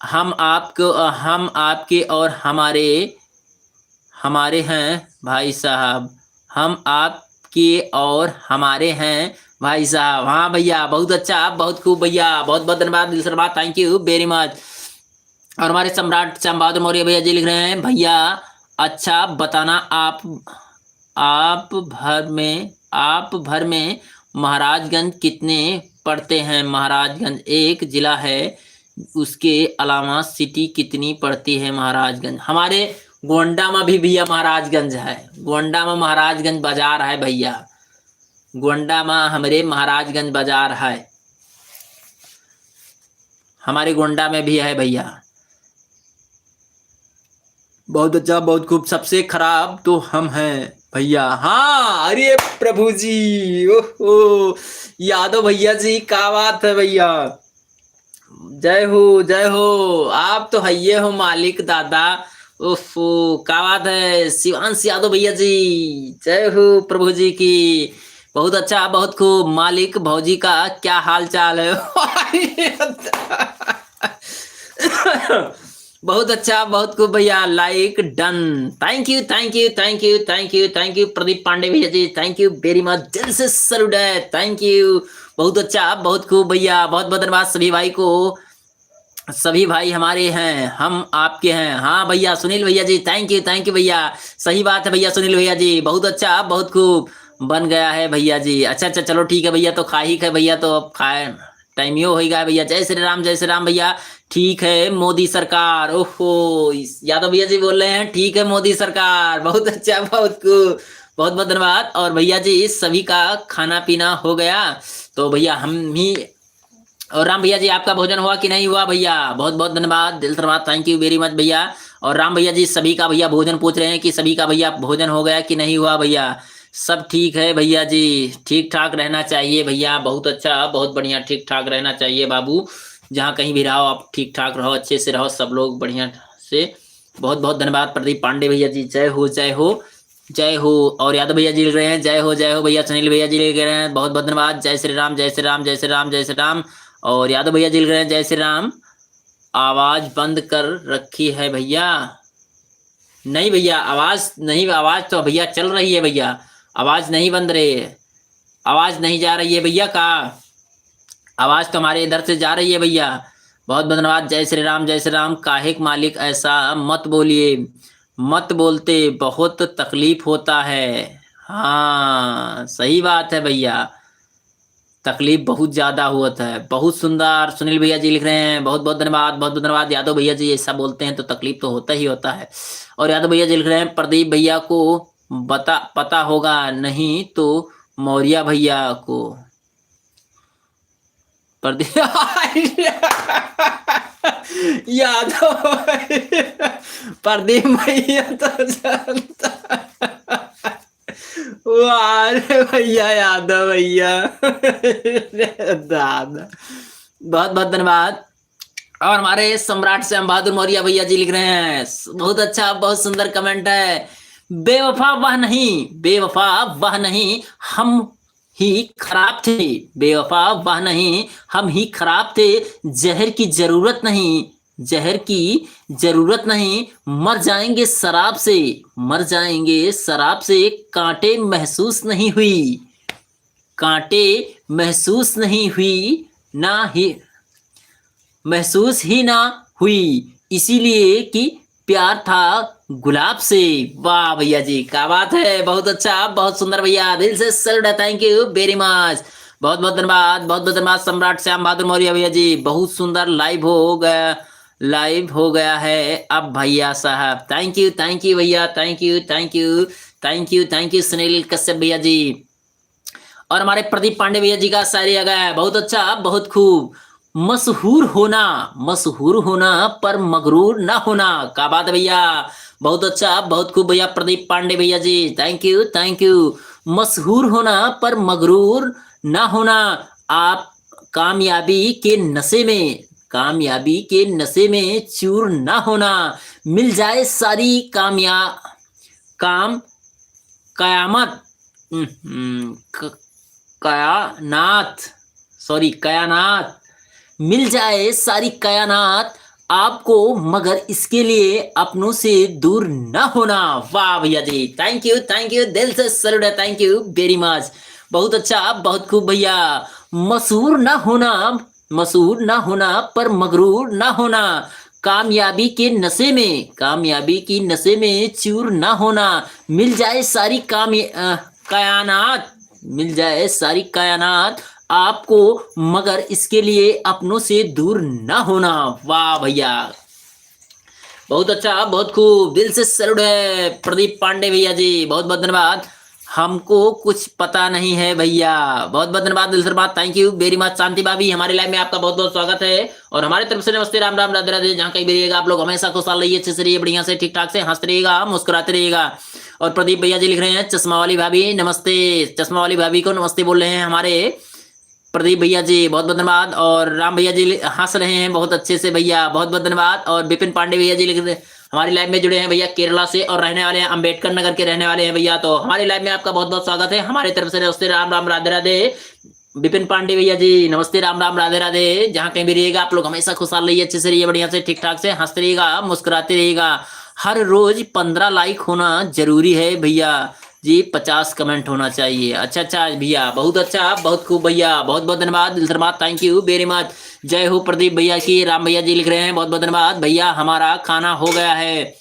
हम आपके और हमारे हैं भाई साहब, हम आपके और हमारे हैं भाई साहब। हाँ भैया, बहुत अच्छा, बहुत खूब भैया। बहुत बहुत धन्यवाद, दिल से धन्यवाद। Thank you very much. और हमारे सम्राट श्याम बहादुर मौर्य भैया जी लिख रहे हैं, भैया अच्छा बताना आप भर में महाराजगंज कितने पड़ते हैं? महाराजगंज एक जिला है, उसके अलावा सिटी कितनी पड़ती है महाराजगंज? हमारे गोंडा में भी भैया महाराजगंज है, गोंडा में महाराजगंज बाजार है भैया, गोंडा में हमारे महाराजगंज बाजार है, हमारे गोंडा में भी है भैया। बहुत अच्छा, बहुत खूब। सबसे खराब तो हम हैं भैया। हाँ अरे प्रभु जी, ओहो यादव भैया जी, क्या बात है भैया। जय हो जय हो। आप तो हैये हो मालिक दादा। ओफो, क्या बात है शिवांश यादव भैया जी। जय हो प्रभु जी की। बहुत अच्छा, बहुत खूब। मालिक भौजी का क्या हाल चाल है? बहुत अच्छा, बहुत खूब भैया। Like done. Thank you thank you thank you thank you thank you Pradeep Pandey भैया जी, थैंक यू वेरी मच, दिल से सल्यूट है, थैंक यू। बहुत अच्छा, बहुत खूब भैया, बहुत बहुत धन्यवाद सभी भाई को। सभी भाई हमारे हैं, हम आपके हैं। हाँ भैया सुनील भैया जी, थैंक यू भैया। सही बात है भैया सुनील भैया जी, बहुत अच्छा, बहुत खूब बन गया है भैया जी। अच्छा अच्छा, चलो ठीक है भैया, तो खा ही खाए भैया, तो अब खाए टाइम ही हो गया भैया। जय श्री राम भैया। ठीक है मोदी सरकार, ओहो यादव भैया जी बोल रहे हैं, ठीक है मोदी सरकार, बहुत अच्छा, बहुत खूब, बहुत बहुत धन्यवाद। और भैया जी सभी का खाना पीना हो गया, तो भैया हम ही। और राम भैया जी आपका भोजन हुआ कि नहीं हुआ भैया? बहुत बहुत धन्यवाद, दिल से धन्यवाद, थैंक यू वेरी मच भैया। और राम भैया जी सभी का भैया भोजन पूछ रहे हैं कि सभी का भैया भोजन हो गया कि नहीं हुआ भैया? सब ठीक है भैया जी, ठीक ठाक रहना चाहिए भैया, बहुत अच्छा, बहुत बढ़िया, ठीक ठाक रहना चाहिए बाबू। जहाँ कहीं भी रहो आप ठीक ठाक रहो, अच्छे से रहो, सब लोग बढ़िया से। बहुत बहुत धन्यवाद प्रदीप पांडे भैया जी, जय हो जय हो जय हो। और यादव भैया जी लिख रहे हैं जय हो भैया। सुनील भैया जी लिख रहे हैं बहुत बहुत धन्यवाद, जय श्री राम जय श्री राम जय श्री राम जय श्री राम। और यादव भैया जी लिख रहे हैं जय श्री राम। आवाज बंद कर रखी है भैया? नहीं भैया आवाज नहीं, आवाज तो भैया चल रही है भैया, आवाज नहीं बंद रही है, आवाज नहीं जा रही है भैया का, आवाज तो हमारे इधर से जा रही है भैया। बहुत बहुत धन्यवाद, जय श्री राम। काहे के मालिक ऐसा मत बोलिए, मत बोलते बहुत तकलीफ होता है। हाँ सही बात है भैया, तकलीफ बहुत ज्यादा होता है। बहुत सुंदर सुनील भैया जी लिख रहे हैं, बहुत बहुत धन्यवाद, बहुत बहुत धन्यवाद। यादव भैया जी ऐसा बोलते हैं तो तकलीफ तो होता ही होता है। और यादव भैया जी लिख रहे हैं प्रदीप भैया को बता पता होगा, नहीं तो मौर्य भैया को। प्रदीप यादव प्रदीप भैया तो जानता। वाह भैया यादव भैया दादा, बहुत बहुत धन्यवाद। और हमारे सम्राट श्याम बहादुर मौर्य भैया जी लिख रहे हैं, बहुत अच्छा, बहुत सुंदर कमेंट है। बेवफा वह नहीं, बेवफा वह नहीं, हम ही खराब थे। बेवफा वह नहीं, हम ही खराब थे। जहर की जरूरत नहीं, जहर की जरूरत नहीं, मर जाएंगे शराब से, मर जाएंगे शराब से। कांटे महसूस नहीं हुई, कांटे महसूस नहीं हुई, ना ही महसूस ही ना हुई, इसीलिए कि प्यार था गुलाब से। वाह भैया जी क्या बात है, बहुत अच्छा, बहुत सुंदर भैया, दिल से सल्यूट है, थैंक यू वेरी मच, बहुत बहुत धन्यवाद, बहुत बहुत धन्यवाद सम्राट श्याम बहादुर मौर्य भैया जी। बहुत सुंदर लाइव हो गया, लाइव हो गया है अब भैया साहब, थैंक यू भैया, thank you thank you thank you thank you Sunil Kashyap भैया जी। और हमारे प्रदीप पांडे भैया जी का शायरी आ गया है, बहुत अच्छा, बहुत खूब। मशहूर होना, मशहूर होना पर मगरूर ना होना। क्या बात है भैया, बहुत अच्छा, बहुत खूब भैया प्रदीप पांडे भैया जी, थैंक यू थैंक यू। मशहूर होना पर मगरूर ना होना, आप कामयाबी के नशे में, कामयाबी के नशे में चूर ना होना। मिल जाए सारी काम कयामत, कयानात, सॉरी कयानात, मिल जाए सारी कयानात आपको, मगर इसके लिए अपनों से दूर ना होना। वाह भैया जी, थैंक यू दिल से सल्यूट है, थैंक यू वेरी मच, बहुत अच्छा, बहुत खूब भैया। मशहूर ना होना, मशहूर ना होना पर मगरूर ना होना, कामयाबी के नशे में, कामयाबी की नशे में चूर ना होना। मिल जाए सारी कायनात, मिल जाए सारी कायनात आपको, मगर इसके लिए अपनों से दूर ना होना। वाह भैया, बहुत अच्छा, बहुत खूब, दिल से सल्यूट है प्रदीप पांडे भैया जी, बहुत बहुत धन्यवाद। हमको कुछ पता नहीं है भैया, बहुत बहुत धन्यवाद, दिल से धन्यवाद, थैंक यू वेरी मच। शांति भाभी हमारे लाइव में आपका बहुत बहुत स्वागत है। और हमारे तरफ से नमस्ते, राम राम राधे राधे। जहाँ कहीं भी रहिएगा आप लोग हमेशा खुशहाल रहिए, अच्छे से रहिए, बढ़िया से ठीक ठाक से हंसते रहिएगा, मुस्कुराते रहिएगा। और प्रदीप भैया जी लिख रहे हैं चश्मा वाली भाभी नमस्ते, चश्मा वाली भाभी को नमस्ते बोल रहे हैं हमारे प्रदीप भैया जी बहुत बहुत धन्यवाद। और राम भैया जी हंस रहे हैं बहुत अच्छे से भैया, बहुत बहुत धन्यवाद। और विपिन पांडे भैया जी लिख रहे हमारी लाइव में जुड़े हैं भैया केरला से और रहने वाले हैं अंबेडकर नगर के रहने वाले हैं भैया। तो हमारी लाइव में आपका बहुत बहुत स्वागत है हमारी तरफ से। नमस्ते राम राम राधे राधे। विपिन पांडे भैया जी नमस्ते राम राम राधे राधे। जहाँ कहीं भी रहिएगा आप लोग हमेशा खुशहाल रहिए, अच्छे से रहिए, बढ़िया से ठीक ठाक से हंसते रहिएगा, मुस्कुराते रहिएगा। हर रोज 15 लाइक होना जरूरी है भैया जी, 50 कमेंट होना चाहिए। अच्छा अच्छा भैया, बहुत अच्छा, बहुत खूब भैया, बहुत बहुत धन्यवाद, दिल से धन्यवाद, थैंक यू वेरी मच। जय हो प्रदीप भैया की। राम भैया जी लिख रहे हैं बहुत बहुत धन्यवाद भैया, हमारा खाना हो गया है।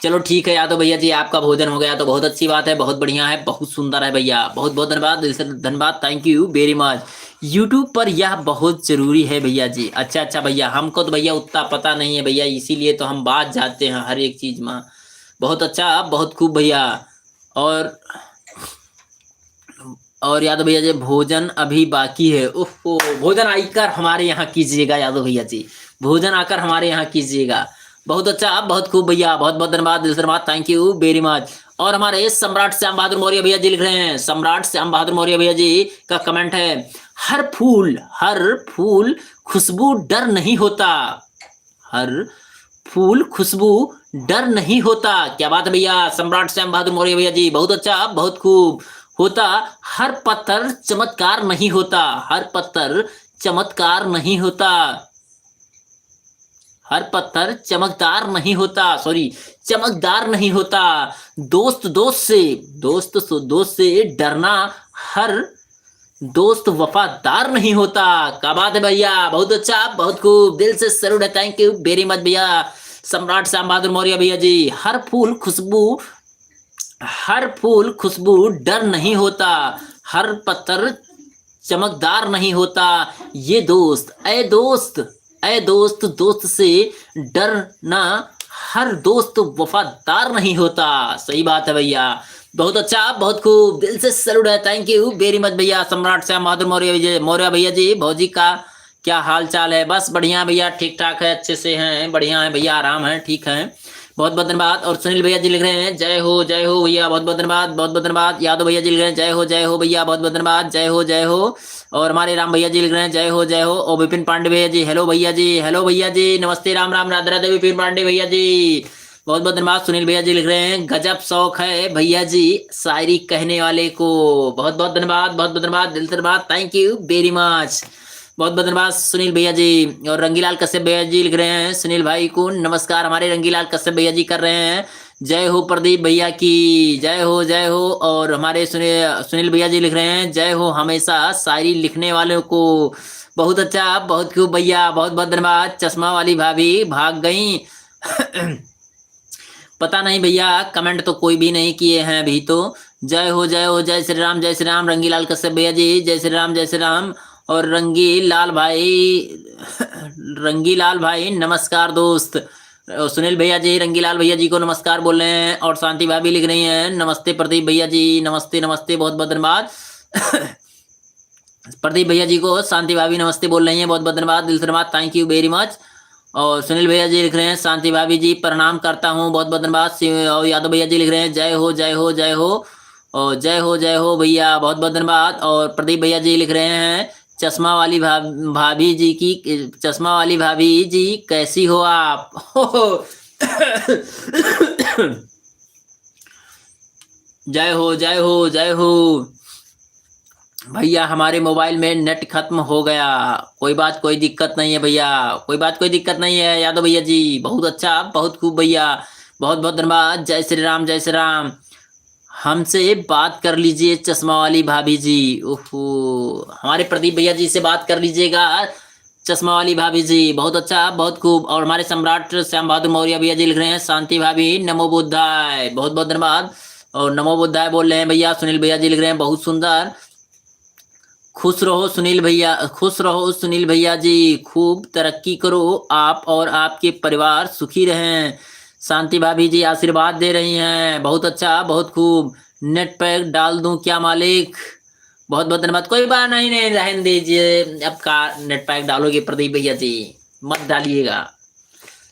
चलो ठीक है यादव भैया जी, आपका भोजन हो गया तो बहुत अच्छी बात है, बहुत बढ़िया है, बहुत सुंदर है भैया, बहुत बहुत धन्यवाद, दिल से धन्यवाद, thank you very much. YouTube पर यह बहुत जरूरी है भैया जी। अच्छा अच्छा भैया, हमको तो भैया उतना पता नहीं है भैया, इसीलिए तो हम बात जाते हैं हर एक चीज में। बहुत अच्छा, बहुत खूब भैया। और यादव भैया जी भोजन अभी बाकी है। ओहो, भोजन आकर हमारे यहाँ कीजिएगा यादव भैया जी, भोजन आकर हमारे यहाँ कीजिएगा। बहुत अच्छा, बहुत खूब भैया, बहुत बहुत धन्यवाद, दिल से धन्यवाद, थैंक यू वेरी मच। और हमारे सम्राट श्याम बहादुर मौर्य भैया जी लिख रहे हैं, सम्राट श्याम बहादुर मौर्य भैया जी का कमेंट है, हर फूल खुशबू डर नहीं होता, हर फूल खुशबू डर नहीं होता। क्या बात है भैया, सम्राट श्याम बहादुर मौर्य भैया जी, बहुत अच्छा, बहुत खूब। होता हर पत्थर चमत्कार नहीं होता, हर पत्थर चमत्कार नहीं होता, हर पत्थर चमकदार नहीं होता, सॉरी चमकदार नहीं होता। दोस्त से डरना, हर दोस्त वफादार नहीं होता। क्या बात है भैया, बहुत अच्छा, बहुत खूब, दिल से सैल्यूट है, थैंक यू वेरी मच भैया। सम्राट श्याम बहादुर मौर्य भैया जी, हर फूल खुशबू डर नहीं होता, हर पत्थर चमकदार नहीं होता। ये दोस्त से डरना, हर दोस्त वफादार नहीं होता। सही बात है भैया, बहुत अच्छा, बहुत खूब, दिल से सैल्यूट है, थैंक यू वेरी मच भैया। सम्राट श्याम बहादुर मौर्य भैया जी, भौजी का क्या हाल चाल है? बस बढ़िया भैया, ठीक ठाक है, अच्छे से हैं, बढ़िया है भैया, आराम है, ठीक है, बहुत बहुत धन्यवाद। और सुनील भैया जी लिख रहे हैं जय हो भैया, बहुत बहुत धन्यवाद, बहुत बहुत धन्यवाद। यादव भैया जी लिख रहे हैं जय हो भैया, बहुत बहुत धन्यवाद, जय हो। और हमारे राम भैया जी लिख रहे हैं जय हो। और विपिन पांडे भैया जी, हेलो भैया जी, हेलो भैया जी, नमस्ते राम राम राधे राधे विपिन पांडे भैया जी, बहुत बहुत धन्यवाद। सुनील भैया जी लिख रहे हैं गजब शौक है भैया जी शायरी कहने वाले को, बहुत बहुत धन्यवाद, बहुत बहुत धन्यवाद, दिल से धन्यवाद, थैंक यू वेरी मच, बहुत बहुत धन्यवाद सुनील भैया जी। और रंगीलाल कश्यप भैया जी लिख रहे हैं सुनील भाई को नमस्कार, हमारे रंगीलाल कश्यप भैया जी कर रहे हैं जय हो प्रदीप भैया की, जय हो। और हमारे सुनील भैया जी लिख रहे हैं जय हो हमेशा शायरी लिखने वालों को, बहुत अच्छा, बहुत खूब भैया, बहुत बहुत धन्यवाद। चश्मा वाली भाभी भाग गई पता नहीं भैया, कमेंट तो कोई भी नहीं किए हैं अभी तो। जय हो, जय श्री राम, रंगीलाल कश्यप भैया जी, जय श्री राम। और रंगीलाल भाई नमस्कार दोस्त। सुनील भैया जी रंगीलाल भैया जी को नमस्कार बोल रहे हैं। और शांति भाभी लिख रही हैं नमस्ते प्रदीप भैया जी, नमस्ते, बहुत बहुत धन्यवाद प्रदीप भैया जी को शांति भाभी नमस्ते बोल रही हैं, बहुत बहुत धन्यवाद, दिल से धन्यवाद, थैंक यू वेरी मच। और सुनील भैया जी लिख रहे हैं शांति भाभी जी प्रणाम करता हूँ, बहुत बहुत धन्यवाद। और यादव भैया जी लिख रहे हैं जय हो और जय हो भैया, बहुत बहुत धन्यवाद। और प्रदीप भैया जी लिख रहे हैं चश्मा वाली भाभी जी कैसी हो आप जय हो भैया, हमारे मोबाइल में नेट खत्म हो गया, कोई बात, कोई दिक्कत नहीं है भैया, कोई बात, कोई दिक्कत नहीं है यादव भैया जी, बहुत अच्छा, बहुत खूब भैया, बहुत बहुत धन्यवाद। जय श्री राम। हमसे बात कर लीजिए चश्मा वाली भाभी जी, ओहो, हमारे प्रदीप भैया जी से बात कर लीजिएगा चश्मा वाली भाभी जी, बहुत अच्छा, बहुत खूब। और हमारे सम्राट श्याम बहादुर मौर्य भैया जी लिख रहे हैं शांति भाभी नमो बुद्धाय, बहुत बहुत धन्यवाद। और नमो बुद्धाय बोल रहे हैं भैया। सुनील भैया जी लिख रहे हैं बहुत सुंदर, खुश रहो सुनील भैया जी, खूब तरक्की करो आप और आपके परिवार सुखी रहें। शांति भाभी जी आशीर्वाद दे रही हैं, बहुत अच्छा, बहुत खूब। नेट पैक डाल दूं क्या मालिक, बहुत बहुत धन्यवाद। कोई बात नहीं, रहने दीजिए, अब का नेट पैक डालोगे प्रदीप भैया जी, मत डालिएगा,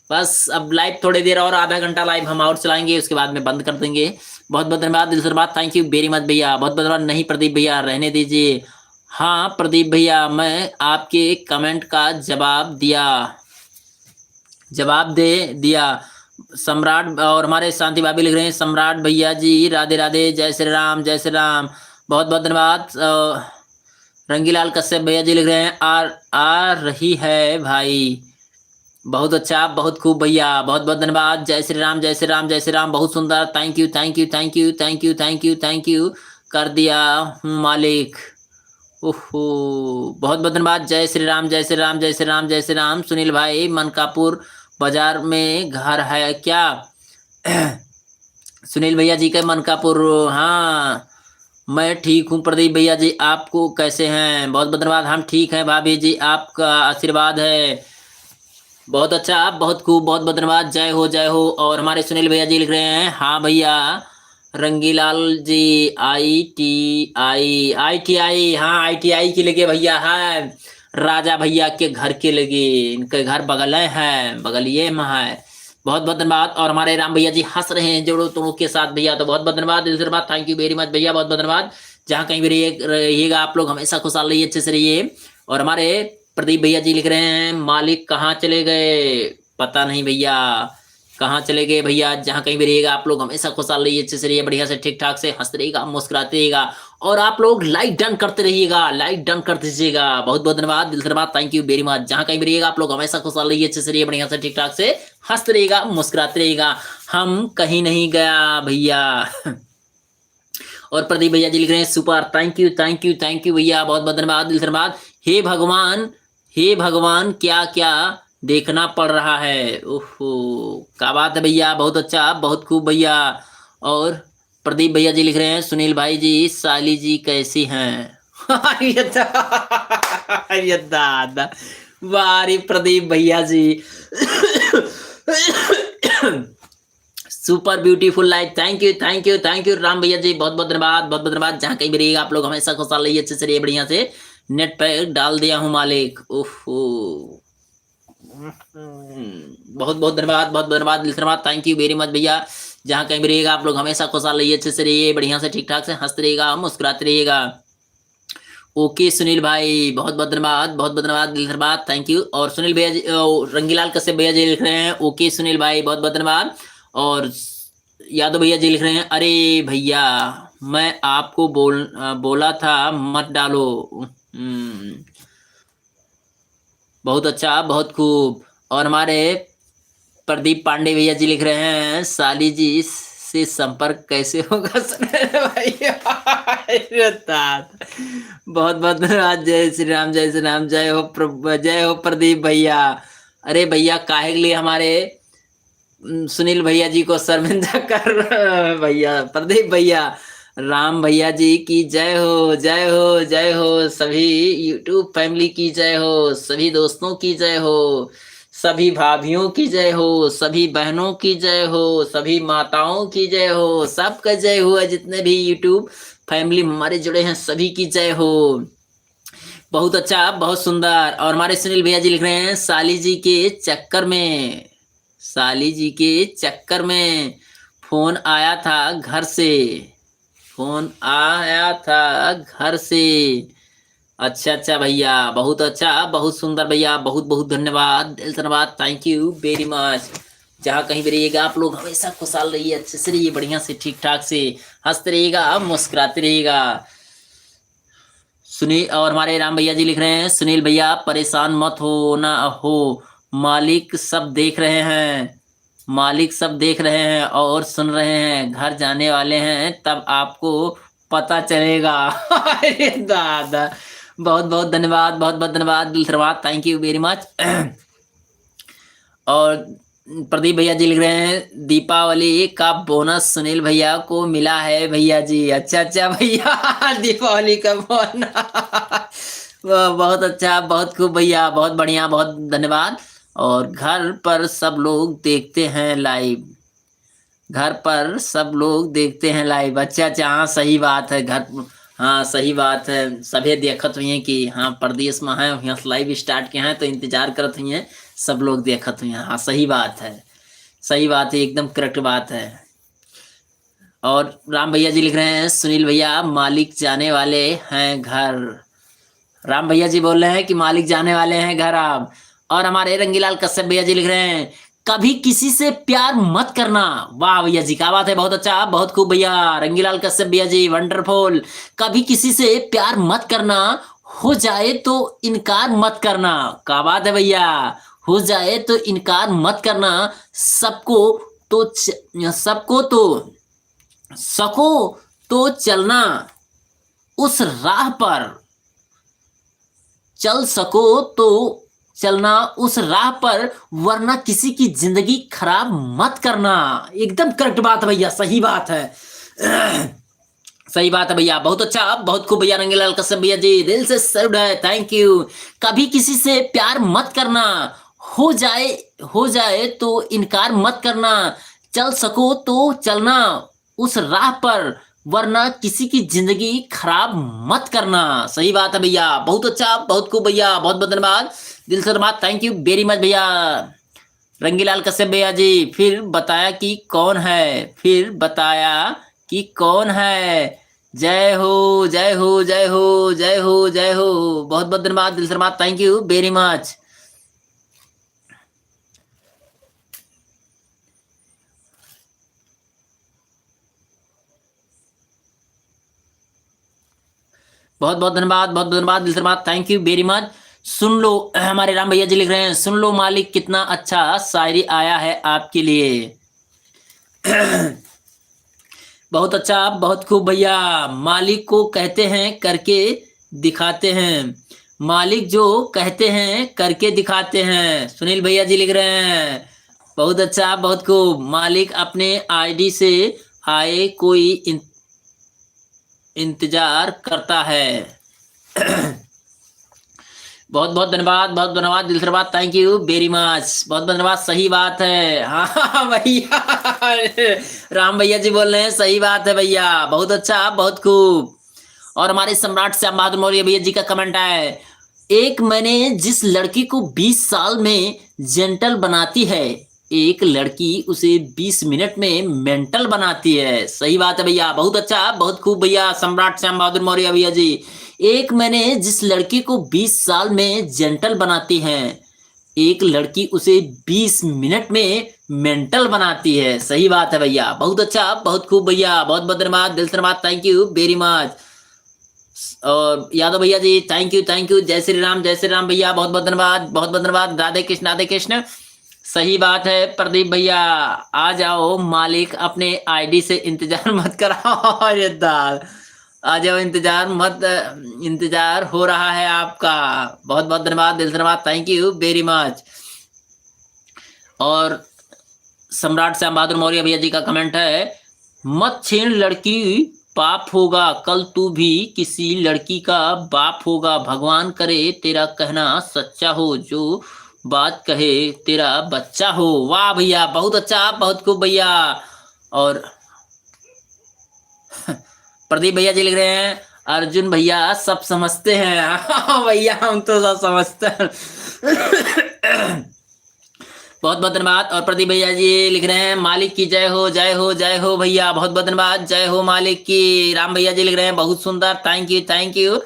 बस अब लाइव थोड़ी देर और, आधा घंटा लाइव हम और चलाएंगे, उसके बाद में बंद कर देंगे। बहुत बहुत धन्यवाद, दिल से धन्यवाद, थैंक यू वेरी मच भैया, बहुत बहुत धन्यवाद। नहीं प्रदीप भैया रहने दीजिए, हाँ प्रदीप भैया, मैं आपके कमेंट का जवाब दे दिया। सम्राट और हमारे शांति भाभी लिख रहे हैं, सम्राट भैया जी राधे राधे, जय श्री राम जय श्री राम, बहुत बहुत धन्यवाद। रंगीलाल कश्यप भैया जी लिख रहे हैं, आ रही है भाई, बहुत अच्छा बहुत खूब भैया, बहुत बहुत धन्यवाद। जय श्री राम जय श्री राम जय श्री राम, बहुत सुंदर, thank you thank you thank you thank you thank you thank you कर दिया हूँ मालिक। ओहो, बहुत बहुत धन्यवाद। जय श्री राम जय श्री राम जय श्री राम जय श्री राम। सुनील भाई, मनकापुर बाजार में घर है क्या? सुनील भैया जी के मनकापुर, हाँ मैं ठीक हूँ। प्रदीप भैया जी आपको कैसे हैं? बहुत बहुत धन्यवाद, हम ठीक हैं भाभी जी, आपका आशीर्वाद है। बहुत अच्छा, बहुत खूब, बहुत बहुत धन्यवाद, जय हो जय हो। और हमारे सुनील भैया जी लिख रहे हैं, हाँ भैया रंगीलाल जी आई टी आई, हाँ ITI के लगे भैया है, राजा भैया के घर के लगे, इनके घर बगल है, बगलिए में है। बहुत बहुत धन्यवाद। और हमारे राम भैया जी हंस रहे हैं जोड़ों तोड़ों के साथ भैया, तो बहुत बहुत धन्यवाद, दिल से धन्यवाद, थैंक यू वेरी मच भैया, बहुत बहुत धन्यवाद। जहाँ कहीं भी रहिएगा आप लोग हमेशा खुशहाल रहिए, अच्छे से रहिए। और हमारे प्रदीप भैया जी लिख रहे हैं, मालिक कहाँ चले गए? पता नहीं भैया कहाँ चले गए भैया, जहाँ कहीं भी रहिएगा आप लोग हमेशा खुशहाल रहिए, अच्छे से रहिए, बढ़िया से ठीक ठाक से हंसते रहिएगा, मुस्कुराते रहिएगा। और आप लोग लाइक डन करते रहिएगा, लाइक डन कर दीजिएगा, बहुत बहुत धन्यवाद, दिल से धन्यवाद, थैंक यू वेरी मच। जहाँ कहीं भी रहिएगा आप लोग हमेशा खुशहाल रहिए, अच्छे से रहिए, बढ़िया से ठीक ठाक से हंसते रहिएगा, मुस्कुराते रहिएगा। हम कहीं नहीं गया भैया। और प्रदीप भैया जी लिख रहे हैं, super, thank you thank you thank you भैया, बहुत बहुत धन्यवाद, दिल से धन्यवाद। हे भगवान क्या क्या देखना पड़ रहा है? ओहो, क्या बात है भैया, बहुत अच्छा बहुत खूब भैया। और प्रदीप भैया जी लिख रहे हैं, सुनील भाई जी साली जी कैसी हैं? अरे दादा, वारी प्रदीप भैया जी। Super beautiful life, thank you thank you thank you Ram भैया जी, बहुत बहुत धन्यवाद, बहुत बहुत धन्यवाद। जहाँ कहीं भी रहिएगा आप लोग हमेशा खुशहाल रहिए, अच्छे से रहिए, बढ़िया से। नेट पे डाल दिया हूँ मालिक, ओहो, बहुत बहुत धन्यवाद, बहुत बहुत धन्यवाद, दिल से धन्यवाद, थैंक यू वेरी मच भैया। जहाँ कहीं भी रहिएगा आप लोग हमेशा खुशहाल रहिए, अच्छे से रहिए, बढ़िया से ठीक ठाक से हंसते रहिएगा, मुस्कुराते रहिएगा। ओके सुनील भाई, बहुत बहुत धन्यवाद, बहुत बहुत धन्यवाद, दिल से धन्यवाद, थैंक यू। और सुनील भैया जी, रंगीलाल कश्यप भैया जी लिख रहे हैं, ओके सुनील भाई, बहुत बहुत धन्यवाद। और यादव भैया जी लिख रहे हैं, अरे भैया मैं आपको बोला था मत डालो। बहुत अच्छा बहुत खूब। और हमारे प्रदीप पांडे भैया जी लिख रहे हैं, साली जी से संपर्क कैसे होगा सुनील भाई? अरे तात, बहुत बहुत धन्यवाद, जय श्री राम जय श्री राम, जय हो प्रदीप भैया। अरे भैया काहे के लिए हमारे सुनील भैया जी को शर्मिंदा कर भैया, प्रदीप भैया, राम भैया जी की जय हो जय हो जय हो, सभी यूट्यूब फैमिली की जय हो, सभी दोस्तों की जय हो, सभी भाभीियों की जय हो, सभी बहनों की जय हो, सभी माताओं की जय हो, सबका जय हो, जितने भी यूट्यूब फैमिली हमारे जुड़े हैं सभी की जय हो। बहुत अच्छा बहुत सुंदर। और हमारे सुनील भैया जी लिख रहे हैं, साली जी के चक्कर में, साली जी के चक्कर में फोन आया था घर से, फोन आया था घर से। अच्छा अच्छा भैया, बहुत अच्छा बहुत सुंदर भैया, बहुत बहुत धन्यवाद, दिल से धन्यवाद, थैंक यू वेरी मच। जहाँ कहीं भी रहिएगा आप लोग हमेशा खुशहाल रहिए, अच्छे से रहिए, बढ़िया से ठीक ठाक से हंसते रहिएगा, मुस्कुराते रहिएगा। सुनील और हमारे राम भैया जी लिख रहे हैं, सुनील भैया परेशान मत हो ना हो, मालिक सब देख रहे हैं, मालिक सब देख रहे हैं और सुन रहे हैं, घर जाने वाले हैं तब आपको पता चलेगा। अरे दादा, बहुत बहुत धन्यवाद, बहुत बहुत धन्यवाद, दिल से धन्यवाद, थैंक यू वेरी मच। और प्रदीप भैया जी लिख रहे हैं, दीपावली का बोनस सुनील भैया को मिला है भैया जी। अच्छा अच्छा भैया, दीपावली का बोनस, बहुत अच्छा बहुत खूब भैया, बहुत बढ़िया, बहुत धन्यवाद। और घर पर सब लोग देखते हैं लाइव, घर पर सब लोग देखते हैं लाइव, अच्छा अच्छा, हाँ सही बात है, घर, हाँ सही बात है, सभी देखत हुई हैं कि हाँ प्रदेश में है, यहाँ लाइव स्टार्ट किए हैं तो इंतजार करत हुई हैं, सब लोग देखत हुई हैं, हाँ सही बात है, सही बात है, एकदम करेक्ट बात है। और राम भैया जी लिख रहे हैं, सुनील भैया मालिक जाने वाले हैं घर, राम भैया जी बोल रहे हैं कि मालिक जाने वाले हैं घर आप। और हमारे रंगीलाल कश्यप भैया जी लिख रहे हैं कभी किसी से प्यार मत करना। वाह भैया जी, क्या बात है, बहुत अच्छा, बहुत खूब भैया। रंगीलाल कश्यप भैया जी वंडरफुल। कभी किसी से प्यार मत करना, हो जाए तो इनकार मत करना। क्या बात है भैया, हो जाए तो इनकार मत करना। सबको तो सबको तो सको तो चलना उस राह पर, चल सको तो चलना उस राह पर, वरना किसी की जिंदगी खराब मत करना। एकदम करेक्ट बात है भैया, सही बात है। सही बात है भैया, बहुत अच्छा, बहुत खूब भैया। रंगीलाल कश्यप भैया जी दिल से सर्वड है, थैंक यू। कभी किसी से प्यार मत करना, हो जाए हो जाए तो इनकार मत करना, चल सको तो चलना उस राह पर, वरना किसी की जिंदगी खराब मत करना। सही बात है भैया, बहुत अच्छा, बहुत खूब भैया, बहुत बहुत धन्यवाद, दिल से धन्यवाद, थैंक यू वेरी मच भैया। रंगीलाल कश्यप भैया जी फिर बताया कि कौन है, फिर बताया कि कौन है। जय हो जय हो जय हो जय हो जय हो, बहुत बहुत धन्यवाद, दिल से धन्यवाद, थैंक यू वेरी मच। बहुत बहुत धन्यवाद, बहुत बहुत धन्यवाद, दिल से धन्यवाद, थैंक यू वेरी मच। सुन लो, हमारे राम भैया जी लिख रहे हैं सुन लो मालिक कितना अच्छा शायरी आया है आपके लिए। बहुत अच्छा, बहुत खूब भैया। मालिक को कहते हैं करके दिखाते हैं, मालिक जो कहते हैं करके दिखाते हैं। सुनील भैया जी लिख रहे हैं बहुत अच्छा, बहुत खूब। मालिक अपने आईडी से आए कोई इंतजार करता है। बहुत बहुत धन्यवाद, बहुत धन्यवाद, दिल से धन्यवाद, थैंक यू वेरी मच, बहुत बहुत धन्यवाद। सही बात है, हाँ भैया। राम भैया जी बोल रहे हैं सही बात है भैया, बहुत अच्छा, बहुत खूब। और हमारे सम्राट श्याम बहादुर मौर्य भैया जी का कमेंट है एक मैंने जिस लड़की को 20 साल में जेंटल बनाती है, एक लड़की उसे 20 मिनट में मेंटल बनाती है। सही बात है भैया, बहुत अच्छा, बहुत खूब भैया। सम्राट श्याम बहादुर मौर्य भैया जी, एक मैंने जिस लड़की को 20 साल में जेंटल बनाती है, एक लड़की उसे 20 मिनट में मेंटल बनाती है। सही बात है भैया, बहुत अच्छा, बहुत खूब भैया, बहुत बहुत धन्यवाद, दिल से धन्यवाद, थैंक यू वेरी मच। और यादव भैया जी थैंक यू, थैंक यू, जय श्री राम, जय श्री राम भैया, बहुत बहुत धन्यवाद, बहुत बहुत धन्यवाद, राधे कृष्ण, राधे कृष्ण। सही बात है प्रदीप भैया, आ जाओ मालिक अपने आईडी से इंतजार मत कराओ। अरे दाल, आ जाओ, इंतजार मत, इंतजार हो रहा है आपका। बहुत बहुत धन्यवाद, दिल से धन्यवाद, थैंक यू वेरी मच। और सम्राट श्याम बहादुर मौर्य भैया जी का कमेंट है मत छेड़ लड़की पाप होगा, कल तू भी किसी लड़की का बाप होगा। भगवान करे तेरा कहना सच्चा हो, जो बात कहे तेरा बच्चा हो। वाह भैया, बहुत अच्छा, बहुत खूब भैया। और प्रदीप भैया जी लिख रहे हैं अर्जुन भैया सब समझते हैं। हाँ भैया, हम तो सब समझते हैं। बहुत बहुत धन्यवाद। और प्रदीप भैया जी लिख रहे हैं मालिक की जय हो, जय हो, जय हो भैया, बहुत बहुत धन्यवाद, जय हो मालिक की। राम भैया जी लिख रहे हैं बहुत सुंदर, थैंक यू, थैंक यू।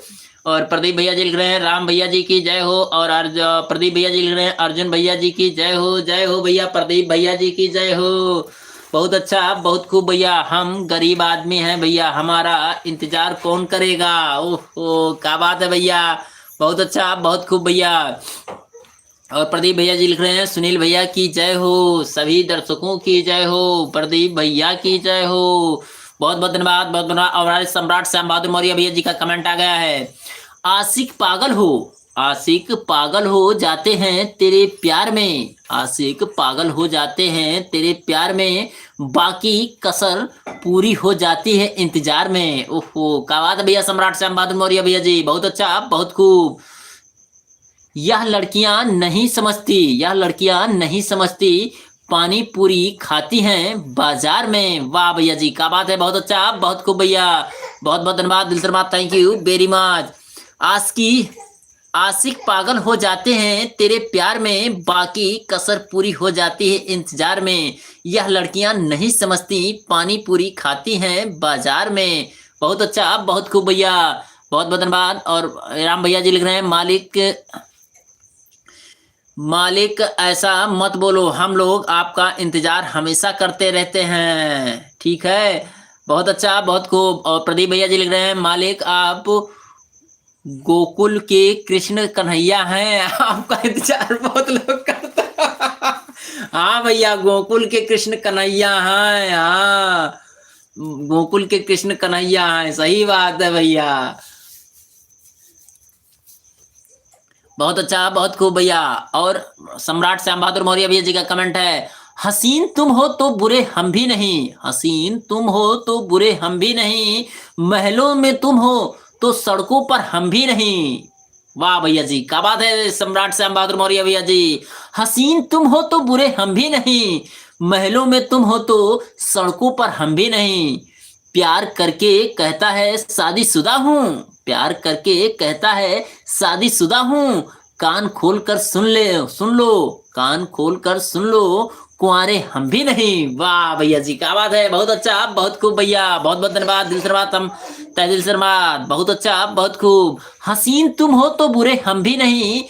और प्रदीप भैया जी लिख रहे हैं राम भैया जी की जय हो। और प्रदीप भैया जी लिख रहे हैं अर्जुन भैया जी की जय हो, जय हो भैया, प्रदीप भैया जी की जय हो। बहुत अच्छा, बहुत खूब भैया। हम गरीब आदमी हैं भैया, हमारा इंतजार कौन करेगा। ओहो, क्या बात है भैया, बहुत अच्छा, बहुत खूब भैया। और प्रदीप भैया जी लिख रहे हैं सुनील भैया की जय हो, सभी दर्शकों की जय हो, प्रदीप भैया की जय हो। बहुत बहुत धन्यवाद, बहुत धन्यवाद। और हमारे सम्राट श्याम बहादुर मौर्य भैया जी का कमेंट आ गया है आशिक पागल हो, आशिक पागल हो जाते हैं तेरे प्यार में, आशिक पागल हो जाते हैं तेरे प्यार में, बाकी कसर पूरी हो जाती है इंतजार में। ओहो, क्या बात है भैया सम्राट श्याम बहादुर मौर्य भैया जी, बहुत अच्छा, बहुत खूब। यह लड़कियां नहीं समझती, यह लड़कियां नहीं समझती, पानी पूरी खाती हैं बाजार में। वाह भैया जी, क्या बात है, बहुत अच्छा, बहुत खूब भैया, बहुत बहुत धन्यवाद, दिल से धन्यवाद, थैंक यू वेरी मच। आज की आशिक पागल हो जाते हैं तेरे प्यार में, बाकी कसर पूरी हो जाती है इंतजार में। यह लड़कियां नहीं समझती, पानी पूरी खाती हैं बाजार में। बहुत अच्छा, बहुत खूब भैया। बहुत बहुत धन्यवाद। और राम भैया जी लिख रहे हैं, मालिक ऐसा मत बोलो, हम लोग आपका इंतजार हमेशा करते रहते हैं। ठीक है, बहुत अच्छा, बहुत खूब। और प्रदीप भैया जी लिख रहे हैं, मालिक आप गोकुल के कृष्ण कन्हैया हैं, आपका इंतजार बहुत लोग करते हैं। हाँ भैया, गोकुल के कृष्ण कन्हैया हैं। हाँ, गोकुल के कृष्ण कन्हैया हैं, सही बात है भैया। बहुत अच्छा, बहुत खूब भैया। और सम्राट श्याम बहादुर मौर्य भैया जी का कमेंट है, हसीन तुम हो तो बुरे हम भी नहीं, हसीन तुम हो तो बुरे हम भी नहीं, महलों में तुम हो तो सड़कों पर हम भी नहीं। वाह भैया जी, क्या बात है सम्राट श्याम बहादुर मौर्य भैया जी। हसीन तुम हो तो बुरे हम भी नहीं, महलों में तुम हो तो सड़कों पर हम भी नहीं, प्यार करके कहता है शादीशुदा हूँ, प्यार करके कहता है शादीशुदा हूँ, कान खोल कर सुन लो, कान खोल कर सुन लो, कुंवारे हम भी नहीं। वाह भैया जी, क्या बात है, बहुत अच्छा, बहुत खूब भैया, बहुत बहुत धन्यवाद, दिल से धन्यवाद, हम तहे दिल से धन्यवाद, बहुत अच्छा, बहुत खूब। हसीन तुम हो तो बुरे हम भी नहीं,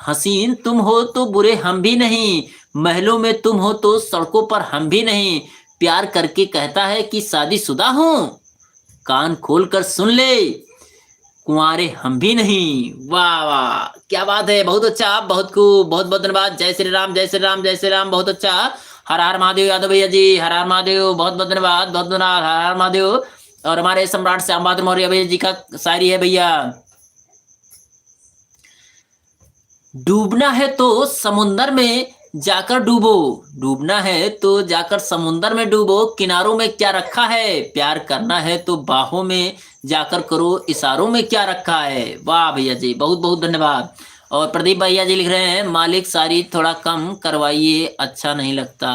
हसीन तुम हो तो बुरे हम भी नहीं, महलों में तुम हो तो सड़कों पर हम भी नहीं, प्यार करके कहता है कि शादीशुदा हूँ, कान खोल कर सुन ले, कुंवारे हम भी नहीं। वाह वाह, क्या बात है, बहुत अच्छा, बहुत खूब, बहुत बहुत धन्यवाद। जय श्री राम, जय श्री राम, जय श्री राम, बहुत अच्छा। हर हर महादेव यादव भैया जी, हर हर महादेव, बहुत बहुत धन्यवाद, बहुत धन्यवाद, हर हर महादेव। और हमारे सम्राट श्याम बहादुर मौर्य भैया जी का शायरी है भैया, डूबना है तो समुंदर में जाकर डूबो, डूबना है तो जाकर समुंदर में डूबो, किनारों में क्या रखा है, प्यार करना है तो बाहों में जाकर करो, इशारों में क्या रखा है। वाह भैया जी, बहुत बहुत धन्यवाद। और प्रदीप भैया जी लिख रहे हैं, मालिक शायरी थोड़ा कम करवाइए, अच्छा नहीं लगता,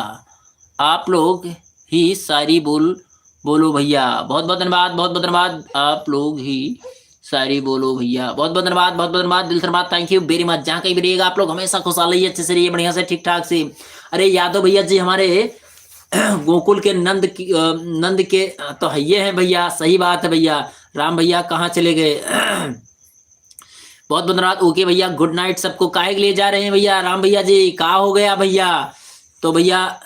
आप लोग ही शायरी बोलो भैया। बहुत बहुत धन्यवाद, बहुत बहुत धन्यवाद, आप लोग ही शायरी बोलो भैया। बहुत बहुत धन्यवाद, बहुत बहुत धन्यवाद, दिल से धन्यवाद, थैंक यू वेरी मच। जहाँ कहीं भी रहिएगा आप लोग हमेशा खुशहाल रहिए, अच्छे से रहिए, बढ़िया से, ठीक ठाक से। अरे यादव भैया जी हमारे गोकुल के नंद के तो ये हैं भैया, सही बात है भैया। राम भैया कहाँ चले गए? बहुत बहुत धन्यवाद। ओके भैया, गुड नाइट सबको। काहे के लिए जा रहे हैं भैया? राम भैया जी कहाँ हो गया भैया? तो भैया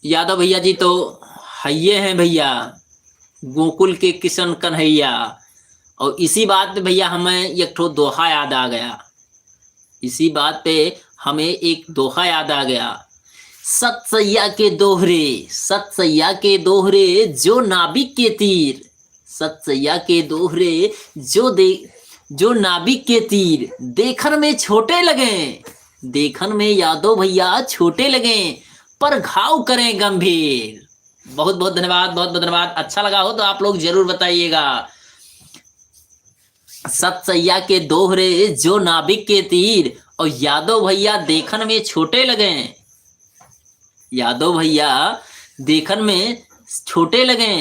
यादव भैया जी तो ये हैं भैया, गोकुल के किशन कन्हैया। और इसी बात पे भैया हमें एक ठो दोहा याद आ गया, इसी बात पे हमें एक दोहा याद आ गया, सत सैया के दोहरे, सत सैया के दोहरे जो नाबिक के तीर, सत सैया के दोहरे जो नाबिक के तीर, देखन में छोटे लगे, देखन में यादव भैया छोटे लगे, पर घाव करें गंभीर। बहुत बहुत धन्यवाद, बहुत बहुत धन्यवाद। अच्छा लगा हो तो आप लोग जरूर बताइएगा। सत सैया के दोहरे जो नाबिक के तीर, और यादव भैया देखन में छोटे लगे, यादव भैया देखन में छोटे लगे,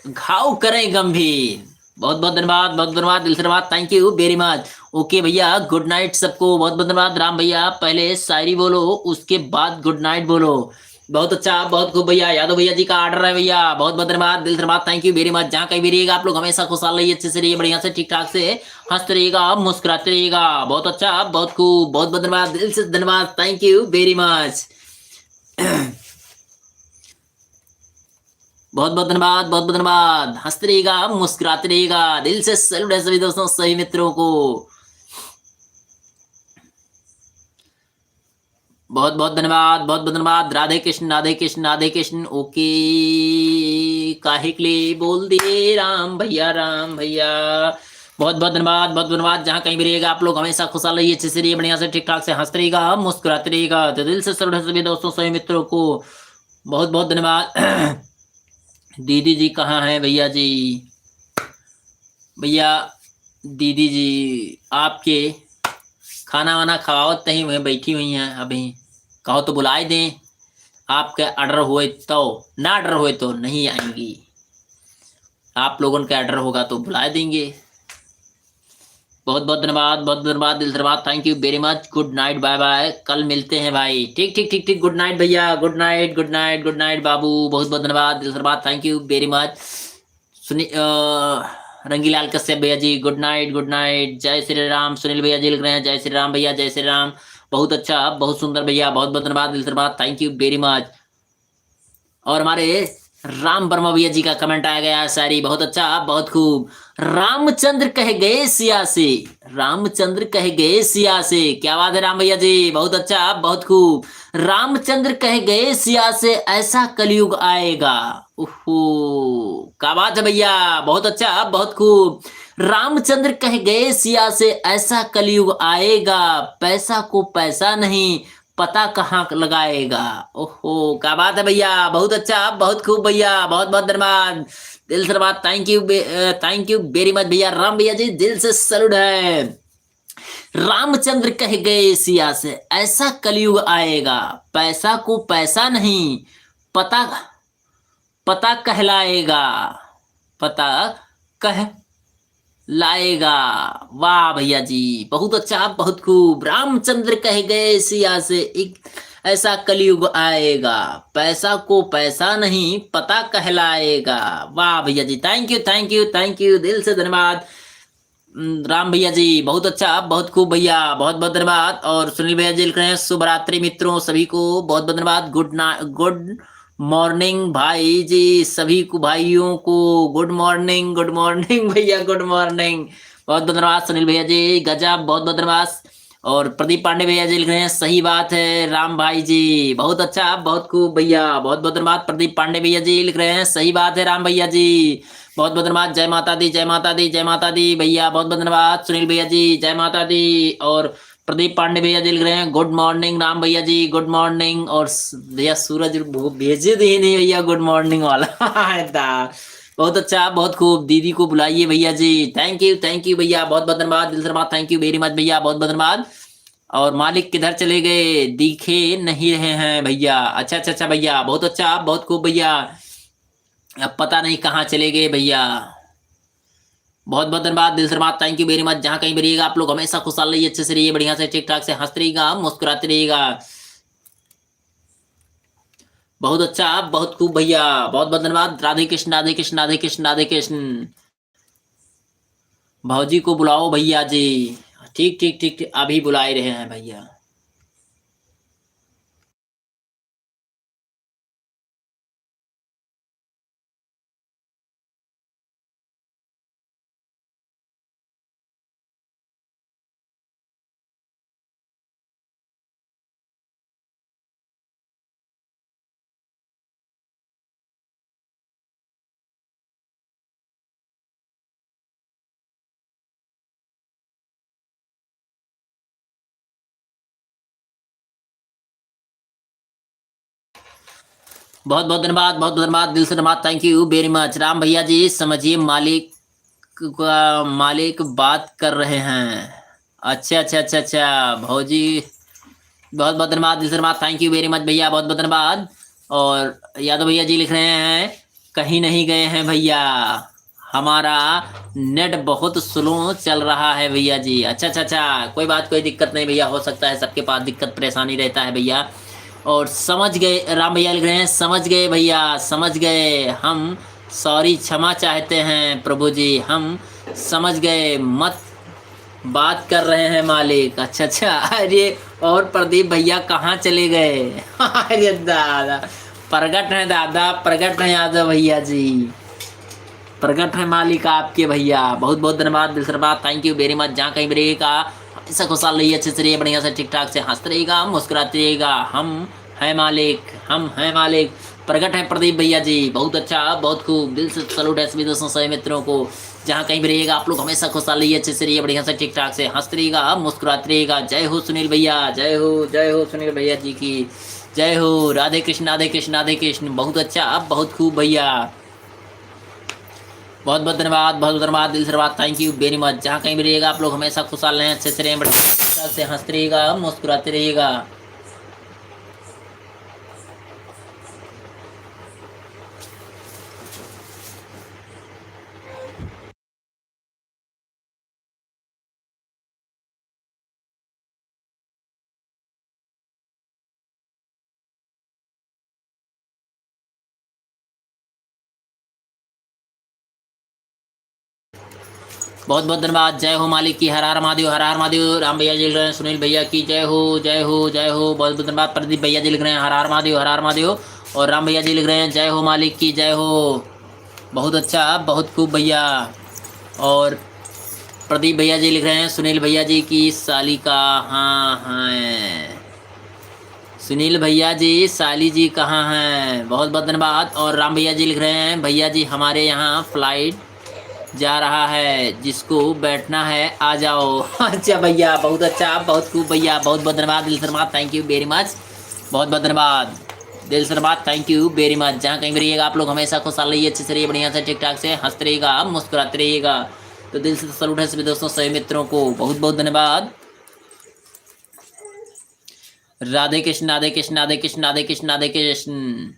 घाव करें गंभीर। बहुत बहुत धन्यवाद, बहुत धन्यवाद, दिल से धन्यवाद, thank you very much. Okay भैया, गुड नाइट सबको, बहुत बहुत धन्यवाद। राम भैया पहले शायरी बोलो, उसके बाद गुड नाइट बोलो। बहुत अच्छा, बहुत खूब भैया। यादव भैया जी का ऑर्डर है भैया, बहुत बहुत धन्यवाद, दिल से धन्यवाद, थैंक यू वेरी मच। जहाँ कहीं भी रहिएगा आप लोग हमेशा खुशहाल रहिए, अच्छे से रहिए, बढ़िया से, ठीक ठाक से, हंसते रहिएगा, मुस्कुराते रहिएगा। बहुत अच्छा, बहुत खूब, बहुत बहुत धन्यवाद, दिल से धन्यवाद, थैंक यू वेरी मच। बहुत बहुत धन्यवाद, बहुत बहुत धन्यवाद। हंसते रहिएगा, मुस्कुराते रहिएगा, दिल से सैल्यूट है सभी दोस्तों, सभी मित्रों को। बहुत बहुत धन्यवाद, बहुत बहुत धन्यवाद। राधे कृष्ण, राधे कृष्ण, राधे कृष्ण। ओके, काहे के लिए बोल दिए राम भैया, राम भैया। बहुत बहुत धन्यवाद, बहुत धन्यवाद। जहाँ कहीं भी रहिएगा आप लोग हमेशा खुशहाल रहिए, अच्छे से रहिए, बढ़िया से, ठीक ठाक से, हंसते रहिएगा, मुस्कुराते रहिएगा। तो दिल से सैल्यूट है सभी दोस्तों, सभी मित्रों को। बहुत बहुत धन्यवाद। दीदी जी कहाँ हैं भैया जी? भैया दीदी जी आपके खाना वाना खवावत नहीं हुए, बैठी हुई हैं अभी, कहो तो बुलाए दें, आपके ऑर्डर हुए तो, ना ऑर्डर हुए तो नहीं आएंगी, आप लोगों का ऑर्डर होगा तो बुला देंगे। बहुत बहुत धन्यवाद, बहुत धन्यवाद, दिल से धन्यवाद, thank you very much. Good night, bye bye, कल मिलते हैं भाई। ठीक ठीक ठीक ठीक, गुड नाइट भैया, good night, good night, good night बाबू। बहुत बहुत धन्यवाद, दिल से धन्यवाद, थैंक यू वेरी मच। सुनी रंगीलाल कश्यप भैया जी, गुड नाइट गुड नाइट, जय श्री राम। सुनील भैया जी लिख रहे हैं जय श्री राम भैया, जय श्री राम। बहुत अच्छा, बहुत सुंदर भैया, बहुत बहुत धन्यवाद, दिल से धन्यवाद, थैंक यू वेरी मच। और हमारे राम वर्मा भैया जी का कमेंट आ गया, शायरी बहुत अच्छा, बहुत खूब। रामचंद्र कह गए सिया से, रामचंद्र कह गए सिया से, क्या बात है राम भैया जी, बहुत अच्छा, बहुत खूब। रामचंद्र कह गए सिया से, ऐसा कलयुग आएगा। ओहो, क्या बात है भैया, बहुत अच्छा, बहुत खूब। रामचंद्र कह गए सिया से, ऐसा कलयुग आएगा, पैसा को पैसा नहीं, पता कहाँ लगाएगा। ओहो, क्या बात है भैया, बहुत अच्छा, बहुत खूब भैया, बहुत बहुत धन्यवाद, दिल से धन्यवाद, थैंक यू वेरी मच भैया। राम भैया जी दिल से सैल्यूट है। रामचंद्र कह गए सिया से, ऐसा कलयुग आएगा, पैसा को पैसा नहीं, पता पता कहलाएगा, पता कह लाएगा। वाह भैया जी, बहुत अच्छा, बहुत खूब। रामचंद्र कह गए सिया से, एक ऐसा कलयुग आएगा, पैसा को पैसा नहीं, पता कहलाएगा। वाह भैया जी, thank you thank you thank you, दिल से धन्यवाद। राम भैया जी बहुत अच्छा, बहुत खूब भैया, बहुत बहुत धन्यवाद। और सुनील भैया जी लिख रहे हैं शुभ रात्रि मित्रों, सभी को बहुत बहुत धन्यवाद। गुड मॉर्निंग भाई जी, सभी को भाइयों को गुड मॉर्निंग भैया, गुड मॉर्निंग, बहुत बहुत धन्यवाद सुनील भैया जी, गजब, बहुत बहुत धन्यवाद। और प्रदीप पांडे भैया जी लिख रहे हैं सही बात है राम भाई जी, बहुत अच्छा, बहुत खूब भैया, बहुत बहुत धन्यवाद। प्रदीप पांडे भैया जी लिख रहे हैं सही बात है राम भैया जी, बहुत बहुत धन्यवाद। जय माता दी, जय माता दी, जय माता दी भैया, बहुत बहुत धन्यवाद। सुनील भैया जी जय माता दी। और प्रदीप पांडे भैया जी लिख रहे हैं गुड मॉर्निंग राम भैया जी, गुड मॉर्निंग। और भैया सूरज वो भेजे दी नहीं भैया गुड मॉर्निंग वाला बहुत अच्छा, बहुत खूब, दीदी को बुलाइए भैया जी, थैंक यू भैया, बहुत बहुत धन्यवाद, दिल से धन्यवाद, थैंक यू वेरी मच भैया, बहुत बहुत धन्यवाद। और मालिक किधर चले गए, दिखे नहीं रहे हैं भैया, अच्छा अच्छा अच्छा भैया, बहुत अच्छा, बहुत खूब भैया, अब पता नहीं कहाँ चले गए भैया। बहुत बहुत धन्यवाद, दिल से धन्यवाद, थैंक यू वेरी मच। जहाँ कहीं भी रहिएगा आप लोग हमेशा खुशहाल रहिए, अच्छे से रहिए, बढ़िया से ठीक ठाक से हंसते रहिएगा, मुस्कुराते रहिएगा। बहुत अच्छा, बहुत खूब भैया, बहुत बहुत धन्यवाद। राधे कृष्ण राधे कृष्ण राधे कृष्ण राधे कृष्ण। भौजी को बुलाओ भैया जी, ठीक ठीक ठीक ठीक, अभी बुला ही रहे हैं भैया। बहुत बहुत धन्यवाद, बहुत बहुत धन्यवाद, दिल से धन्यवाद, thank you very much. Ram भैया जी समझिए, मालिक का मालिक बात कर रहे हैं। अच्छा अच्छा अच्छा अच्छा भौजी, बहुत बहुत धन्यवाद, दिल से धन्यवाद, थैंक यू वेरी मच भैया, बहुत बहुत धन्यवाद। और यादव भैया जी लिख रहे हैं कहीं नहीं गए हैं भैया, हमारा नेट बहुत स्लो चल रहा है भैया जी। अच्छा अच्छा अच्छा, कोई बात, कोई दिक्कत नहीं भैया, हो सकता है सबके पास दिक्कत परेशानी रहता है भैया। और समझ गए, राम भैया लिख रहे हैं समझ गए भैया, समझ गए हम, सॉरी क्षमा चाहते हैं प्रभु जी, हम समझ गए, मत बात कर रहे हैं मालिक। अच्छा अच्छा, अरे और प्रदीप भैया कहाँ चले गए अरे दादा, प्रगट है दादा, प्रगट है यादव भैया जी, प्रगट है मालिक आपके भैया, बहुत बहुत धन्यवाद, दिल से धन्यवाद, थैंक यू वेरी मच। जहाँ कहीं भी रहिएगा ऐसा खुशहाल रहिए, अच्छे से रहिए, बढ़िया से ठीक ठाक से हंसते रहिएगा, मुस्कुराते रहिएगा, हम है मालिक, हम है मालिक, प्रगट है प्रदीप भैया जी, बहुत अच्छा, बहुत खूब, दिल से सलूट है सभी दोस्तों सभी मित्रों को। जहाँ कहीं भी रहिएगा आप लोग हमेशा खुशहाल रहिए, अच्छे से रहिए, बढ़िया से ठीक ठाक से हंसते रहिएगा, मुस्कुराते रहिएगा। जय हो सुनील भैया, जय हो सुनील भैया जी की जय हो। राधे कृष्ण राधे कृष्ण राधे कृष्ण, बहुत अच्छा, बहुत खूब भैया, बहुत बहुत धन्यवाद, बहुत बहुत धन्यवाद, दिल से धन्यवाद, थैंक यू वेरी मच। जहाँ कहीं भी रहिएगा आप लोग हमेशा खुशहाल रहें, अच्छे से रहें, बढ़िया से हंसते रहिएगा, मुस्कुराते रहिएगा। बहुत बहुत धन्यवाद। जय हो मालिक की, हर हर महादेव, हर हर महादेव। राम भैया जी लिख रहे हैं, सुनील भैया की जय हो, जय हो, जय हो। बहुत बहुत धन्यवाद। प्रदीप भैया जी लिख रहे हैं हर हर महादेव, हर हर महादेव। और राम भैया जी लिख रहे हैं जय हो मालिक की जय हो। बहुत अच्छा, बहुत खूब भैया। और प्रदीप भैया जी लिख रहे हैं सुनील भैया जी की साली का। हाँ हाँ, सुनील भैया जी साली जी कहाँ हैं? बहुत बहुत धन्यवाद। और राम भैया जी लिख रहे हैं भैया जी हमारे यहाँ फ्लाइट जा रहा है, जिसको बैठना है आ जाओ। अच्छा भैया, बहुत अच्छा, बहुत खूब भैया। बहुत बहुत धन्यवाद, दिल से धन्यवाद, थैंक यू वेरी मच। बहुत बहुत धन्यवाद, दिल से धन्यवाद, थैंक यू वेरी मच। जहाँ कहीं भी रहिएगा आप लोग हमेशा खुशहाल रहिए, अच्छे से रहिए, बढ़िया से ठीक ठाक से हंसते रहिएगा, मुस्कुराते रहिएगा। तो दिल से सलूट है सभी दोस्तों, सभी मित्रों को बहुत बहुत धन्यवाद। राधे कृष्ण, राधे कृष्ण, राधे कृष्ण, राधे कृष्ण, राधे कृष्ण।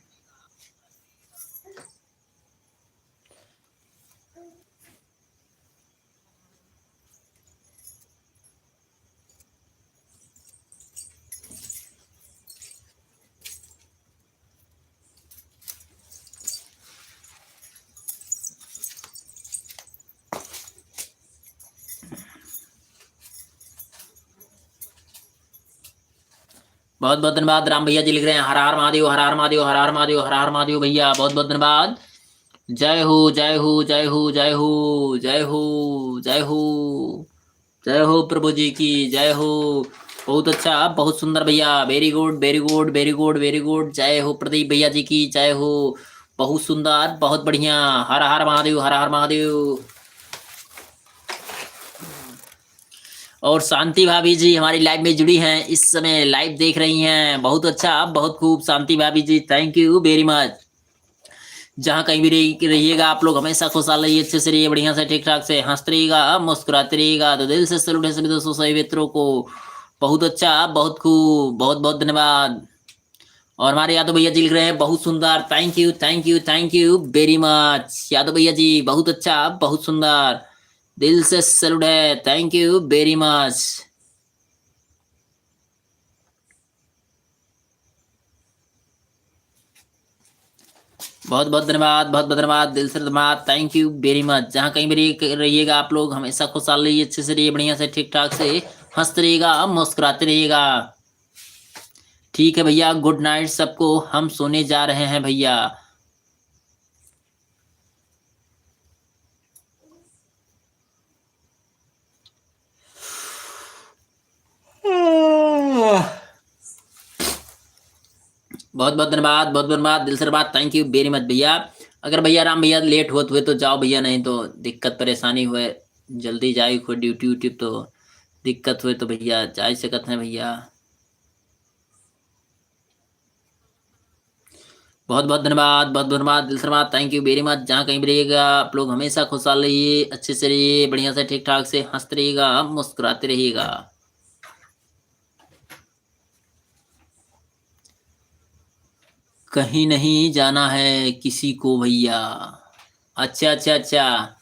बहुत बहुत धन्यवाद। राम भैया जी लिख रहे हैं हर हर महादेव, हर हर महादेव, हर हर महादेव, हर हर महादेव भैया। बहुत बहुत धन्यवाद। जय हो, जय हो, जय हो, जय हो, जय हो, जय हो, जय हो प्रभु जी की जय हो। बहुत अच्छा, बहुत सुंदर भैया, very good, very good, very good, very good. जय हो प्रदीप भैया जी की जय हो। बहुत सुंदर, बहुत बढ़िया। हर हर महादेव, हर हर महादेव। और शांति भाभी जी हमारी लाइव में जुड़ी हैं, इस समय लाइव देख रही हैं। बहुत अच्छा, बहुत खूब शांति भाभी जी, थैंक यू वेरी मच। जहाँ कहीं भी रहिएगा आप लोग हमेशा खुशहाल रहिए, अच्छे से रहिए, बढ़िया से ठीक ठाक से हंसते रहिएगा, मुस्कुराते रहिएगा। तो दिल से सैल्यूट है सभी दोस्तों, सभी मित्रों को। बहुत अच्छा, बहुत खूब, बहुत बहुत धन्यवाद। और हमारे यादव भैया जी लिख रहे हैं बहुत सुंदर, thank you, thank you, thank you very much. Yadav भैया जी बहुत अच्छा, बहुत सुंदर, दिल से सैल्यूट है, थैंक यू वेरी मच। बहुत बहुत धन्यवाद, बहुत बहुत धन्यवाद, दिल से धन्यवाद, थैंक यू वेरी मच। जहाँ कहीं भी रहिएगा आप लोग हमेशा खुशहाल रहिए, अच्छे से रहिए, बढ़िया से ठीक ठाक से हंसते रहिएगा, मुस्कुराते रहिएगा। ठीक है भैया, गुड नाइट सबको, हम सोने जा रहे हैं भैया। बहुत बहुत धन्यवाद, बहुत बहुत धन्यवाद, दिल से धन्यवाद, थैंक यू वेरी मच भैया। अगर भैया राम भैया लेट हुए तो जाओ भैया, नहीं तो दिक्कत परेशानी हुए, जल्दी जाए कोई ड्यूटी व्यूटी तो दिक्कत हुए तो भैया जा ही सकते हैं भैया। बहुत बहुत धन्यवाद, बहुत बहुत धन्यवाद, दिल से धन्यवाद, थैंक यू वेरी मच। जहाँ कहीं भी रहिएगा आप लोग हमेशा खुशहाल रहिए, अच्छे से रहिए, बढ़िया से ठीक ठाक से हंसते रहिएगा, मुस्कुराते रहिएगा। कहीं नहीं जाना है किसी को भैया। अच्छा अच्छा अच्छा,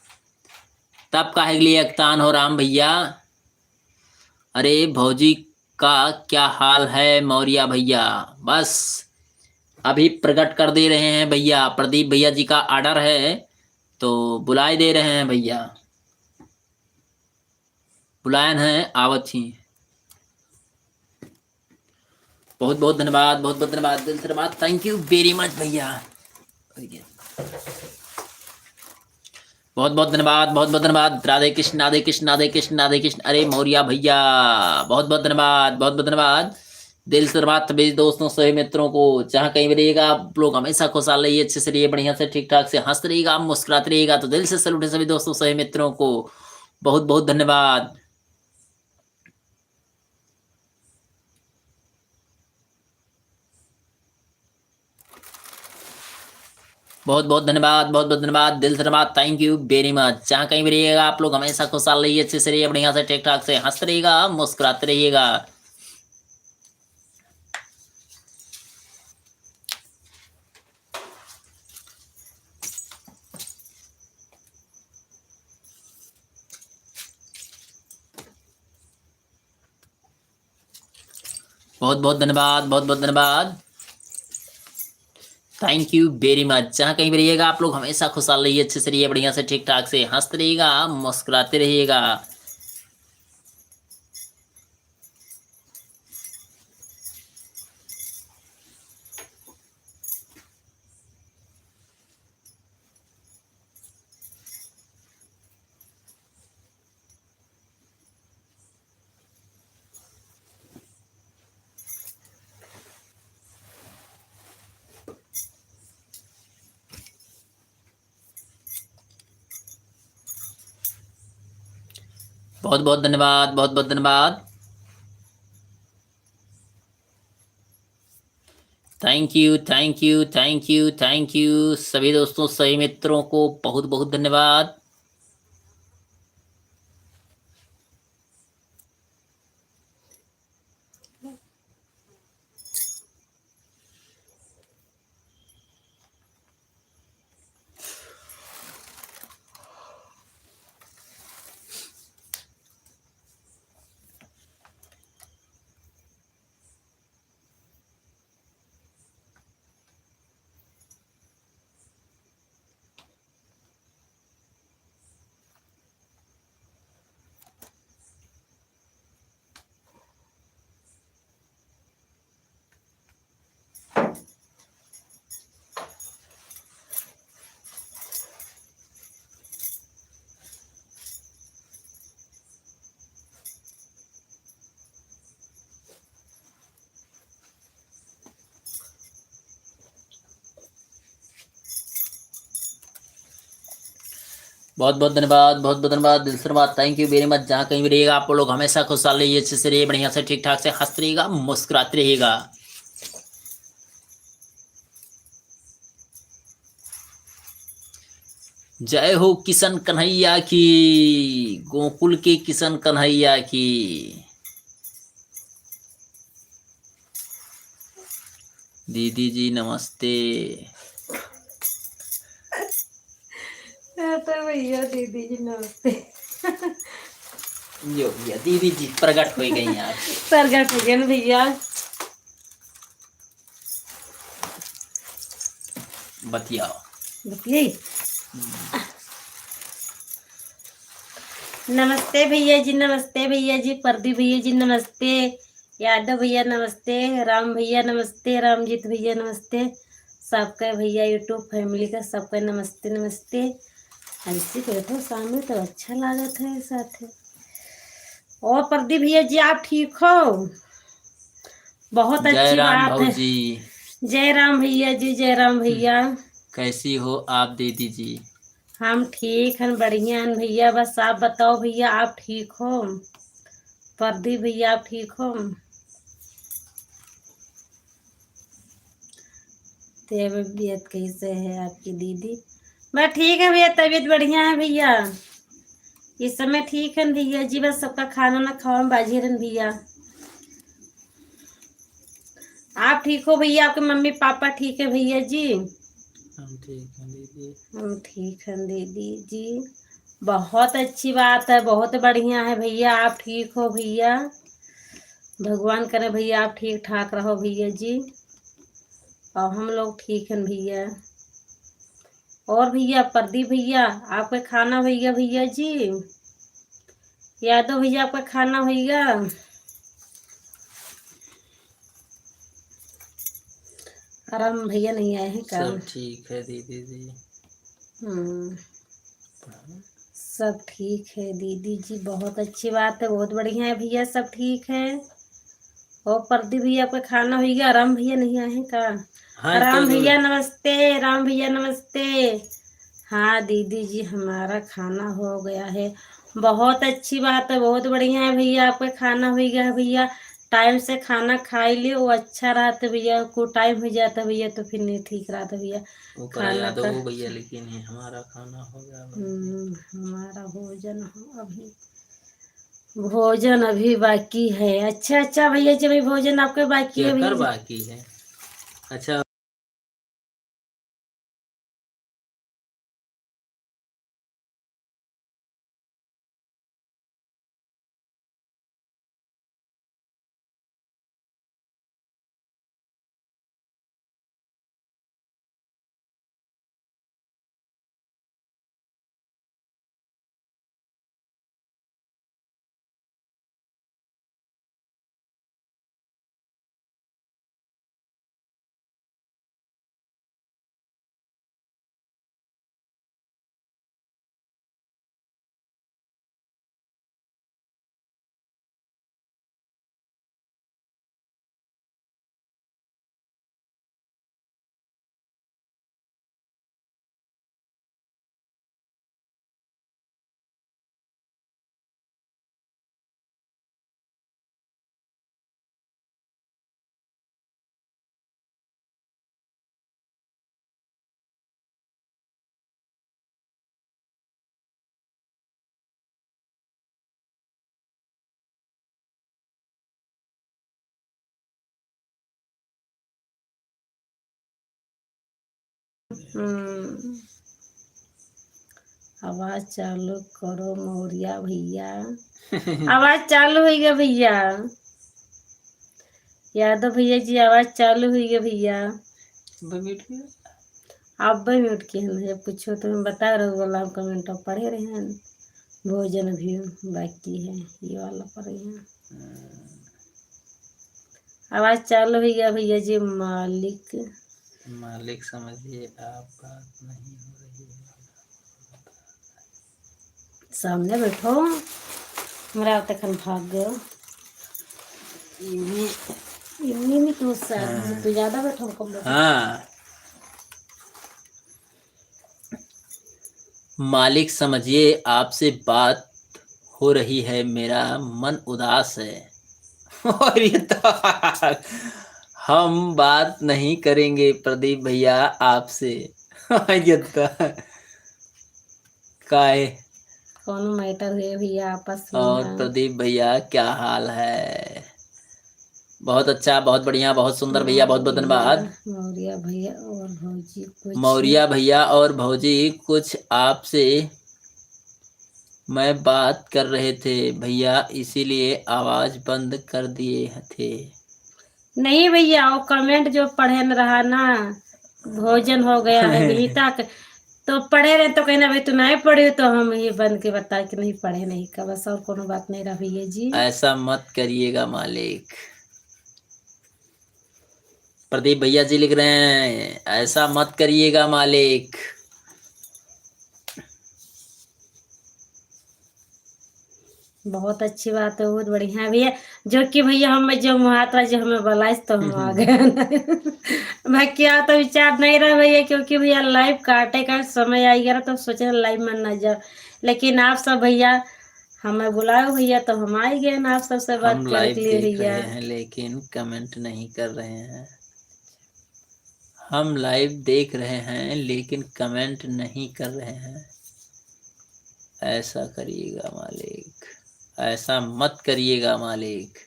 तब काहे के लिए अक्तान हो राम भैया? अरे भौजी का क्या हाल है मौर्या भैया? बस अभी प्रकट कर दे रहे हैं भैया, प्रदीप भैया जी का ऑर्डर है तो बुलाए दे रहे हैं भैया, बुलायन है आवत ही। बहुत बहुत धन्यवाद, बहुत बहुत धन्यवाद, दिल से धन्यवाद, थैंक यू वेरी मच भैया। बहुत बहुत धन्यवाद, बहुत बहुत धन्यवाद। राधे कृष्ण, राधे कृष्ण, राधे कृष्ण, राधे कृष्ण। अरे मौर्या भैया, बहुत बहुत धन्यवाद, बहुत बहुत धन्यवाद, दिल से धन्यवाद सभी दोस्तों, सभी मित्रों को। जहाँ कहीं भी रहिएगा आप लोग हमेशा खुशहाल रहिए, अच्छे से रहिए, बढ़िया से ठीक ठाक से हंसते रहिएगा, मुस्कुराते रहिएगा। तो दिल से सैल्यूट है सभी दोस्तों, सभी मित्रों को। बहुत बहुत धन्यवाद। बहुत बहुत धन्यवाद, बहुत बहुत धन्यवाद, दिल से धन्यवाद, थैंक यू वेरी मच। जहाँ कहीं भी रहिएगा आप लोग हमेशा खुशहाल रहिए, अच्छे से रहिए, बढ़िया से ठीक ठाक से हंसते रहिएगा, मुस्कुराते रहिएगा। बहुत बहुत धन्यवाद, बहुत बहुत धन्यवाद, थैंक यू वेरी मच। जहाँ कहीं भी रहिएगा आप लोग हमेशा खुशहाल रहिए, अच्छे से रहिए, बढ़िया से ठीक ठाक से हंसते रहिएगा, मुस्कुराते रहिएगा। बहुत बहुत धन्यवाद, बहुत बहुत धन्यवाद। Thank you thank you thank you thank you सभी दोस्तों, सभी मित्रों को बहुत बहुत धन्यवाद। बहुत बहुत धन्यवाद, बहुत बहुत धन्यवाद, दिल से धन्यवाद, थैंक यू वेरी मच। जहाँ कहीं भी रहिएगा आप लोग हमेशा खुशहाल रहिए, अच्छे से रहिए, बढ़िया से ठीक ठाक से हंसते रहिएगा, मुस्कुराते रहिएगा। जय हो किशन कन्हैया की, गोकुल के किशन कन्हैया की। दीदी जी नमस्ते। तो भैया दीदी जी नमस्ते। जो भैया दीदी जी प्रकट हो गई आज। प्रगट हो गए भैया। बतियाओ। बतिये। नमस्ते भैया जी, नमस्ते भैया जी, प्रदीप भैया जी नमस्ते, यादव भैया नमस्ते, राम भैया नमस्ते, रामजीत भैया नमस्ते, सबका भैया यूट्यूब फैमिली का सबका नमस्ते नमस्ते। ऐसे बैठो सामने तो अच्छा लागत है साथ। और प्रदीप भैया जी आप ठीक हो? बहुत जय अच्छी राम बात है। भाऊजी। जय राम भैया जी, जय राम भैया। कैसी हो आप दीदी जी? हम ठीक हैं, बढ़िया हैं भैया। बस आप बताओ भैया आप ठीक हो? प्रदीप भैया आप ठीक हो? तबीयत कैसे है आपकी दीदी? मैं ठीक है भैया, तबीयत बढ़िया है भैया, इस समय ठीक है भैया जी। बस सबका खाना ना खाओ बाजी रन भैया। आप ठीक हो भैया? आपके मम्मी पापा ठीक है भैया जी? हम ठीक हैं दीदी। हम ठीक हैं दीदी जी। बहुत अच्छी बात है, बहुत बढ़िया है भैया, आप ठीक हो भैया। भगवान करे भैया आप ठीक ठाक रहो भैया जी, और हम लोग ठीक हैं भैया। और भैया प्रदीप भैया आपका खाना भैया, भैया जी यादव भैया आपका खाना भैया। आराम भैया नहीं आए हैं काम? सब ठीक है दीदी जी। सब ठीक है दीदी जी, बहुत अच्छी बात है, बहुत बढ़िया है भैया, सब ठीक है। और प्रदीप भैया आपका खाना भैया। राम भैया नहीं आए हैं का? हाँ तो राम भैया नमस्ते, राम भैया नमस्ते। हाँ दीदी जी हमारा खाना हो गया है, बहुत अच्छी बात है, बहुत बढ़िया है भैया, आपका खाना हो गया है भैया। टाइम से खाना खा ही लियो, वो अच्छा रहता भैया, को टाइम हो जाता भैया तो फिर नहीं ठीक रहता भैया वो करा खाना यादव का। हो भैया, लेकिन ये हमारा खाना हो गया भाई। हमारा भोजन हो अभी, भोजन अभी बाकी है। अच्छा अच्छा भैया जी, अभी भोजन आपके बाकी है क्या भैया कर जी। बाकी है? अच्छा। हम्म, आवाज चालू करो मौर्या भैया। आवाज चालू हुई गया भैया। यादव भैया जी आवाज चालू हुई गया भैया। आप भी म्यूट किए हैं, जब पूछो तो मैं बता रहा हूँ, बोला हम कमेंट अब पढ़े रहे हैं। भोजन भी बाकी है, ये वाला पढ़े हैं। आवाज चालू हुई गया भैया जी। मालिक मालिक समझिए आप बात नहीं हो रही है। सामने बैठो, हमारा तखन भाग गयो। इवनी में तो साथ तो ज्यादा बैठो कम बैठो। हाँ, मालिक समझिए आपसे बात हो रही है, मेरा मन उदास है। और ये तो हम बात नहीं करेंगे प्रदीप भैया आपसे। ये तो काय। कौन मैटर हुए भैया आपस में और यहाँ? प्रदीप भैया क्या हाल है? बहुत अच्छा, बहुत बढ़िया, बहुत सुंदर भैया, बहुत बहुत धन्यवाद। मौर्या भैया और भौजी कुछ मौर्या भैया और भौजी कुछ आपसे मैं बात कर रहे थे भैया, इसीलिए आवाज बंद कर दिए थे। नहीं भैया, वो कमेंट जो पढ़े न रहा ना, भोजन हो गया है विहिता तो पढ़े रहे, तो कहना भाई तू नहीं पढ़े, तो हम ये बंद के बता कि नहीं पढ़े नहीं का, बस और कोनो बात नहीं रहा भैया जी। ऐसा मत करिएगा मालिक। प्रदीप भैया जी लिख रहे हैं, ऐसा मत करिएगा मालिक। बहुत अच्छी बात है, बहुत बढ़िया भैया। जो कि भैया हमें जो महात्मा जी हमें बुलाए तो हम आ गए। मैं क्या तो विचार नहीं रहा भैया, क्योंकि भैया लाइव काटे का समय आ गया तो सोचे लाइव में न जाओ, लेकिन आप सब भैया हमें बुलाओ भैया, तो हम आ ही गए ना आप सबसे बात हम करने लाइव के लिए देख भैया। रहे हैं लेकिन कमेंट नहीं कर रहे हैं। हम लाइव देख रहे हैं लेकिन कमेंट नहीं कर रहे हैं। ऐसा करिएगा मालिक, ऐसा मत करिएगा मालिक।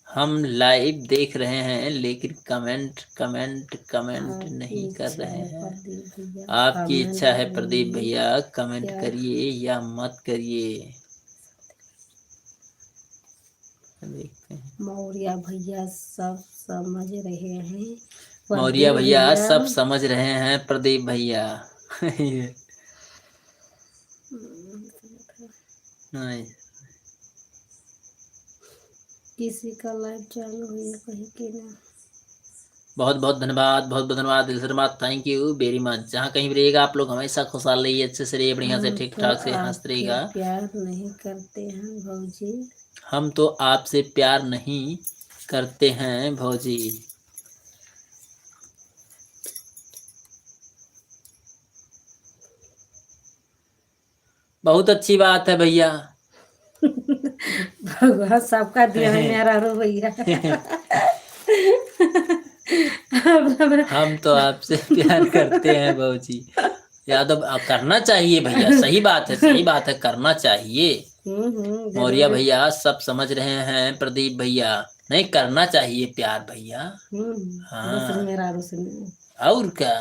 हम लाइव देख रहे हैं लेकिन कमेंट कमेंट कमेंट नहीं कर रहे हैं। आपकी इच्छा है प्रदीप भैया, कमेंट करिए या मत करिए, देखते हैं। मौर्या भैया सब समझ रहे हैं। मौर्या भैया भैया सब समझ रहे हैं प्रदीप भैया। नहीं, किसी का लाइव चालू हुई कहीं के ना। बहुत बहुत धन्यवाद, बहुत बहुत धन्यवाद, दिल से धन्यवाद, थैंक यू वेरी मच। जहाँ कहीं भी रहिएगा आप लोग हमेशा खुशहाल रहिए, अच्छे से रहिए, बढ़िया से, हम ठीक तो ठाक से हंसते आपके रहिएगा। प्यार नहीं करते हैं भौजी। हम तो आपसे प्यार नहीं करते हैं भौजी। बहुत अच्छी बात है भैया। भगवान सबका दिया है मेरा रो भैया। हम तो आपसे प्यार करते हैं भौजी। यादव करना चाहिए भैया, सही बात है, सही बात है, करना चाहिए। मौर्या जरूर। भैया सब समझ रहे हैं प्रदीप भैया, नहीं करना चाहिए प्यार भैया। दूसरी हाँ, मेरा रो सुनिए। और क्या।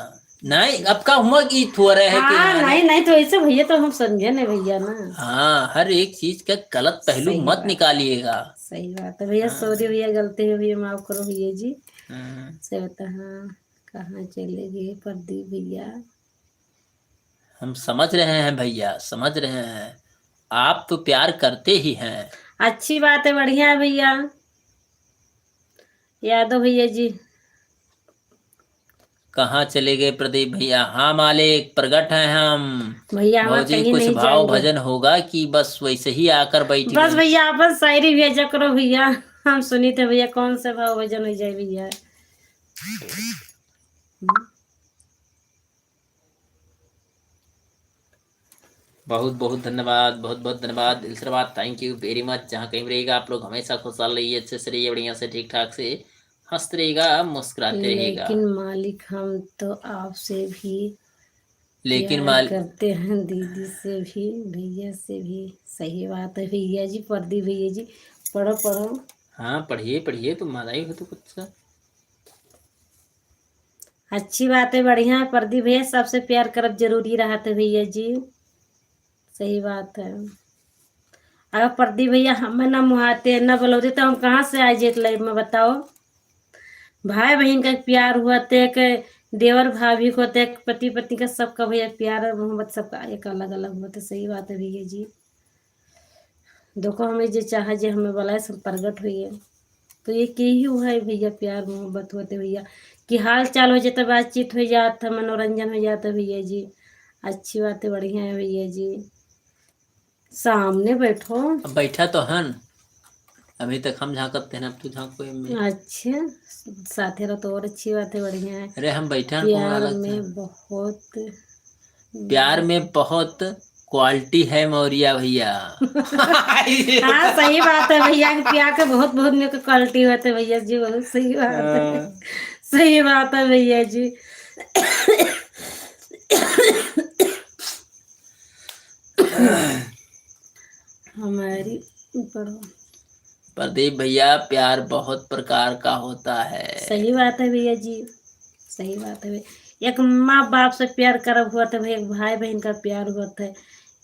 नहीं, अब का हुआ कि थोड़ा है कि हाँ हाँ नहीं नहीं, तो ऐसे भैया तो हम समझे ना भैया ना। हाँ, हर एक चीज का गलत पहलू सही मत बात, निकालिएगा। सही बात है भैया। हाँ, सॉरी भैया, गलती है भैया, माफ करो भैया जी। हाँ, से बता हाँ, कहाँ चले गए प्रदीप भैया? हम समझ रहे हैं भैया, समझ रहे हैं, आप तो प्यार करते ही हैं। अच्छी बात है, बढ़िया है भैया। यादव भैया जी कहाँ चले गए प्रदीप भैया? हाँ मालिक, प्रगट हैं हम। भैया हम भौजी कहीं कुछ नहीं भाव जाएंगे। भजन होगा कि बस वैसे ही आकर बैठ बस गई? भैया आप शायरी भेजा करो भैया, हम सुनी थे भैया, कौन से भाव वजन हो जाए भैया। बहुत बहुत धन्यवाद, बहुत बहुत धन्यवाद, दिल से धन्यवाद, थैंक यू वेरी मच। जहाँ कहीं भी रहेगा आप लोग हमेशा खुशहाल रहिए, अच्छे से रहिए, बढ़िया से, ठीक ठाक से हंसते रहेगा, मुस्कुराते रहेगा। लेकिन मालिक हम तो आपसे भी लेकिन प्यार माल करते हैं, दीदी से भी, भैया से भी। सही बात है भैया जी। प्रदीप भैया जी पढ़ो पढ़ो। हाँ, पढ़िए पढ़िए, तुम मालाई हो तो कुछ सा। अच्छी बात है, बढ़िया है प्रदीप भैया, सबसे प्यार करब जरूरी रहा था भैया जी। सही बात है। अगर प्रदीप भैया हमें न मुहाते न बोलते तो हम कहाँ से आए जेठ लाइफ में बताओ। भाई बहन का प्यार हुआ तो एक देवर भाभी को तो एक पति पत्नी का सबका भैया प्यार और मोहब्बत सबका एक अलग अलग हुआ तो सही बात है भैया जी। देखो हमें जो चाहा जो हमें बोला है सब प्रगट हुई है तो ये की ही हुआ है भैया, प्यार मोहब्बत होते भैया कि हाल चाल हो जाता, बातचीत हो जाता, मनोरंजन हो जाता भैया जी। अच्छी बात है, बढ़िया है भैया जी। सामने बैठो। अब बैठा तो हन, अभी तक हम झांकते हैं, अब तू झांको में। अच्छा, साथे रहो तो और अच्छी बात है, बढ़िया है। अरे हम बैठा हैं, कौन प्यार अलग था। में बहुत प्यार में बहुत क्वालिटी है मौर्या भैया। हाँ सही बात है भैया कि प्यार के बहुत बहुत मेरे को क्वालिटी होते भैया जी, बहुत सही बात है। सही बात है भैया जी। हमारी पढ़ो। प्रदीप भैया प्यार बहुत प्रकार का होता है। सही बात है भैया जी, सही बात है भैया। एक माँ बाप से प्यार करब हुआ था भैया, एक भाई बहन का प्यार हुआ था,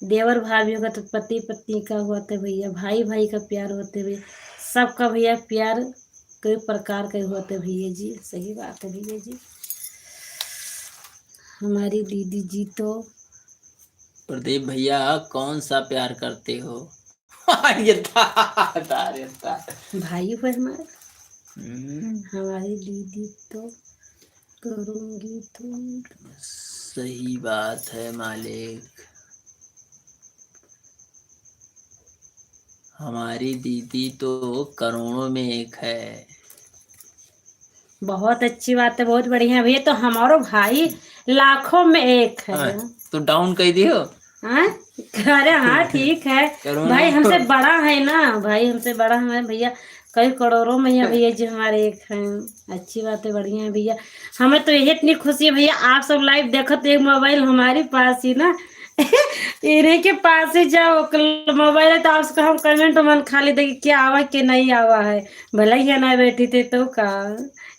देवर भाभी का तो पति पत्नी का हुआ था भैया, भाई भाई का प्यार होते हुए सबका भैया प्यार कई प्रकार के होते भैया जी। सही बात है भैया जी। हमारी दीदी जी तो प्रदीप भैया कौन सा प्यार करते हो। ये था। भाई हुए हमारे। हम्म, हमारी दीदी तो करूंगी तो सही बात है मालिक। हमारी दीदी तो करोड़ों में एक है। बहुत अच्छी बात है, बहुत बढ़िया भैया, तो हमारो भाई लाखों में एक है। तो डाउन कर दियो। हाँ, अरे हाँ ठीक है। भाई हमसे बड़ा है ना, भाई हमसे बड़ा है भैया, कई करोड़ों में है भैया जी हमारे एक हैं। अच्छी बात है, बढ़िया है भैया। हमें तो यही इतनी खुशी है भैया, आप सब लाइव देखो तो एक मोबाइल हमारे पास ही ना इन्हीं के पास ही जाओ मोबाइल है तो आपको हम कमेंट मन खाली देखिए क्या आवा के नहीं आवा है, भले ही ना बैठी थे तो का,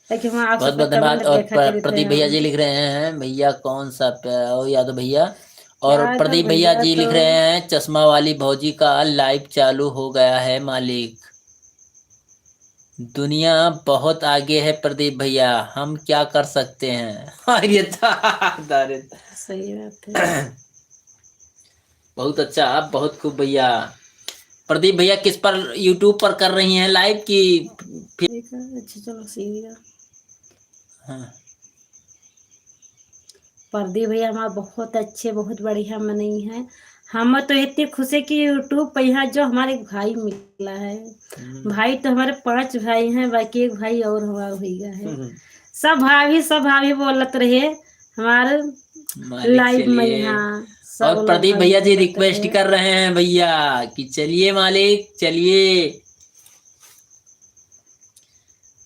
ताकि हम आप बहुत सबका बहुत धन्यवाद। कमेंट और देखा करते प्रदीप भैया जी हैं। लिख रहे हैं भैया कौन सा प्यार यादव भैया। और क्या था प्रदीप भैया भैया जी तो लिख रहे हैं चश्मा वाली भौजी का लाइव चालू हो गया है मालिक। दुनिया बहुत आगे है प्रदीप भैया, हम क्या कर सकते हैं। ये था। अरे सही बात है। बहुत अच्छा, आप बहुत खूब भैया। प्रदीप भैया किस पर यूट्यूब पर कर रही हैं लाइव की फिर। देखा, अच्छा चलो सही है। हाँ। प्रदीप भैया हमारा बहुत अच्छे बहुत बढ़िया मनई है। हम तो इतनी खुशी कि यूट्यूब पे यहाँ जो हमारे एक भाई मिला है। भाई तो हमारे 5 भाई हैं, बाकी एक भाई और हमारा भैया है। सब भाभी बोलत रहे हमारे मालिक लाइव में चलिए। यहाँ सब और लोग प्रदीप भाभी भैया जी बोलत रिक्वेस्ट रहे। कर रहे हैं भैया कि चलिए मालिक चलिए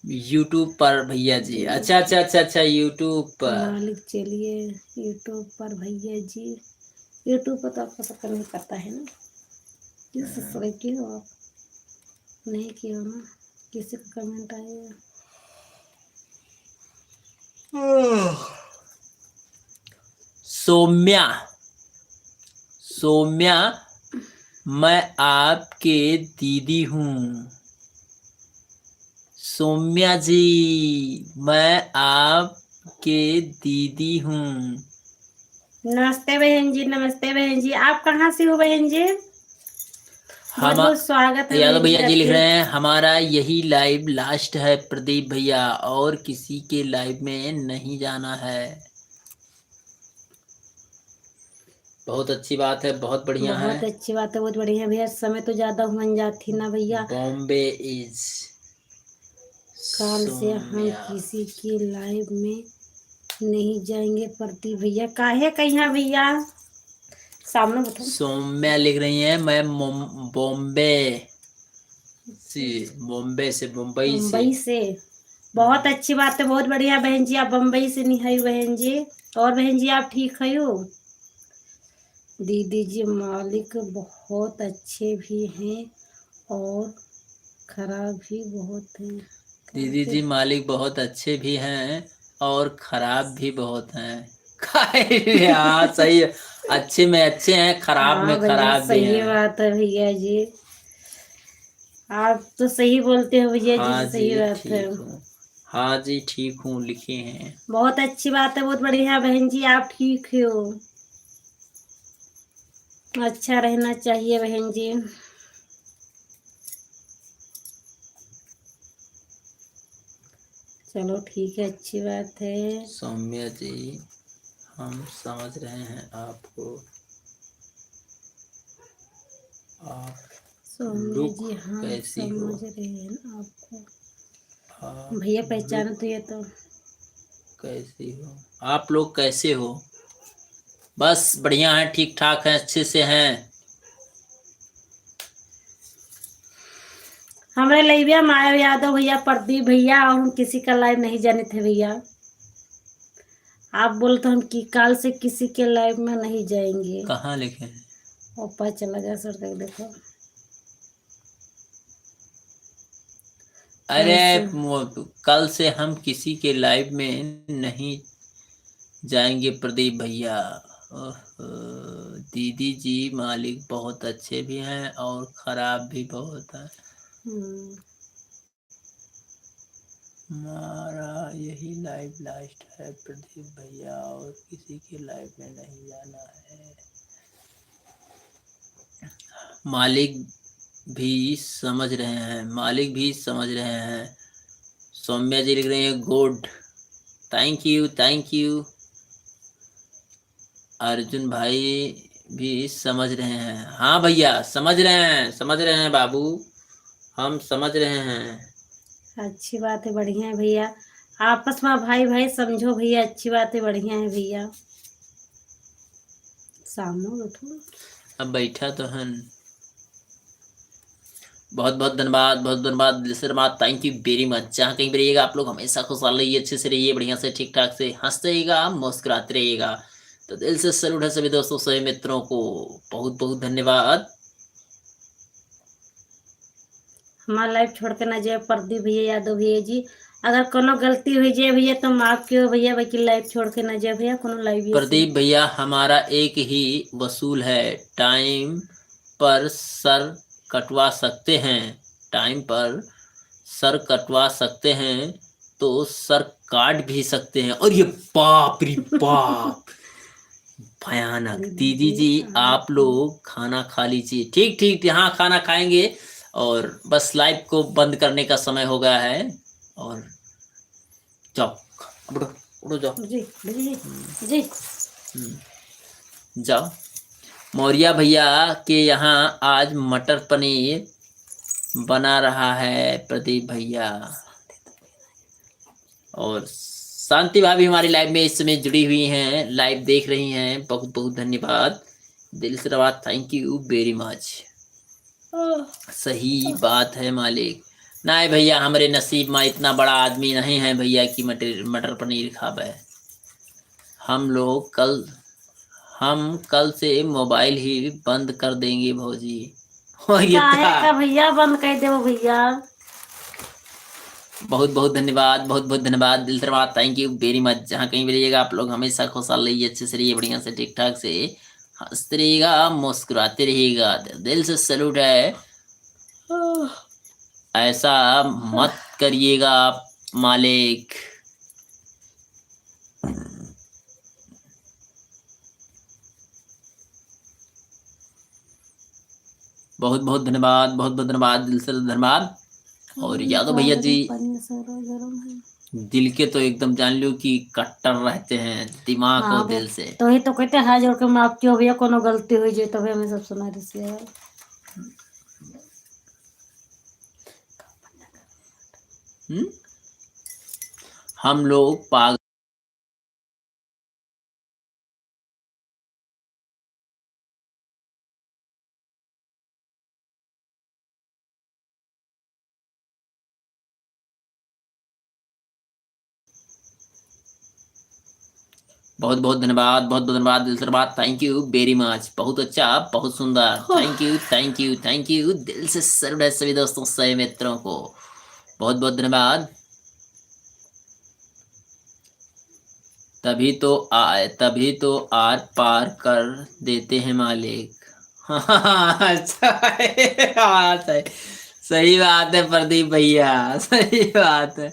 यूट्यूब पर भैया जी। अच्छा अच्छा अच्छा अच्छा यूट्यूब पर। मालिक चलिए यूट्यूब पर भैया जी। यूट्यूब पर तो आपको सबका नहीं पता है ना, किस सब्सक्राइब किए हो आप, नहीं किया हो ना, किसी का कमेंट आएगा। सौम्या, सौम्या मैं आपके दीदी हूँ। सौम्या जी मैं आपके दीदी हूँ। नमस्ते बहन जी, नमस्ते बहन जी, आप कहाँ से हो बहन जी? बहुत हम बहुत स्वागत है यादव बहन जी भैया जी लिख आपके। रहे हैं हमारा यही लाइव लास्ट है प्रदीप भैया, और किसी के लाइव में नहीं जाना है। बहुत अच्छी बात है, बहुत बढ़िया है। बहुत अच्छी बात है, बहुत बढ़िया भैया, समय तो ज्यादा हुन जाती ना भैया, बॉम्बे इज काल से हम सौम्या। किसी के लाइव में नहीं जाएंगे प्रदीप भैया, काहे कहीं भैया सामने बैठो। सौम्या लिख रही हैं मैं बॉम्बे से, बॉम्बे से, मुंबई से। मुंबई से, बहुत अच्छी बात है, बहुत बढ़िया बहन जी, आप बम्बई से नहीं है बहन जी। और बहन जी आप ठीक है हो? दीदी जी मालिक बहुत अच्छे भी हैं और खराब भी बहुत हैं। दीदी कैसे? जी मालिक बहुत अच्छे भी हैं और खराब भी बहुत हैं। हाँ सही है, अच्छे में अच्छे हैं, खराब हाँ में भैया खराब भी सही हैं। बात है भैया जी, आप तो सही बोलते हो भैया जी, हाँ सही जी बात है। ठीक हूँ, हाँ जी ठीक हूँ लिखे हैं। बहुत अच्छी बात है, बहुत बढ़िया बहन जी, आप ठीक हो, अच्छा रहना चाहिए बहन जी। चलो ठीक है, अच्छी बात है। सौम्या जी हम समझ रहे हैं आपको, आप सौम्या लोग जी हाँ कैसी हो, समझ रहे हैं आपको, आप भैया लोग पहचान तो ये तो। कैसी हो, आप लोग कैसे हो। बस बढ़िया है, ठीक ठाक है, अच्छे से हैं। हमारे लाइव माया यादव भैया, प्रदीप भैया, और हम किसी का लाइव नहीं जाने थे भैया, आप बोले तो हम की काल से किसी के लाइव में नहीं जाएंगे। कहाँ लिखे हैं। ऊपर चला गया सर तक देखो। अरे कैसे? कल से हम किसी के लाइव में नहीं जाएंगे प्रदीप भैया। ओहो, दीदी जी मालिक बहुत अच्छे भी हैं और खराब भी बहुत हैं। हम्म, हमारा यही लाइव लास्ट है प्रदीप भैया, और किसी के लाइव में नहीं जाना है। मालिक भी समझ रहे हैं, मालिक भी समझ रहे हैं। सौम्या जी लिख रहे हैं good, thank you thank you. Arjun भाई भी समझ रहे हैं, हाँ भैया समझ रहे हैं, समझ रहे हैं बाबू, हम समझ रहे हैं। अच्छी बात है, बढ़िया है भैया, आपस में भाई भाई समझो भैया, अच्छी बात है, बढ़िया है भैया। सामने बैठो। अब बैठा तो है। बहुत बहुत धन्यवाद, बहुत धन्यवाद, दिल से धन्यवाद, थैंक यू वेरी मच। जहाँ कहीं भी रहिएगा आप लोग हमेशा खुशहाल रहिए, अच्छे से रहिए, बढ़िया से ठीक ठाक से हंसते रहिएगा, मुस्कुराते रहिएगा। तो दिल से सैल्यूट है सभी दोस्तों सभी मित्रों को, बहुत बहुत धन्यवाद। हमारा लाइफ छोड़ के ना जाए प्रदीप भैया, यादव भैया जी, अगर कोनो गलती हुई जाए भैया तो माफ क्यों भैया, बाकी लाइफ छोड़ के ना जाए भैया कोनो लाइव से। प्रदीप भैया हमारा एक ही वसूल है, टाइम पर सर कटवा सकते हैं, टाइम पर सर कटवा सकते हैं, तो सर काट भी सकते हैं। और ये बाप रे बाप, भयानक। दीदी जी आप लोग खाना खा लीजिए, ठीक ठीक हाँ खाना खाएंगे, और बस लाइव को बंद करने का समय हो गया है। और जाओ उठो, उठो जाओ। जी जी जी। जाओ। मौर्या भैया के यहाँ आज मटर पनीर बना रहा है प्रदीप भैया। और शांति भाभी हमारी लाइव में इस समय जुड़ी हुई हैं, लाइव देख रही हैं, बहुत बहुत धन्यवाद, दिल से धन्यवाद, थैंक यू वेरी मच। सही बात है मालिक, नहीं भैया हमारे नसीब में इतना बड़ा आदमी नहीं है भैया कि मटर मटर पनीर खावे। हम लोग हम कल से मोबाइल ही बंद कर देंगे भौजी। ये काहे था। का भैया बंद कर दो भैया। बहुत बहुत धन्यवाद, बहुत बहुत धन्यवाद, दिल से धन्यवाद, थैंक यू वेरी मच। जहाँ कहीं भी रहिएगा आप लोग हमेशा खुशहाल रहिए, अच्छे से रहिए, बढ़िया से ठीक ठाक से हंसते रहिएगा, मुस्कुराते रहिएगा, दिल से सैल्यूट है। ऐसा मत करिएगा आप मालिक। बहुत बहुत धन्यवाद, बहुत बहुत धन्यवाद, दिल से धन्यवाद। और यादव भैया जी दिल के तो एकदम जान लो कि कट्टर रहते हैं, दिमाग हाँ और दिल से। तो ही तो कहते हैं हाथ जोड़ के माफ क्यों भैया, कोनो गलती हुई जाए तभी हमें सब सुना रही है। हम लोग पागल। बहुत बहुत धन्यवाद, बहुत बहुत धन्यवाद, दिल से धन्यवाद, थैंक यू वेरी मच, बहुत अच्छा, बहुत सुंदर, thank you thank you thank you, दिल से सर्व है सभी दोस्तों सभी मित्रों को, बहुत बहुत धन्यवाद। तभी तो आर पार कर देते हैं मालिक। अच्छा है, हाँ, सही सही बात है प्रदीप भैया, सही बात है।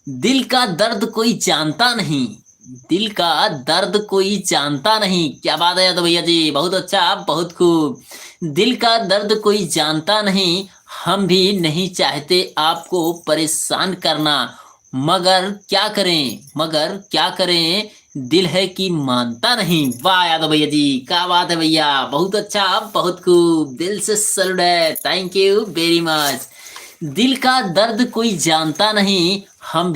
दिल का दर्द कोई जानता नहीं, दिल का दर्द कोई जानता नहीं। क्या बात है तो भैया जी, बहुत अच्छा, बहुत खूब। दिल का दर्द कोई जानता नहीं, हम भी नहीं चाहते आपको परेशान करना, मगर क्या करें, दिल है कि मानता नहीं। वाह यादव भैया जी, क्या बात है भैया, बहुत अच्छा, बहुत खूब, दिल से सैल्यूट है, थैंक यू वेरी मच। दिल का दर्द कोई जानता नहीं, हम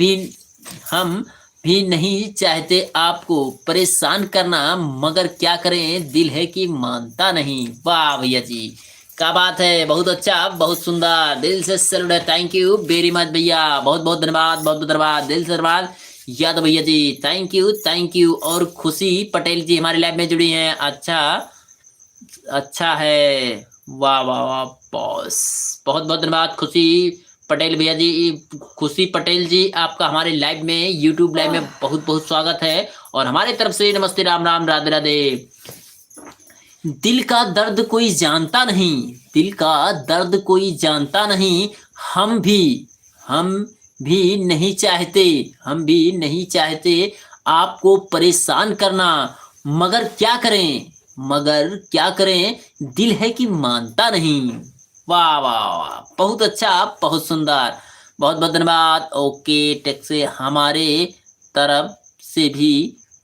भी नहीं चाहते आपको परेशान करना, मगर क्या करें, दिल है कि मानता नहीं। वाह भैया जी, क्या बात है, बहुत अच्छा, बहुत सुंदर, दिल से सैल्यूट है, थैंक यू वेरी मच भैया, बहुत बहुत धन्यवाद, बहुत बहुत धन्यवाद, दिल से धन्यवाद यादव भैया जी, थैंक यू थैंक यू। और खुशी पटेल जी हमारे लैब में जुड़ी हैं, अच्छा अच्छा है, वाह वाह वाह बॉस, बहुत बहुत धन्यवाद खुशी पटेल भैया जी। खुशी पटेल जी, आपका हमारे लाइव में, यूट्यूब लाइव में बहुत बहुत स्वागत है, और हमारे तरफ से नमस्ते, राम राम, राधे राधे। दिल का दर्द कोई जानता नहीं, दिल का दर्द कोई जानता नहीं, हम भी नहीं चाहते, हम भी नहीं चाहते आपको परेशान करना, मगर क्या करें, दिल है कि मानता नहीं। वाह वाह वाह, बहुत अच्छा, बहुत सुंदर, बहुत बहुत धन्यवाद। ओके, टेक से हमारे तरफ से भी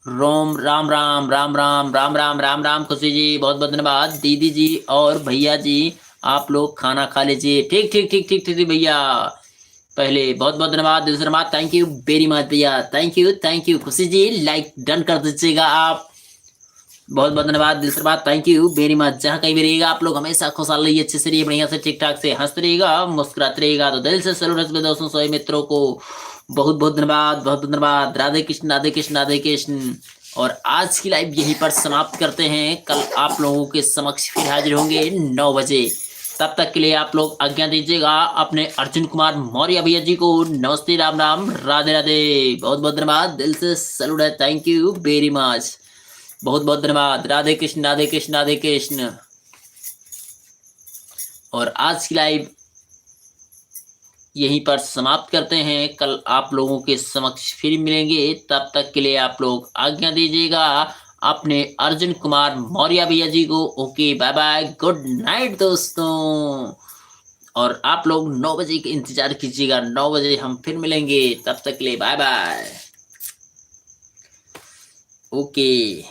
रोम राम राम राम राम राम राम राम राम। खुशी जी बहुत बहुत धन्यवाद, दीदी जी और भैया जी आप लोग खाना खा लीजिए। ठीक ठीक ठीक ठीक ठीक भैया, पहले बहुत बहुत धन्यवाद, दिल से धन्यवाद, थैंक यू वेरी मच भैया, थैंक यू खुशी जी, लाइक डन कर दीजिएगा आप, बहुत बहुत धन्यवाद, दिल से बात, थैंक यू वेरी मच। जहाँ कहीं भी रहिएगा आप लोग हमेशा खुशहाल रहिए, अच्छे से रहिए, बढ़िया से ठीक ठाक से हंसते रहिएगा, मुस्कुराते रहिएगा। तो दिल से सैल्यूट है दोस्तों, सभी मित्रों को बहुत बहुत धन्यवाद, बहुत बहुत धन्यवाद, राधे कृष्ण राधे कृष्ण राधे कृष्ण। और आज की लाइव यहीं पर समाप्त करते हैं, कल आप लोगों के समक्ष फिर हाजिर होंगे 9 बजे, तब तक के लिए आप लोग आज्ञा दीजिएगा अपने अर्जुन कुमार मौर्य भैया जी को। नमस्ते, राम राम, राधे राधे, बहुत बहुत धन्यवाद, दिल से सैल्यूट है, थैंक यू वेरी मच, बहुत बहुत धन्यवाद, राधे कृष्ण राधे कृष्ण राधे कृष्ण। और आज की लाइव यहीं पर समाप्त करते हैं, कल आप लोगों के समक्ष फिर मिलेंगे, तब तक के लिए आप लोग आज्ञा दीजिएगा अपने अर्जुन कुमार मौर्य भैया जी को। Okay, bye bye, good night दोस्तों। और आप लोग 9 बजे का इंतजार कीजिएगा, 9 बजे हम फिर मिलेंगे, तब तक के लिए बाय बाय। ओके।